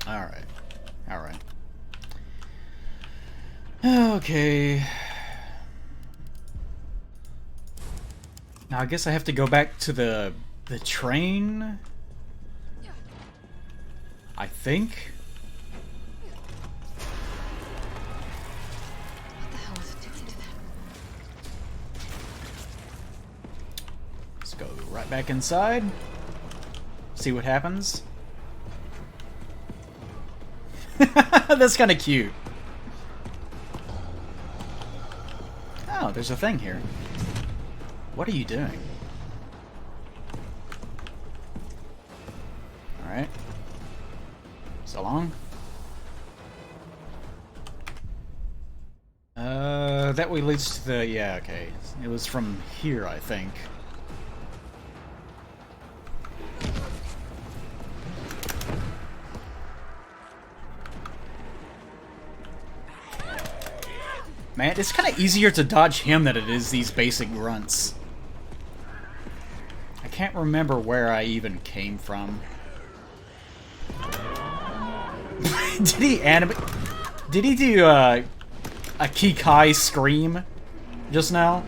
Alright. Alright. Okay. Now I guess I have to go back to the train? I think? What the hell is it doing to them? Let's go right back inside. See what happens. That's kind of cute. Oh, there's a thing here. What are you doing? Alright. So long. That way leads to the... Yeah, okay. It was from here, I think. Man, it's kind of easier to dodge him than it is these basic grunts. I can't remember where I even came from. Did he animate? Did he do a Kikai scream just now?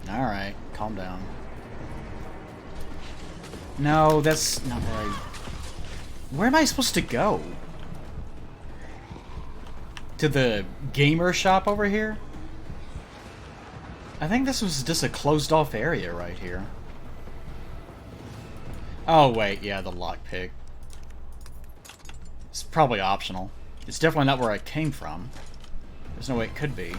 Alright, calm down. No, that's not right. Where am I supposed to go? To the gamer shop over here? I think this was just a closed off area right here. Oh wait, yeah, the lockpick. It's probably optional. It's definitely not where I came from. There's no way it could be.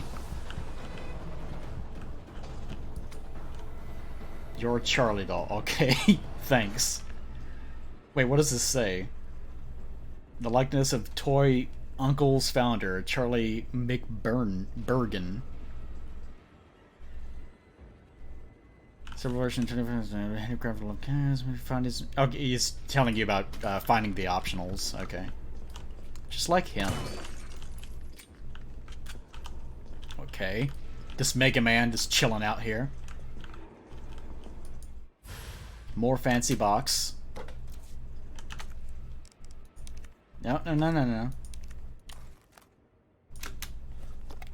You're Charlie doll. Okay, thanks. Wait, what does this say? The likeness of Toy Uncle's founder, Charlie McBurgan. Several versions of handicraft locations. Find his. Okay, he's telling you about finding the optionals. Okay, just like him. Okay, this Mega Man just chilling out here. More fancy box. No, no, no, no, no.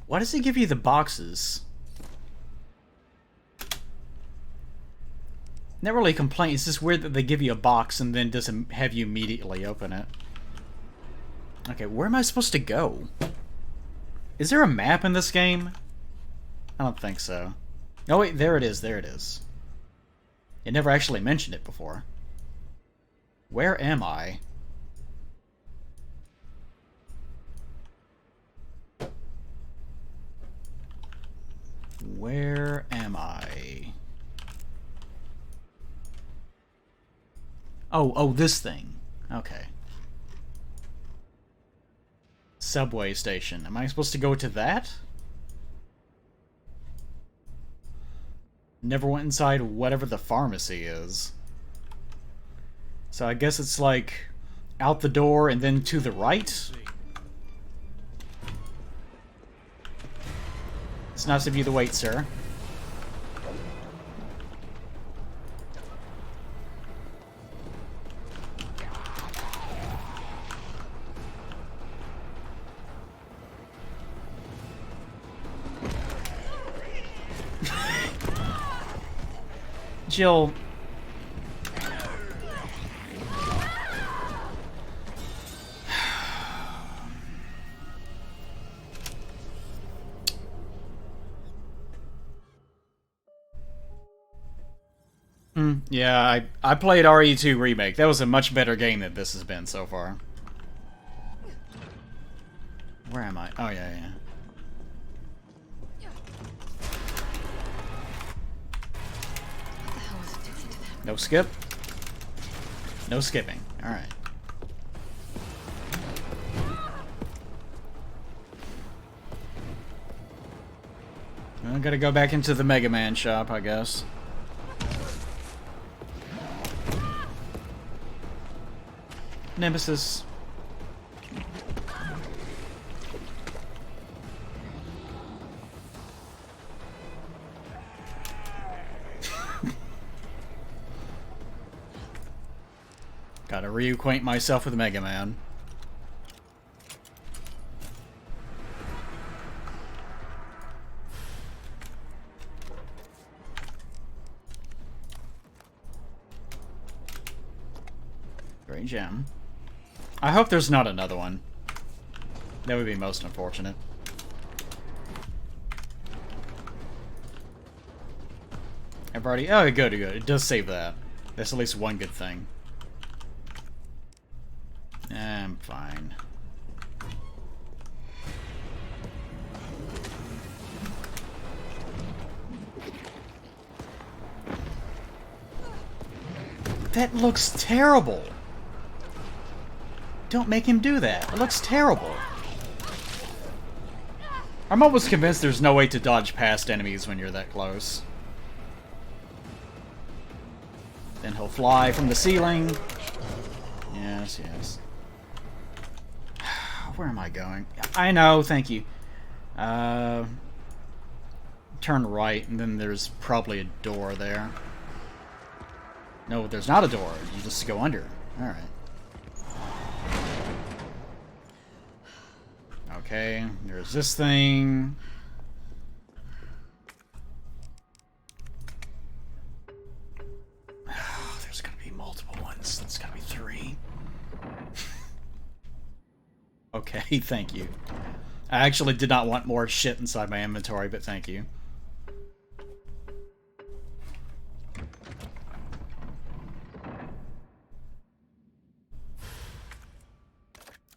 Why does he give you the boxes? Never really complain. It's just weird that they give you a box and then doesn't have you immediately open it. Okay, where am I supposed to go? Is there a map in this game? I don't think so. Oh wait, there it is, there it is. It never actually mentioned it before. Where am I? Where am I? Oh, this thing. Okay. Subway station. Am I supposed to go to that? Never went inside whatever the pharmacy is. So I guess it's like out the door and then to the right? It's nice of you to wait, sir. Jill. Yeah, I played RE2 Remake. That was a much better game than this has been so far. Where am I? Oh, yeah. No skip? No skipping. Alright. I gotta go back into the Mega Man shop, I guess. Nemesis. Gotta reacquaint myself with Mega Man. Great gem. I hope there's not another one. That would be most unfortunate. I've already... Oh, good. It does save that. That's at least one good thing. I'm fine. That looks terrible! Don't make him do that. It looks terrible. I'm almost convinced there's no way to dodge past enemies when you're that close. Then he'll fly from the ceiling. Yes. Where am I going? I know, thank you. Turn right, and then there's probably a door there. No, there's not a door. You just go under. Alright. Okay, there's this thing. There's gonna be multiple ones. There's gonna be 3. Okay, thank you. I actually did not want more shit inside my inventory, but thank you.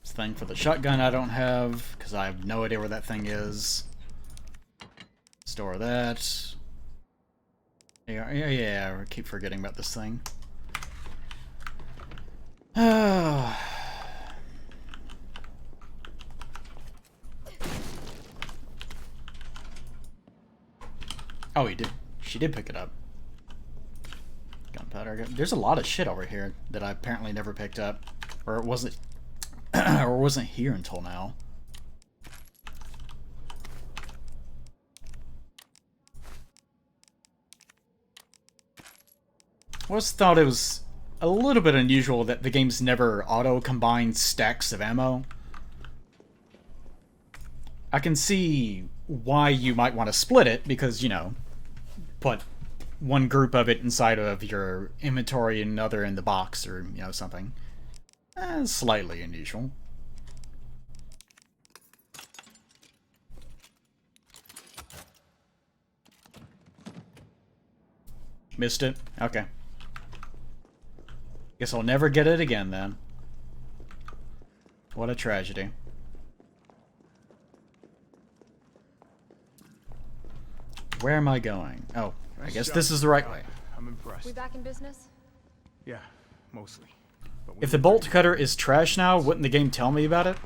This thing for the shotgun I don't have, because I have no idea where that thing is. Store that. Yeah, I keep forgetting about this thing. Oh, he did. She did pick it up. Gunpowder. There's a lot of shit over here that I apparently never picked up, or it wasn't, or wasn't here until now. I always thought it was a little bit unusual that the game's never auto-combined stacks of ammo. I can see why you might want to split it, because, you know, put one group of it inside of your inventory and another in the box, or, you know, something. Slightly unusual. Missed it? Okay. Guess I'll never get it again, then. What a tragedy. Where am I going? Oh, I guess this is the right way. I'm impressed. We back in business? Yeah, mostly. But If the bolt cutter is trash now, wouldn't the game tell me about it?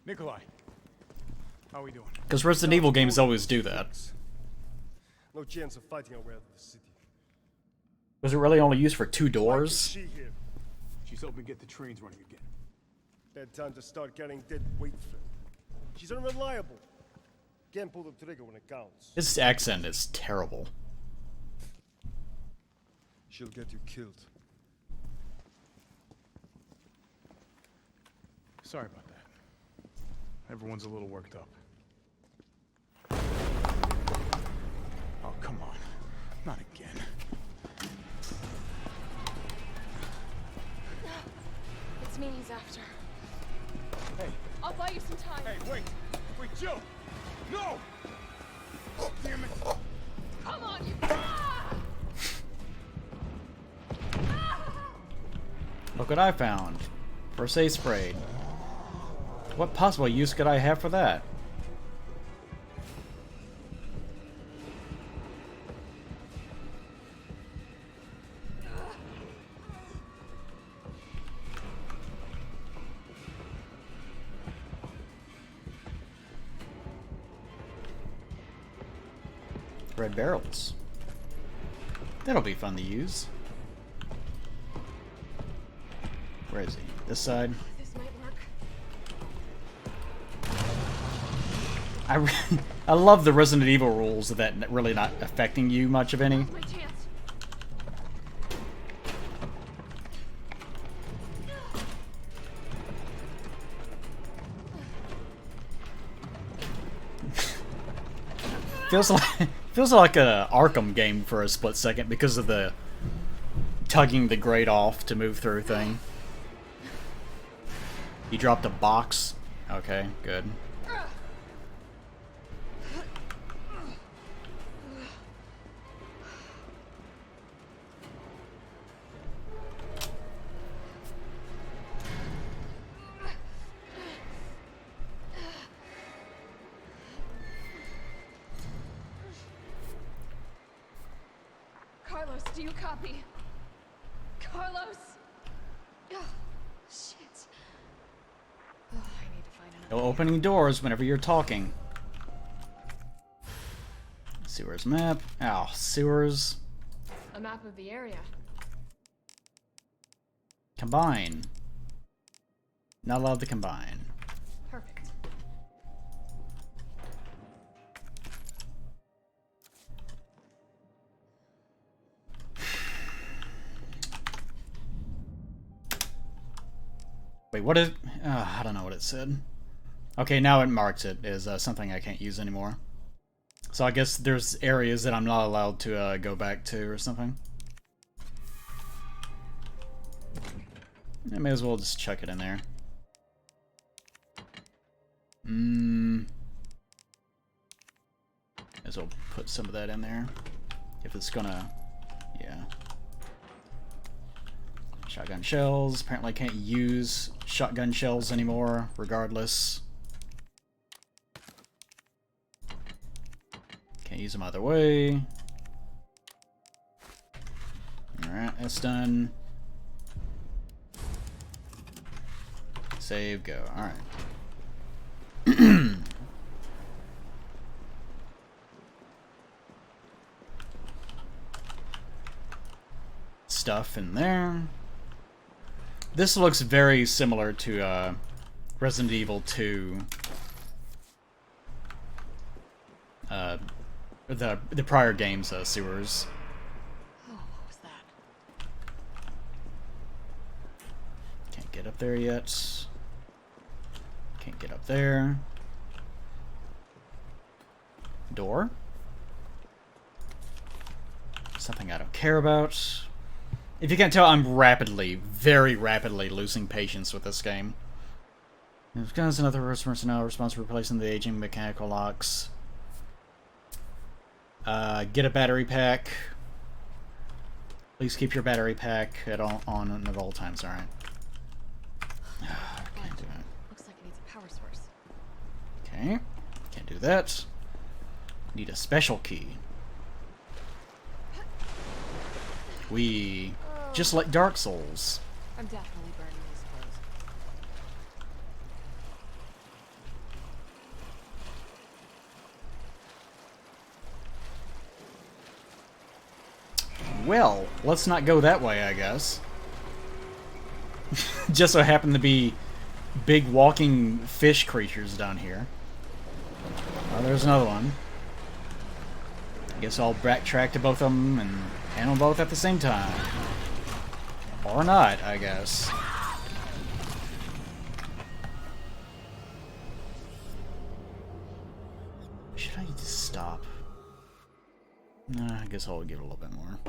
Nikolai, how are we doing? Because Resident Evil games always do that. No chance of fighting our way out of the city. Was it really only used for 2 Why is doors? she here? She's helping get the trains running again. Bad time to start carrying dead weight, friend. She's unreliable. Can't pull the trigger when it counts. His accent is terrible. She'll get you killed. Sorry about that. Everyone's a little worked up. Oh, come on. Not again. It's me he's after. Hey. I'll buy you some time. Hey, wait! Wait, Jill! No! Oh, damn it! Come on, you. Ah! Look what I found. First aid spray. What possible use could I have for that? Red barrels. That'll be fun to use. Where is he? This side? This might work. I love the Resident Evil rules of that really not affecting you much of any. My chance. Feels like a Arkham game for a split second because of the tugging the grate off to move through thing. You dropped a box. Okay, good. Carlos, do you copy? Carlos! Oh, shit. Oh, I need to find another. No opening doors whenever you're talking. Sewers map. Ow, sewers. A map of the area. Combine. Not allowed to combine. Perfect. Wait, what is... I don't know what it said. Okay, now it marks it as something I can't use anymore. So I guess there's areas that I'm not allowed to go back to or something. I may as well just chuck it in there. May as well put some of that in there. If it's gonna... yeah. Shotgun shells. Apparently I can't use shotgun shells anymore, regardless. Can't use them either way. Alright, that's done. Save, go. Alright. Stuff in there. This looks very similar to Resident Evil 2. The prior games, sewers. Oh, what was that? Can't get up there yet. Can't get up there. Door. Something I don't care about. If you can't tell, I'm rapidly, very rapidly losing patience with this game. There's another personnel responsible for replacing the aging mechanical locks. Get a battery pack. Please keep your battery pack on at all times, alright. Can't do it. Looks like it needs a power source. Okay. Can't do that. Need a special key. We... Just like Dark Souls. I'm definitely burning these clothes. Well, let's not go that way, I guess. Just so happen to be big walking fish creatures down here. Oh, there's another one. I guess I'll backtrack to both of them and handle both at the same time. Or not, I guess. Should I just stop? Nah, I guess I'll give it a little bit more.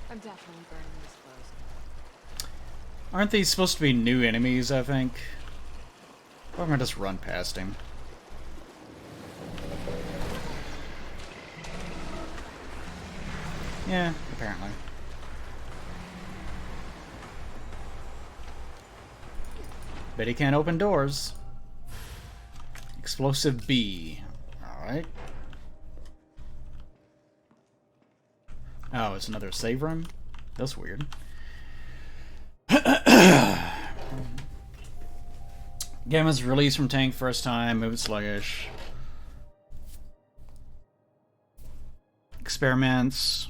I'm definitely burning these clothes. Aren't these supposed to be new enemies, I think? Or am I just run past him? Yeah, apparently. Bet he can't open doors. Explosive B. Alright. Oh, it's another save room? That's weird. Game was released from tank first time, moving sluggish. Experiments.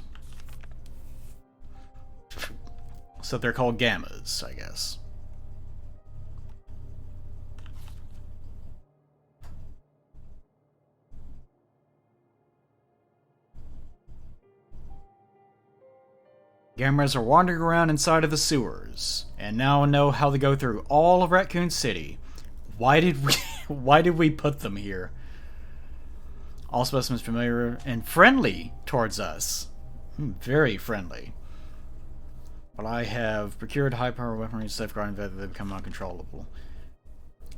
So they're called gammas, I guess. Gammas are wandering around inside of the sewers, and now know how to go through all of Raccoon City. Why did we put them here? All specimens familiar and friendly towards us. Very friendly. But I have procured high-power weaponry safeguarding that they become uncontrollable.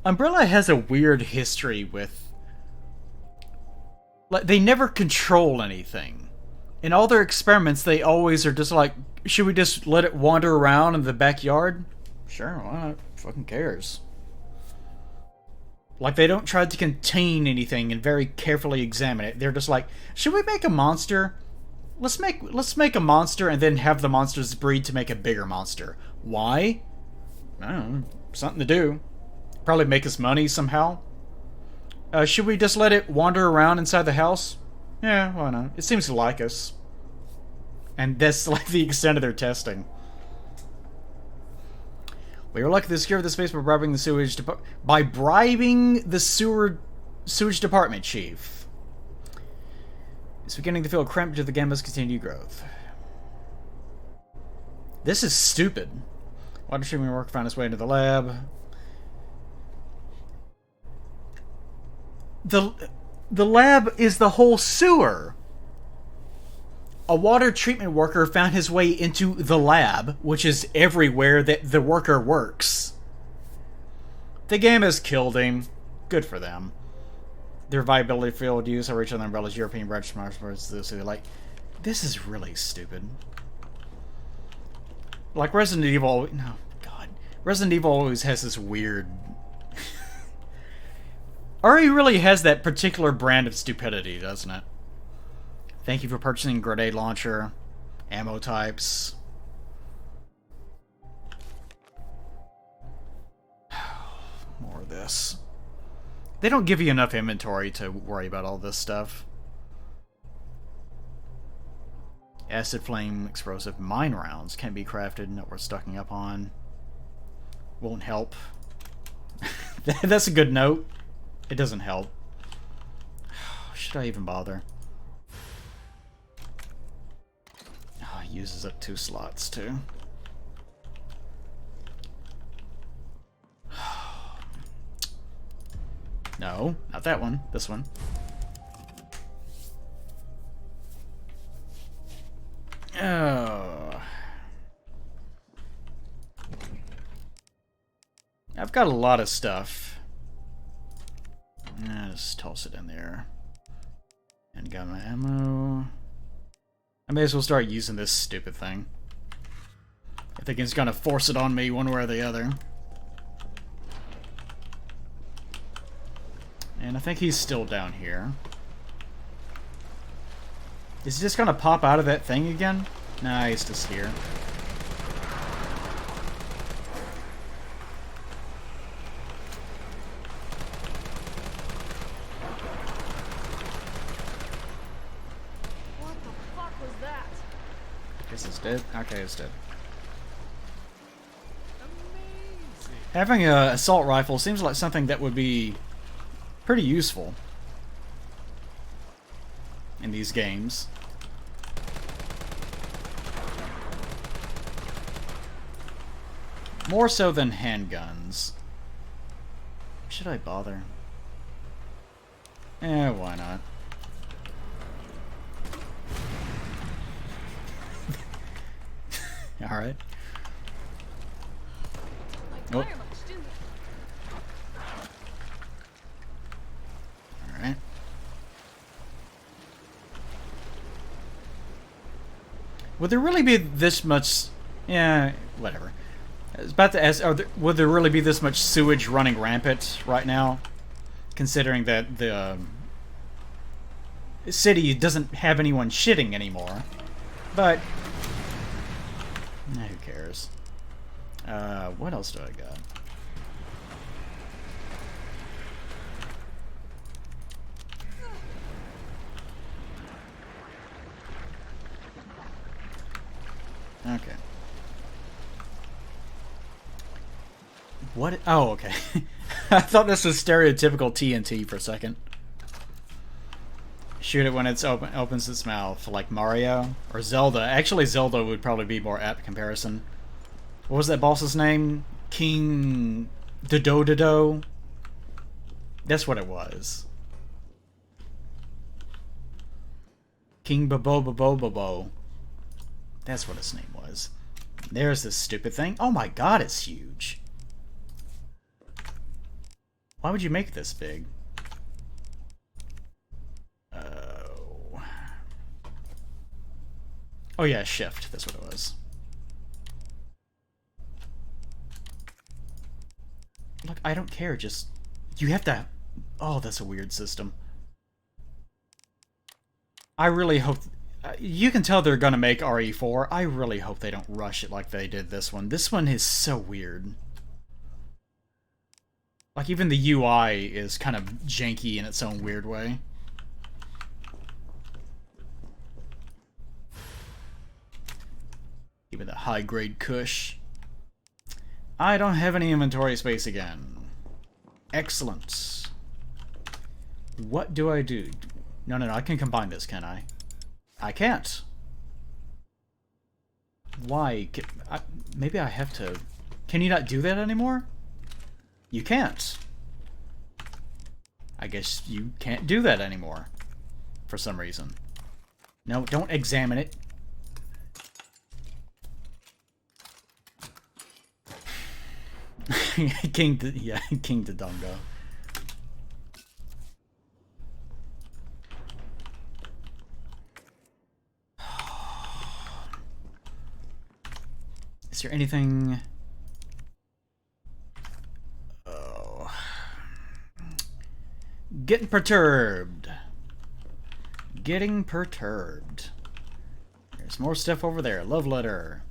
Umbrella has a weird history with... like, they never control anything. In all their experiments, they always are just like, should we just let it wander around in the backyard? Sure, why not? Fucking cares. Like, they don't try to contain anything and very carefully examine it. They're just like, should we make a monster? Let's make a monster and then have the monsters breed to make a bigger monster. Why? I don't know. Something to do. Probably make us money somehow. Should we just let it wander around inside the house? Yeah, why not? It seems to like us. And that's like the extent of their testing. We were lucky to secure the space by bribing the sewage sewage department chief. It's beginning to feel cramped due to the gamma's continued growth. This is stupid. Water treatment work found its way into the lab. The lab is the whole sewer. A water treatment worker found his way into the lab, which is everywhere that the worker works. The gammas killed him. Good for them. Their viability field use over each of the Umbrella's European branch markets. Like, this is really stupid. Like Resident Evil. No, God. Resident Evil always has this weird. RE really has that particular brand of stupidity, doesn't it? Thank you for purchasing grenade launcher, ammo types. More of this. They don't give you enough inventory to worry about all this stuff. Acid flame explosive mine rounds can be crafted, not worth stocking up on. Won't help. That's a good note. It doesn't help. Should I even bother? Oh, it uses up 2 slots too. No, not that one. This one. Oh. got a lot of stuff. Just toss it in there. And got my ammo. I may as well start using this stupid thing. I think it's gonna force it on me one way or the other. And I think he's still down here. Is he just gonna pop out of that thing again? Nah, he's just here. What the fuck was that? Guess it's dead. Okay, it's dead. Having an assault rifle seems like something that would be pretty useful in these games. More so than handguns. Should I bother? Why not? Alright. Oh. Alright. Would there really be this much... Yeah, whatever. I was about to ask, would there really be this much sewage running rampant right now? Considering that the city doesn't have anyone shitting anymore. But... who cares? What else do I got? Okay. What? Oh, okay. I thought this was stereotypical TNT for a second. Shoot it when it's opens its mouth, like Mario or Zelda. Actually, Zelda would probably be more apt comparison. What was that boss's name? King Dodo? That's what it was. King Bobo. That's what his name was. There's this stupid thing. Oh my god, it's huge. Why would you make this big? Oh yeah, shift. That's what it was. Look, I don't care. Just... you have to... Oh, that's a weird system. I really hope... you can tell they're gonna make RE4. I really hope they don't rush it like they did this one. This one is so weird. Like, even the UI is kind of janky in its own weird way. Give me the high-grade kush. I don't have any inventory space again. Excellent. What do I do? No, I can combine this, can I? I can't. Why? Maybe I have to... Can you not do that anymore? You can't. I guess you can't do that anymore. For some reason. No, don't examine it. King Dodongo. Is there anything... Oh. Getting perturbed. Getting perturbed. There's more stuff over there. Love letter.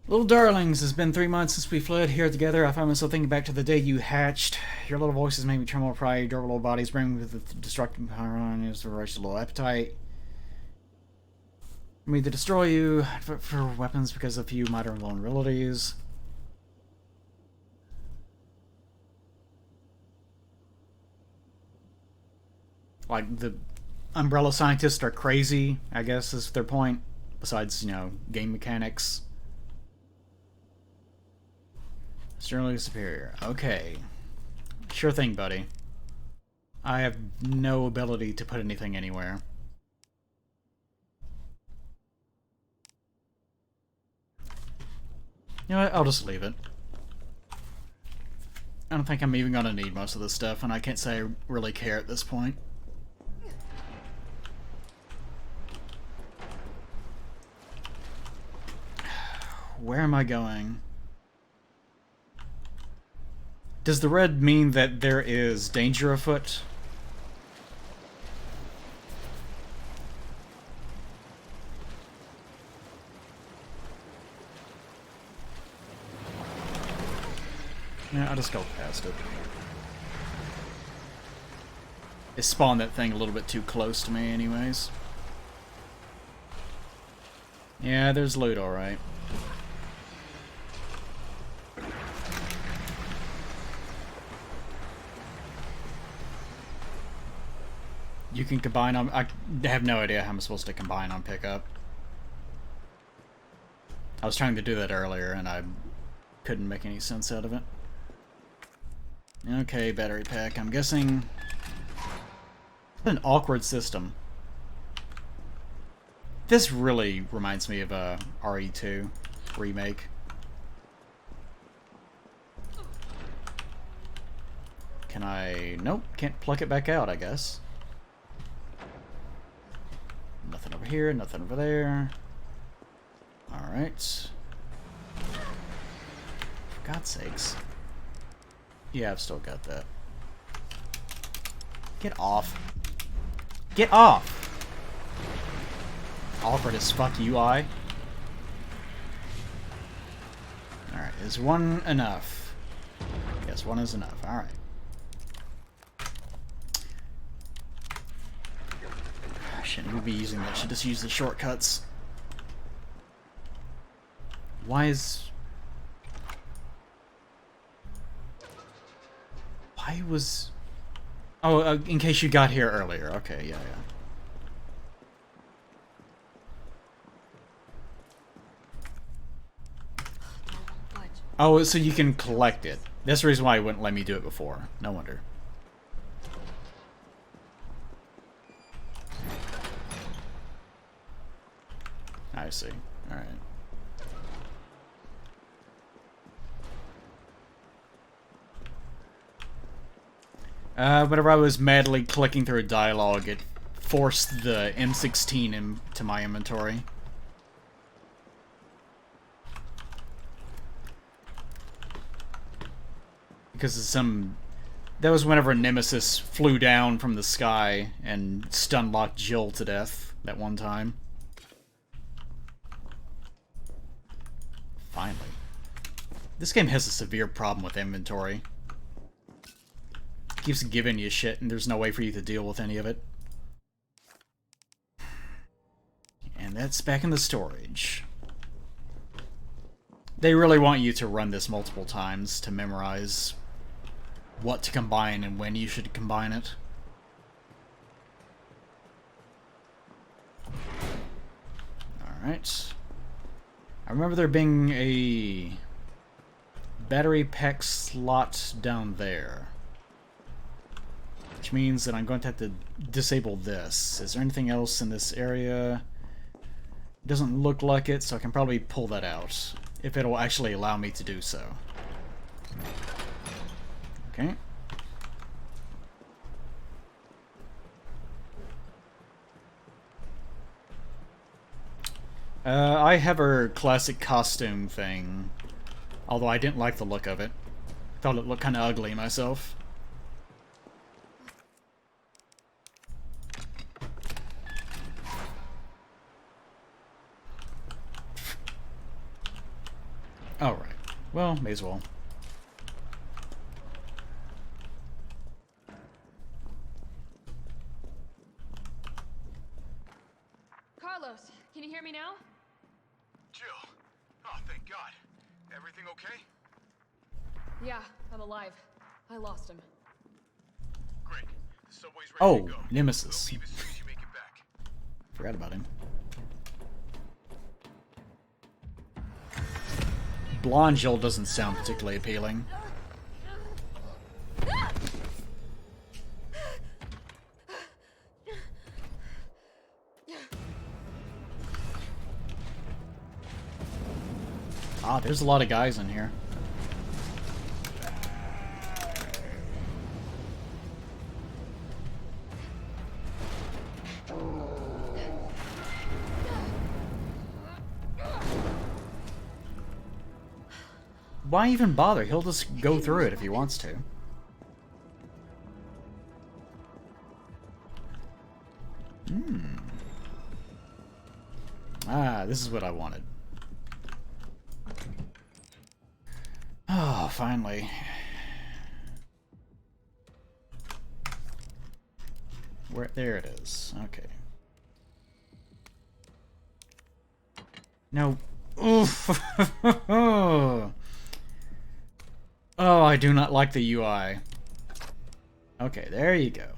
Little darlings, it's been 3 months since we fled here together. I find myself thinking back to the day you hatched. Your little voices made me tremble with pride. Your adorable little bodies bring with the destructive power on you. Voracious little appetite. For me to destroy you for weapons because of few minor vulnerabilities. Like, the Umbrella scientists are crazy, I guess is their point. Besides, you know, game mechanics. Externally superior. Okay. Sure thing, buddy. I have no ability to put anything anywhere. You know what? I'll just leave it. I don't think I'm even gonna need most of this stuff, and I can't say I really care at this point. Where am I going? Does the red mean that there is danger afoot? Yeah, I'll just go past it. It spawned that thing a little bit too close to me anyways. Yeah, there's loot, alright. You can combine on... I have no idea how I'm supposed to combine on pickup. I was trying to do that earlier and I couldn't make any sense out of it. Okay, battery pack. I'm guessing... What an awkward system. This really reminds me of a RE2 remake. Can I... Nope, can't pluck it back out, I guess. Nothing over here, nothing over there. Alright. For God's sakes. Yeah, I've still got that. Get off. Get off! Awkward as fuck UI. Alright, is one enough? Yes, one is enough. Alright. Shouldn't even be using that. Should just use the shortcuts. Why was... Oh, in case you got here earlier. Okay, yeah. Oh, so you can collect it. That's the reason why it wouldn't let me do it before. No wonder. I see. Alright. Whenever I was madly clicking through dialogue, it forced the M16 into my inventory. Because of some... That was whenever Nemesis flew down from the sky and stun-locked Jill to death that one time. Finally. This game has a severe problem with inventory. It keeps giving you shit and there's no way for you to deal with any of it. And that's back in the storage. They really want you to run this multiple times to memorize what to combine and when you should combine it. Alright. I remember there being a battery pack slot down there. Which means that I'm going to have to disable this. Is there anything else in this area? Doesn't look like it, so I can probably pull that out. If it'll actually allow me to do so. Okay. I have her classic costume thing, although I didn't like the look of it. Thought it looked kind of ugly myself. Alright. Well, may as well. Carlos, can you hear me now? Jill. Oh, thank God. Everything okay? Yeah, I'm alive. I lost him. Great. The subway's ready Oh, to go. Nemesis. We'll leave as soon as you make it back. Forgot about him. Blonde Jill doesn't sound particularly appealing. Ah, there's a lot of guys in here. why even bother? He'll just go through it if he wants to. Ah, this is what I wanted. Oh, finally. Where? There it is. Okay. No. Oof. Oh, I do not like the UI. Okay, there you go.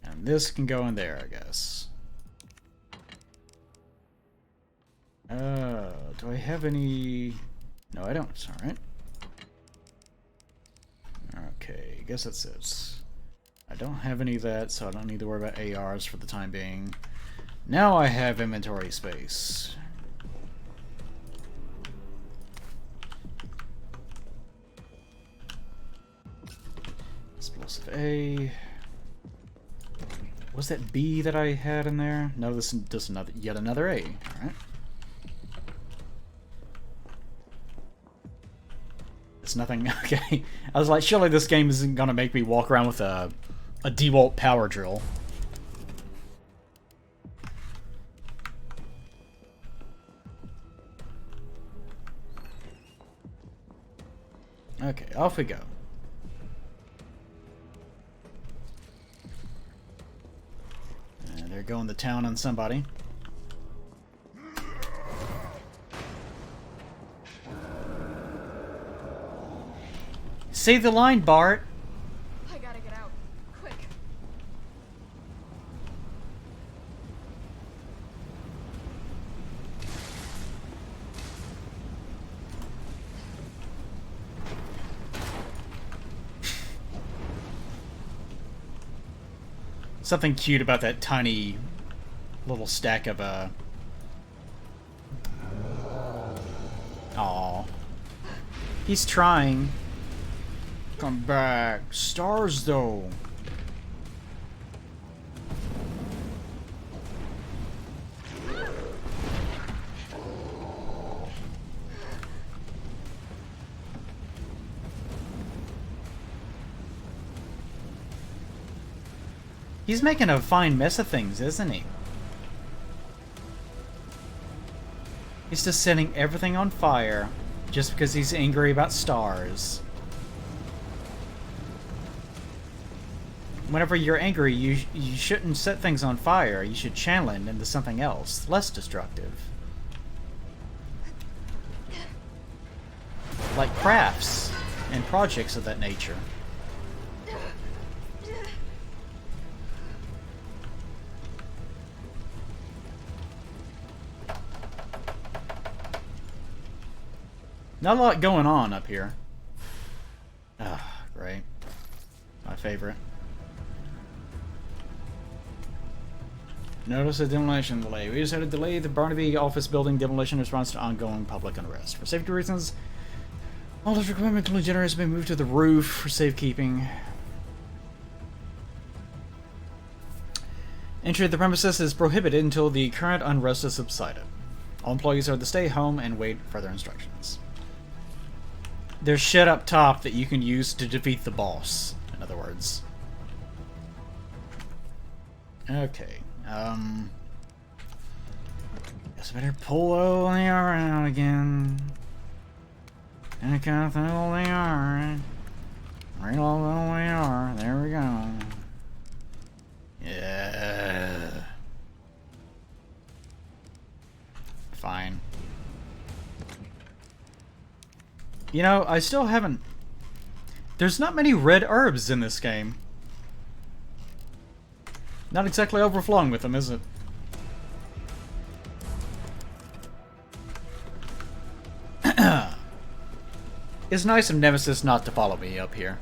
And this can go in there, I guess. Do I have any... No, I don't. Alright. Okay, I guess that's it. I don't have any of that, so I don't need to worry about ARs for the time being. Now I have inventory space. Explosive A. Was that B that I had in there? No, this is just another, yet another A. Alright. It's nothing. Okay. I was like, surely this game isn't gonna make me walk around with a DeWalt power drill. Okay, off we go. And they're going to town on somebody. Say the line, Bart. I gotta get out. Quick. Something cute about that tiny little stack of Aw. He's trying. Come back. Stars, though. He's making a fine mess of things, isn't he? He's just setting everything on fire just because he's angry about stars. Whenever you're angry, you shouldn't set things on fire. You should channel it into something else, less destructive. Like crafts and projects of that nature. Not a lot going on up here. Ah, great. My favorite. Notice a demolition delay. We decided to delay the Barnaby office building demolition in response to ongoing public unrest. For safety reasons, all this equipment, including generators, have been moved to the roof for safekeeping. Entry of the premises is prohibited until the current unrest has subsided. All employees are to stay home and wait further instructions. There's shit up top that you can use to defeat the boss, in other words. Okay. Guess I better pull all the R out again. And cut through all the R. Reload all the R. There we go. Yeah. Fine. You know, I still haven't... There's not many red herbs in this game. Not exactly overflowing with them, is it? It's nice of Nemesis not to follow me up here.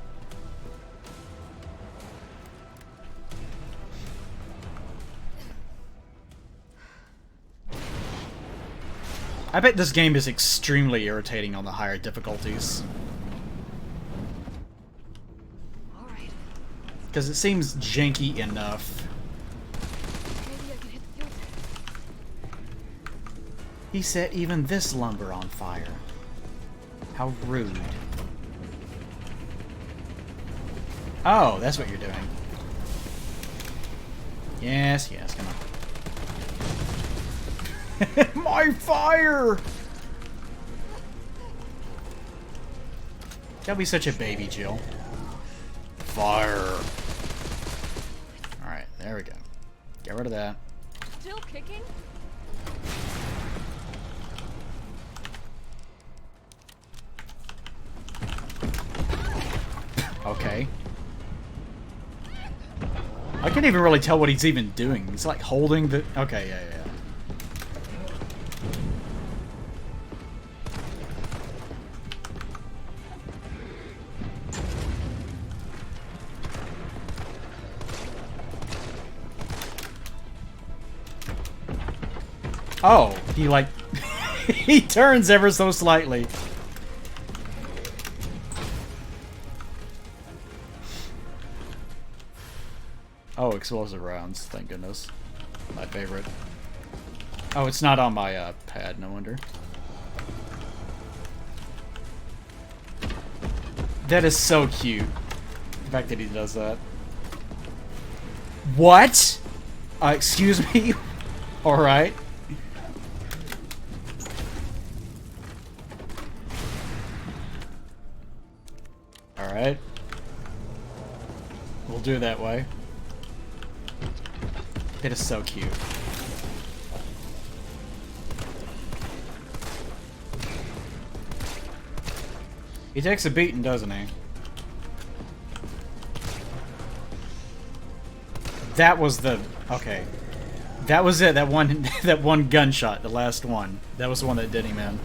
I bet this game is extremely irritating on the higher difficulties. Because it seems janky enough. He set even this lumber on fire. How rude. Oh, that's what you're doing. Yes, yes, come on. My fire! Don't be such a baby, Jill. Fire. Alright, there we go. Get rid of that. Still kicking? Okay. I can't even really tell what he's even doing. He's like holding the... Okay, yeah. Oh, he like... he turns ever so slightly. Oh, explosive rounds, thank goodness. My favorite. Oh, it's not on my pad, no wonder. That is so cute. The fact that he does that. What? Excuse me? Alright. Alright. We'll do it that way. It is so cute. He takes a beating, doesn't he? That was the... Okay. That was it, that one that one gunshot, the last one. That was the one that did him in.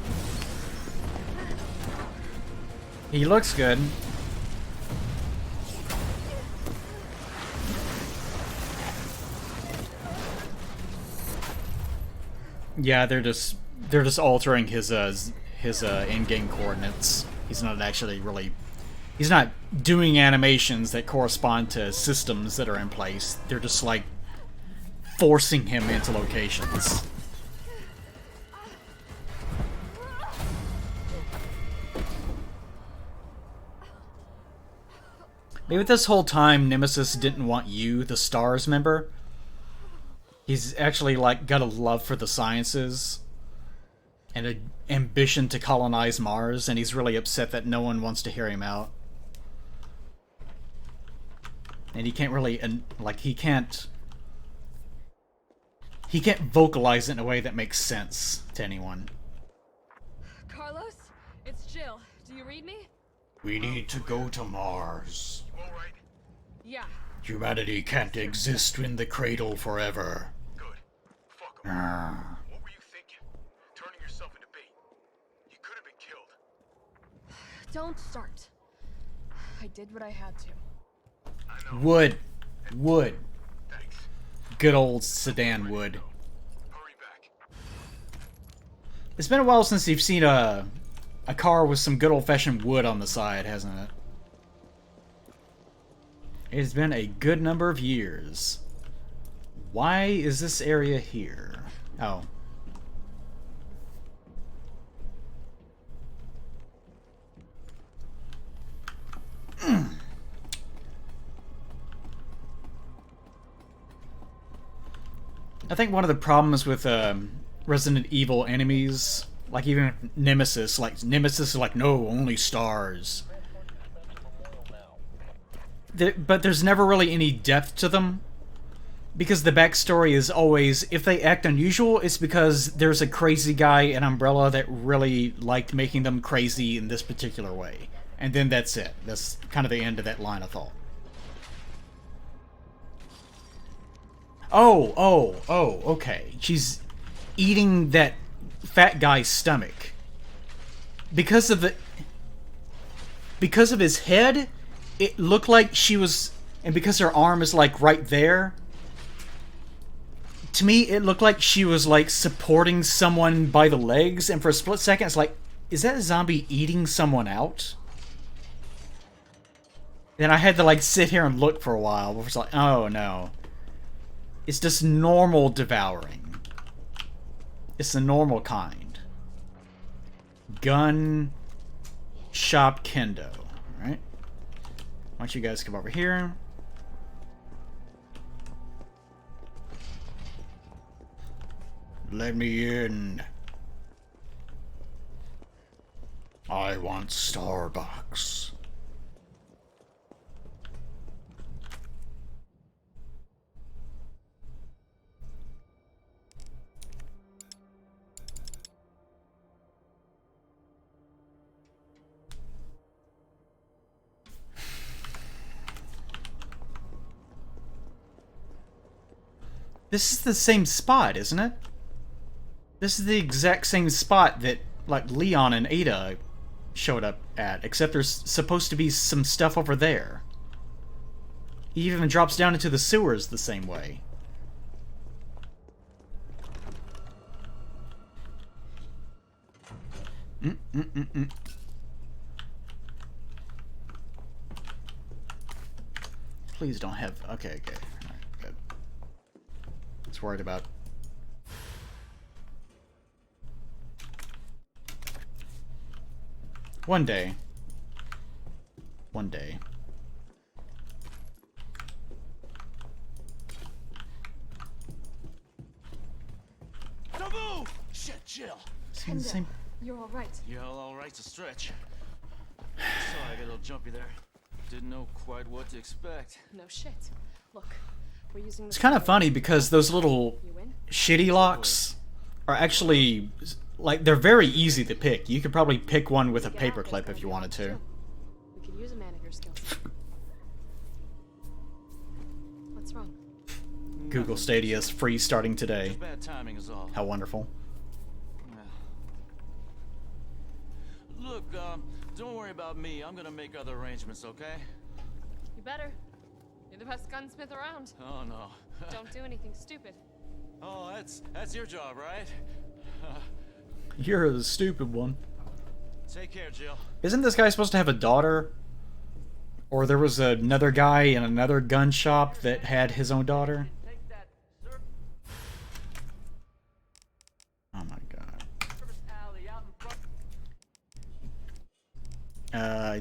He looks good. Yeah, they're just altering his in-game coordinates. He's not actually really... He's not doing animations that correspond to systems that are in place. They're just like forcing him into locations. Maybe this whole time Nemesis didn't want you, the STARS member. He's actually like got a love for the sciences and an ambition to colonize Mars, and he's really upset that no one wants to hear him out. And he can't really, like, he can't vocalize it in a way that makes sense to anyone. Carlos, it's Jill. Do you read me? We need to go to Mars. You all right? Yeah. Humanity can't exist in the cradle forever. Good. Fuck 'em. What were you thinking? Turning yourself into bait. You could have been killed. Don't start. I did what I had to. I know. Wood. Thanks. Good old sedan wood. Hurry back. It's been a while since you've seen a car with some good old-fashioned wood on the side, hasn't it? It's been a good number of years. Why is this area here? Oh. I think one of the problems with Resident Evil enemies, like even Nemesis is like, no, only stars. But there's never really any depth to them. Because the backstory is always, if they act unusual, it's because there's a crazy guy in Umbrella that really liked making them crazy in this particular way. And then that's it. That's kind of the end of that line of thought. Oh, okay. She's eating that fat guy's stomach. Because of his head, it looked like she was, and because her arm is like right there, to me it looked like she was like supporting someone by the legs, and for a split second it's like, is that a zombie eating someone out? Then I had to like sit here and look for a while before it's like, oh no. It's just normal devouring. It's the normal kind. Gun, Shop Kendo. Alright. Why don't you guys come over here? Let me in. I want Starbucks. This is the same spot, isn't it? This is the exact same spot that, like, Leon and Ada showed up at, except there's supposed to be some stuff over there. He even drops down into the sewers the same way. Please don't have... Okay. Alright, good. Just worried about... One day. Taboo! Shit, Jill. Same. You're all right. Yeah, all right's a stretch. Sorry, I got a little jumpy there. Didn't know quite what to expect. No shit. Look, we're using. It's kind of funny because those little shitty locks are actually, like, they're very easy to pick. You could probably pick one with a paperclip if you wanted to. We could use a man of your skills. What's wrong? Google Stadia is free starting today. Bad timing is all. How wonderful. Look, don't worry about me. I'm gonna make other arrangements, okay? You better. You're the best gunsmith around. Oh no. Don't do anything stupid. Oh, that's your job, right? You're the stupid one. Take care, Jill. Isn't this guy supposed to have a daughter? Or there was another guy in another gun shop that had his own daughter? Oh my god.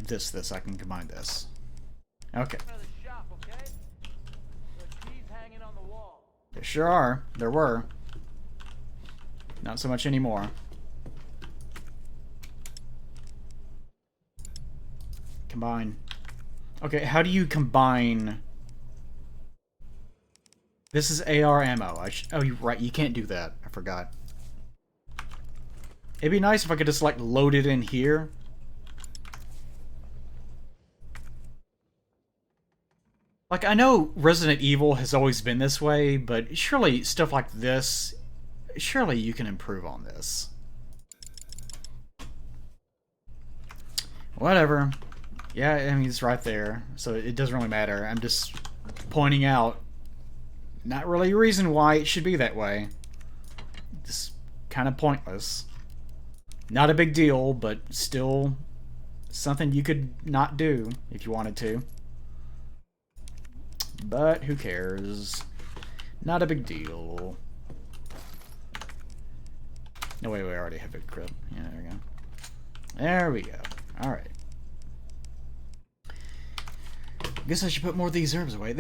This, I can combine this. Okay. There sure are. There were. Not so much anymore. Combine. Okay, how do you combine... This is AR ammo. Oh, you're right, you can't do that. I forgot. It'd be nice if I could just, like, load it in here. Like, I know Resident Evil has always been this way, but surely stuff like this, surely you can improve on this. Whatever. Yeah, I mean, it's right there, so it doesn't really matter. I'm just pointing out, not really a reason why it should be that way. Just kind of pointless. Not a big deal, but still something you could not do if you wanted to. But who cares? Not a big deal. No, wait, we already have a crib. Yeah, there we go. There we go. Alright. Guess I should put more of these herbs away.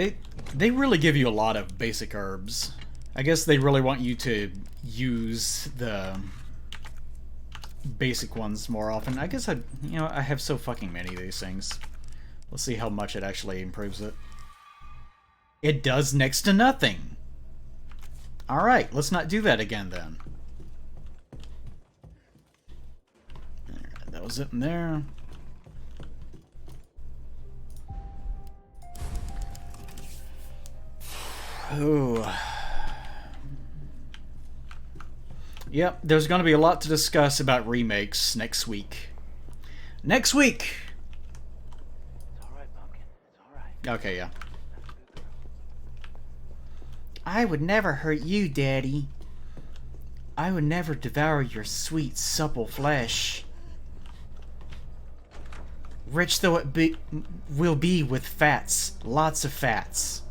They really give you a lot of basic herbs. I guess they really want you to use the basic ones more often. I guess I have so fucking many of these things. Let's see how much it actually improves it. It does next to nothing. Alright, let's not do that again then. Alright, that was it in there. Ooh. Yep, there's going to be a lot to discuss about remakes next week. Next week! It's alright, Pumpkin. It's alright. Okay, yeah. I would never hurt you, Daddy. I would never devour your sweet, supple flesh. Rich though it will be with fats. Lots of fats.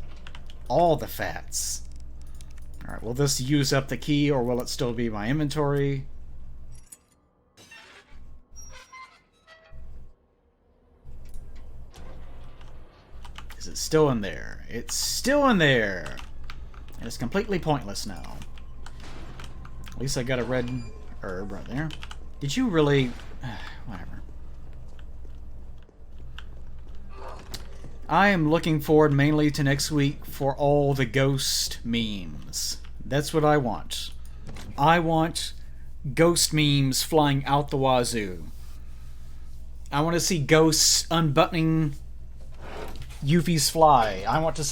All the fats. Alright, will this use up the key, or will it still be my inventory? Is it still in there? It's still in there! And it's completely pointless now. At least I got a red herb right there. Did you really... whatever. I am looking forward mainly to next week for all the ghost memes. That's what I want. I want ghost memes flying out the wazoo. I want to see ghosts unbuttoning Yuffie's fly. I want to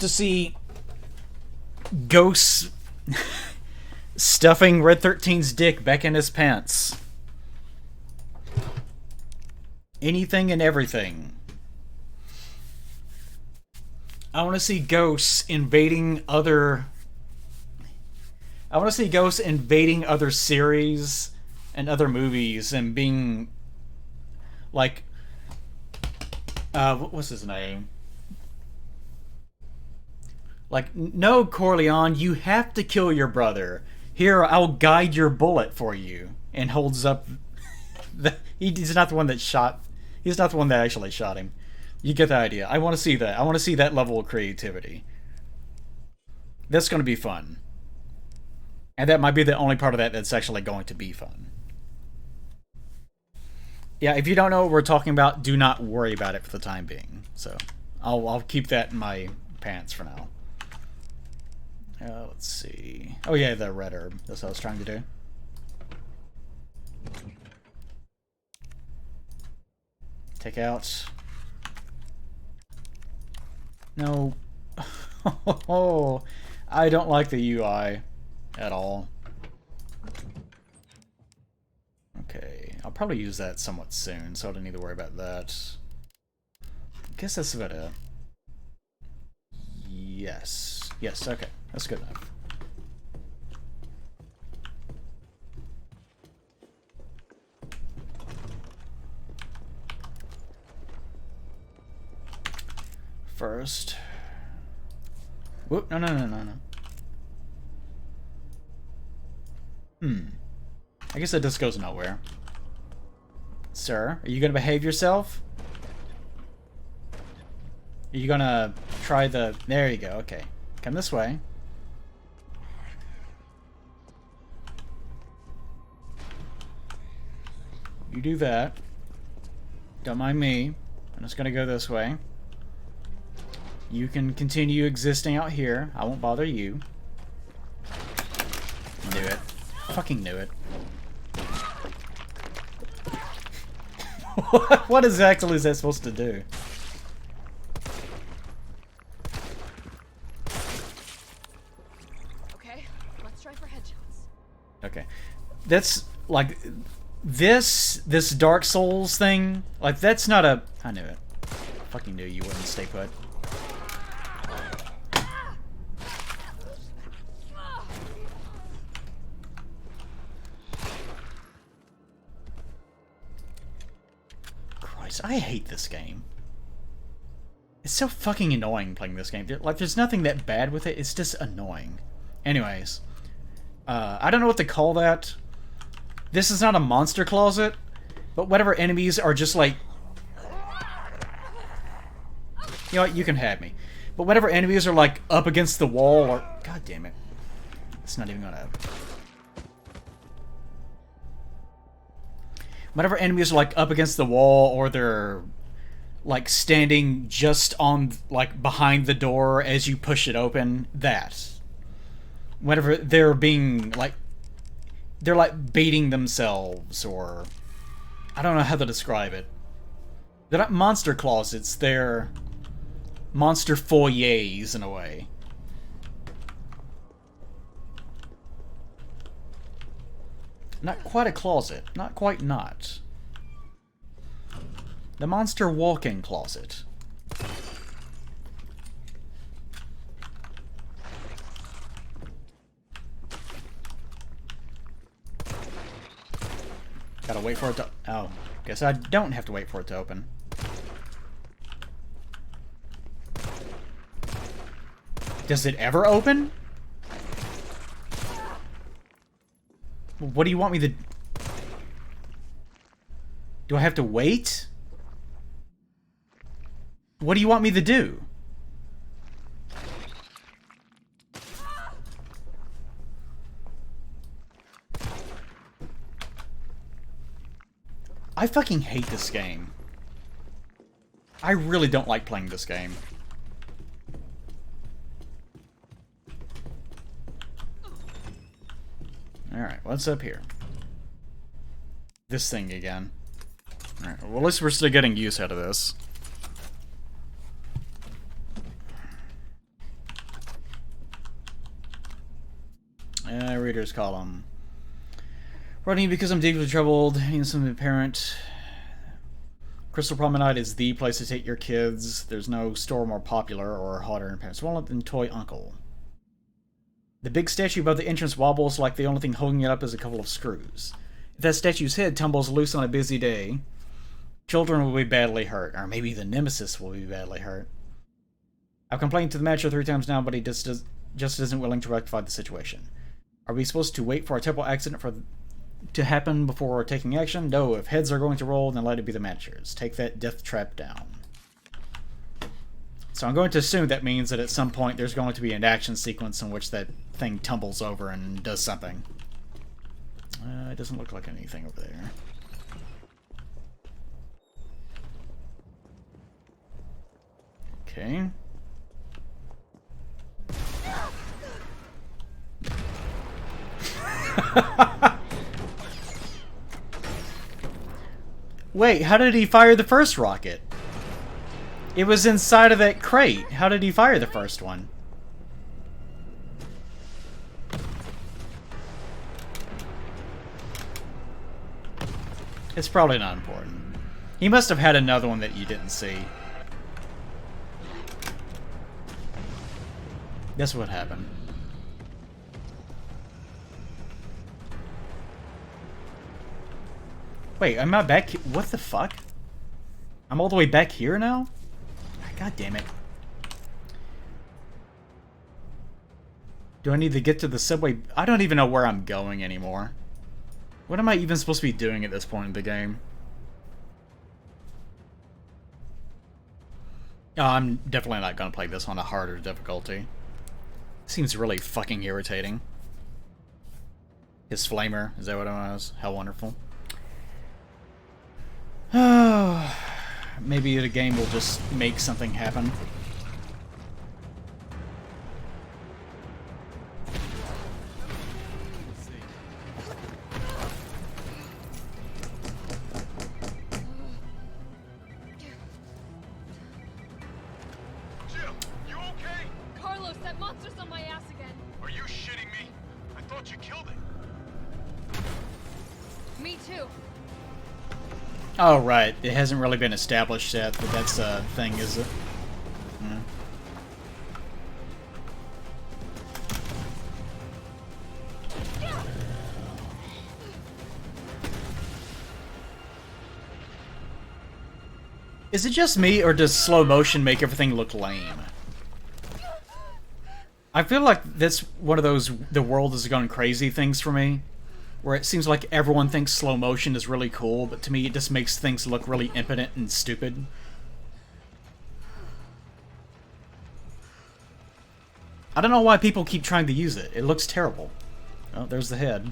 see ghosts stuffing Red 13's dick back in his pants. Anything and everything. I want to see ghosts invading other... I want to see ghosts invading other series and other movies and being... like... what's his name? Like, no, Corleone, you have to kill your brother. Here, I'll guide your bullet for you. And holds up... he's not the one that shot... He's not the one that actually shot him. You get the idea. I want to see that. I want to see that level of creativity. That's going to be fun. And that might be the only part of that that's actually going to be fun. Yeah, if you don't know what we're talking about, do not worry about it for the time being. So, I'll keep that in my pants for now. Let's see. Oh yeah, the red herb. That's what I was trying to do. Take out. No. Oh, I don't like the UI at all. Okay, I'll probably use that somewhat soon, so I don't need to worry about that. I guess that's about it. Yes. Yes, okay. That's good enough. First. Whoop, no. I guess that just goes nowhere. Sir, are you gonna behave yourself? Are you gonna try the... There you go, okay. Come this way. You do that. Don't mind me. I'm just gonna go this way. You can continue existing out here. I won't bother you. Knew it. Fucking knew it. What exactly is that supposed to do? Okay, let's try for headshots. Okay. That's like this Dark Souls thing, like that's not a... I knew it. Fucking knew you wouldn't stay put. Christ, I hate this game. It's so fucking annoying playing this game. Like, there's nothing that bad with it, it's just annoying. Anyways. I don't know what to call that. This is not a monster closet, but whatever enemies are just like... You know what, you can have me. But whatever enemies are like up against the wall or... God damn it. It's not even gonna... Whenever enemies are like up against the wall or they're like standing just on like behind the door as you push it open, that. Whenever they're being like, they're like baiting themselves or I don't know how to describe it. They're not monster closets, they're monster foyers in a way. Not quite a closet. Not quite not. The monster walk-in closet. Gotta wait for it to... Oh, guess I don't have to wait for it to open. Does it ever open? What do you want me to... Do I have to wait? What do you want me to do? I fucking hate this game. I really don't like playing this game. Alright, what's up here? This thing again. Alright, well at least we're still getting use out of this. Reader's column. Running because I'm deeply troubled. Need something apparent. Crystal Promenade is the place to take your kids. There's no store more popular or hotter in Paris than Toy Uncle. The big statue above the entrance wobbles like the only thing holding it up is a couple of screws. If that statue's head tumbles loose on a busy day, children will be badly hurt. Or maybe the nemesis will be badly hurt. I've complained to the manager 3 times now, but he just isn't willing to rectify the situation. Are we supposed to wait for a terrible accident to happen before taking action? No, if heads are going to roll, then let it be the manager's. Take that death trap down. So I'm going to assume that means that at some point there's going to be an action sequence in which that thing tumbles over and does something. It doesn't look like anything over there. Okay. Wait, how did he fire the first rocket? It was inside of that crate. How did he fire the first one? It's probably not important. He must have had another one that you didn't see. That's what happened. Wait, am I back? What the fuck? I'm all the way back here now? God damn it. Do I need to get to the subway? I don't even know where I'm going anymore. What am I even supposed to be doing at this point in the game? Oh, I'm definitely not going to play this on a harder difficulty. Seems really fucking irritating. His flamer, is that what it was? How wonderful. Maybe the game will just make something happen. Jill, you okay? Carlos, that monster's on my ass again. Are you shitting me? I thought you killed it. Me too. Oh, right. It hasn't really been established yet that that's a thing, is it? Yeah. Is it just me, or does slow motion make everything look lame? I feel like that's one of those the world is going crazy things for me. Where it seems like everyone thinks slow motion is really cool, but to me it just makes things look really impotent and stupid. I don't know why people keep trying to use it. It looks terrible. Oh, there's the head.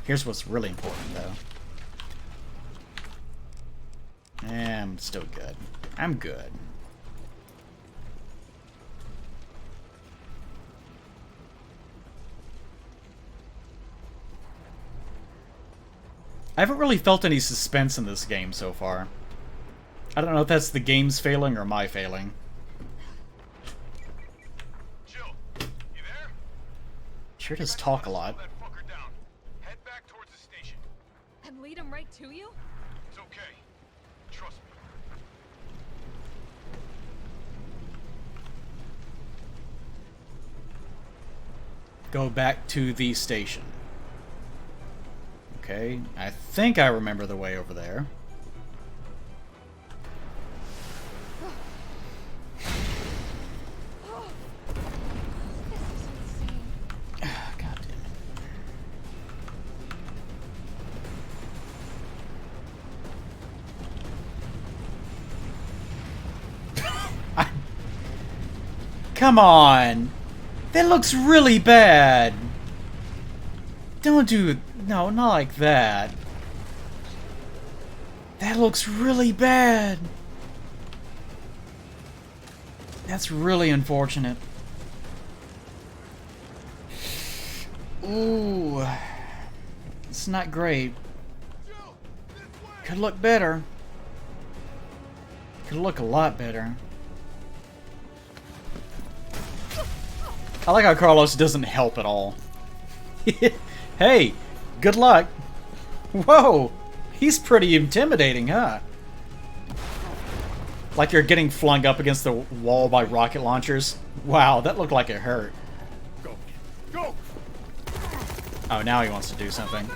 Here's what's really important, though. I'm still good. I'm good. I haven't really felt any suspense in this game so far. I don't know if that's the game's failing or my failing. Jill, you there? Sure does talk a lot. That fucker down. Head back towards the station. And lead him right to you? It's okay. Trust me. Go back to the station. Okay, I think I remember the way over there. God damn it. Come on. That looks really bad. Don't do... No, not like that. That looks really bad. That's really unfortunate. Ooh. It's not great. Could look better. Could look a lot better. I like how Carlos doesn't help at all. Hey, good luck. Whoa, he's pretty intimidating, huh? Like you're getting flung up against the wall by rocket launchers. Wow, that looked like it hurt. Go. Go! Oh, now he wants to do something.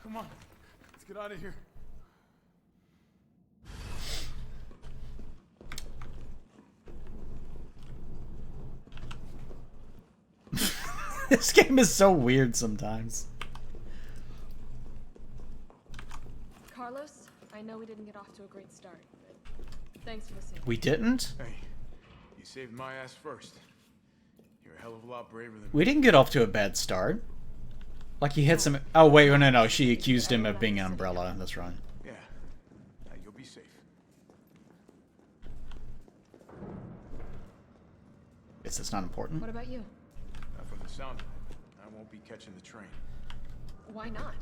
Come on. Let's get out of here. This game is so weird sometimes. Carlos, I know we didn't get off to a great start, but thanks for listening. We didn't? Hey, you saved my ass first. You're a hell of a lot braver than We didn't get off to a bad start. Like he hit some... Oh, wait, no. She accused him of being an umbrella. That's right. Yeah. You'll be safe. Guess that's not important. What about you? From the sound of it, I won't be catching the train. Why not?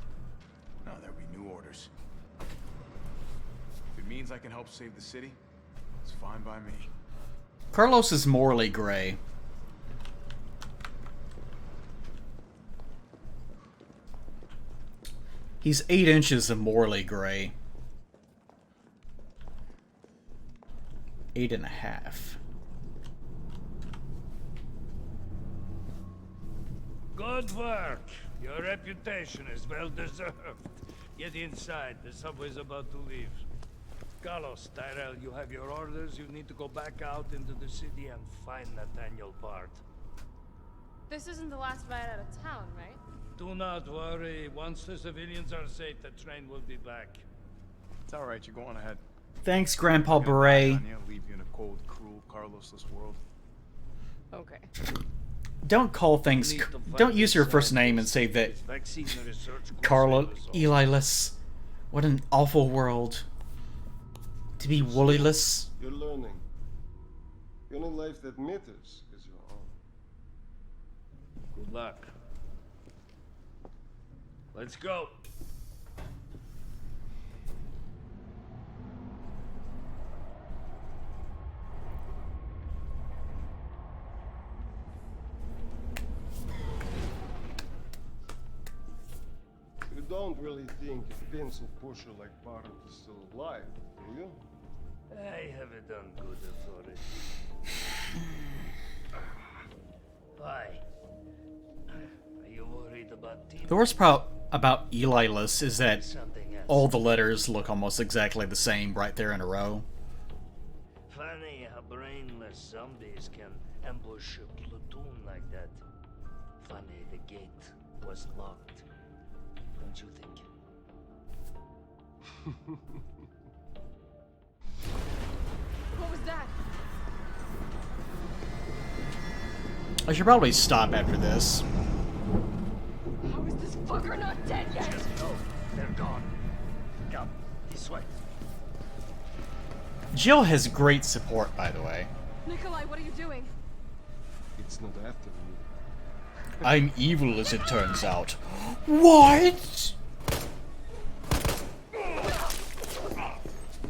No, there'll be new orders. If it means I can help save the city, it's fine by me. Carlos is morally gray. He's 8 inches of morally gray. 8.5. Good work. Your reputation is well deserved. Get inside. The subway's about to leave. Carlos, Tyrell, you have your orders. You need to go back out into the city and find Nathaniel Bart. This isn't the last ride out of town, right? Do not worry. Once the civilians are safe, the train will be back. It's all right. You're going ahead. Thanks, Grandpa Beret. Leave you in a cold, cruel, Carlosless world. Okay. Don't call things... Don't use your first name and say that... Carlo... Eli-less. What an awful world. To be woolly-less. You're learning. The only life that matters is your own. Good luck. Let's go. You don't really think a pencil pusher like Barton is still alive, do you? I haven't done good authority. Why? Are you worried about Tina? The worst part about Eli-less is that all the letters look almost exactly the same right there in a row. Funny how brainless zombies can ambush a platoon like that. Funny the gate was locked. Don't you think? What was that? I should probably stop after this. How is this fucker not dead yet? Just go. They're gone. Come, this way. Jill has great support, by the way. Nikolai, what are you doing? It's not after you. I'm evil, as it turns out. What?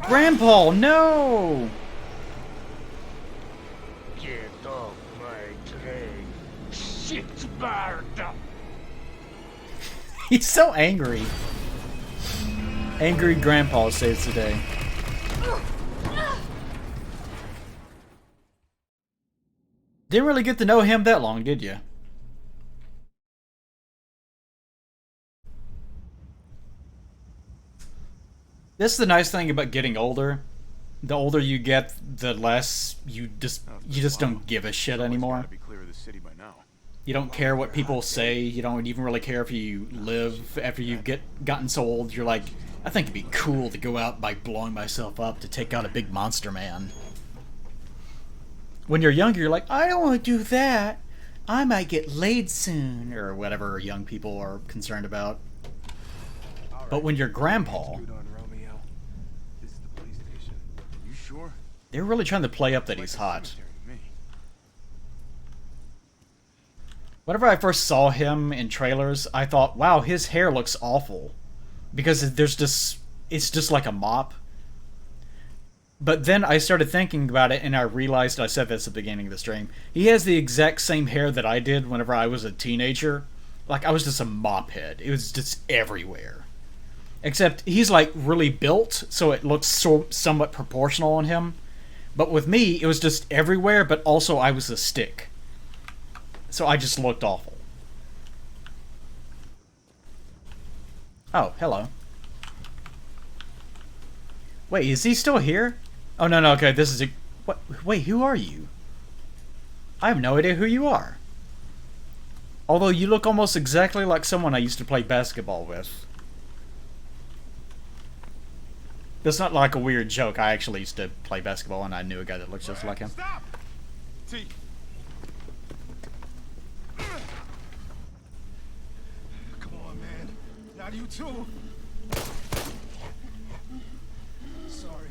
Grandpa, no! Get off my train. Shit, Bart! He's so angry. Angry Grandpa saves the day. Didn't really get to know him that long, did you? This is the nice thing about getting older. The older you get, the less you just don't give a shit anymore. Gotta be clear of the city by now. You don't care what people say. You don't even really care if you live after you gotten so old. You're like, I think it'd be cool to go out by blowing myself up to take out a big monster man. When you're younger, you're like, I don't want to do that. I might get laid soon, or whatever young people are concerned about. But when you're grandpa, they're really trying to play up that he's hot. Whenever I first saw him in trailers, I thought, wow, his hair looks awful. Because it's just like a mop. But then I started thinking about it, and I realized, I said this at the beginning of the stream, he has the exact same hair that I did whenever I was a teenager. Like, I was just a mop head. It was just everywhere. Except, he's like really built, so it looks somewhat proportional on him. But with me, it was just everywhere, but also I was a stick. So I just looked awful. Oh, hello. Wait, is he still here? Oh, no, okay, this is a... What? Wait, who are you? I have no idea who you are. Although you look almost exactly like someone I used to play basketball with. That's not like a weird joke. I actually used to play basketball and I knew a guy that looked just like him. Stop! T. Come on, man. Not you too. Sorry.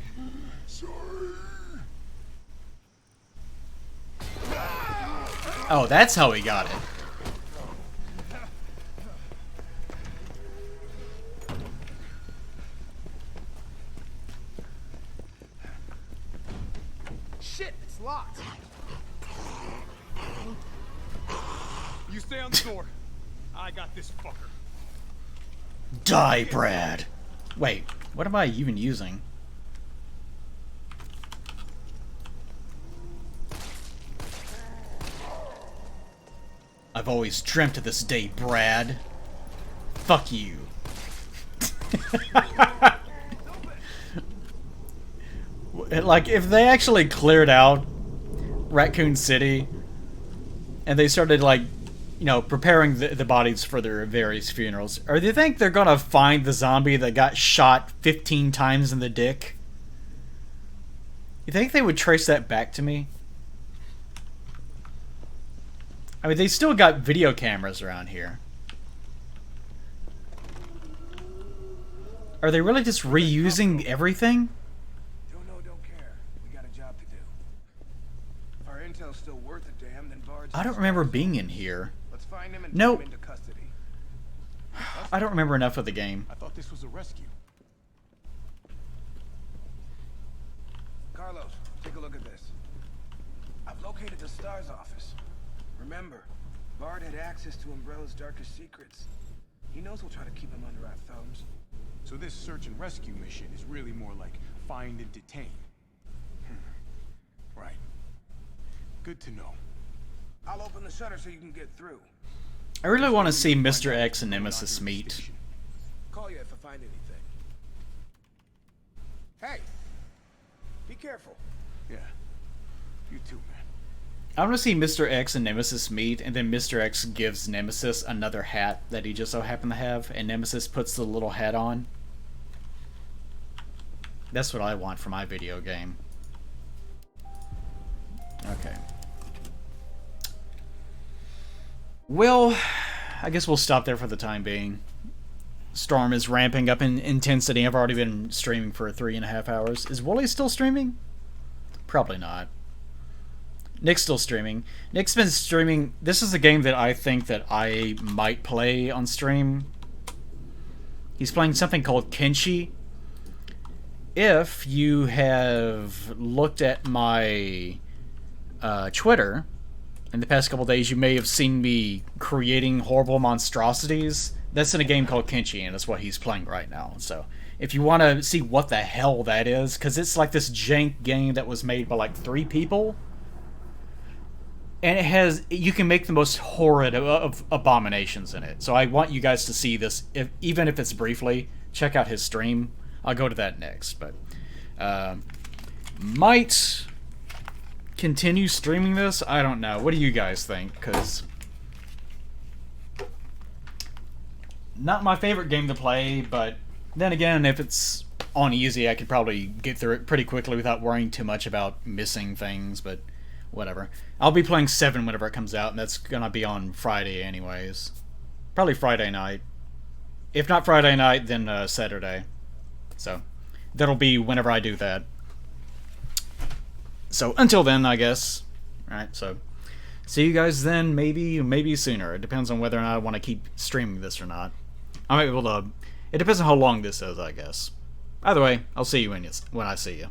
Oh, that's how he got it. Shit, it's locked. You stay on the door. I got this fucker. Die, Brad. Wait, what am I even using? I've always dreamt of this day, Brad. Fuck you. Like, if they actually cleared out Raccoon City and they started, like, you know, preparing the bodies for their various funerals, or do you think they're gonna find the zombie that got shot 15 times in the dick? You think they would trace that back to me? I mean, they still got video cameras around here. Are they really just reusing everything? Don't care. We got a job to do. If our intel's still worth a damn, then Bard's... I don't remember being in here. Let's find him and No. put him into custody. I don't remember enough of the game. I thought this was a rescue. Carlos, take a look at this. I've located the STARS office. Remember, Bard had access to Umbrella's darkest secrets. He knows we'll try to keep him under our thumbs. So this search and rescue mission is really more like find and detain. Right. Good to know. I'll open the shutter so you can get through. I really want to see Mr. X and Nemesis meet. Call you if I find anything. Hey! Be careful. Yeah. You too, man. I want to see Mr. X and Nemesis meet, and then Mr. X gives Nemesis another hat that he just so happened to have, and Nemesis puts the little hat on. That's what I want for my video game. Okay. Well, I guess we'll stop there for the time being. Storm is ramping up in intensity. I've already been streaming for 3.5 hours. Is Wooly still streaming? Probably not. Nick's still streaming. Nick's been streaming. This is a game that I think that I might play on stream. He's playing something called Kenshi. If you have looked at my Twitter in the past couple days, you may have seen me creating horrible monstrosities. That's in a game called Kenshi, and that's what he's playing right now. So if you want to see what the hell that is, because it's like this jank game that was made by like 3 people. And it has, you can make the most horrid of abominations in it. So I want you guys to see this, even if it's briefly. Check out his stream. I'll go to that next. But might continue streaming this. I don't know. What do you guys think? Because not my favorite game to play, but then again, if it's on easy, I could probably get through it pretty quickly without worrying too much about missing things, but whatever. I'll be playing 7 whenever it comes out, and that's gonna be on Friday anyways. Probably Friday night. If not Friday night, then Saturday. So, that'll be whenever I do that. So, until then, I guess. Alright, so, see you guys then, maybe sooner. It depends on whether or not I want to keep streaming this or not. I might be able to... It depends on how long this is, I guess. Either way, I'll see you when I see you.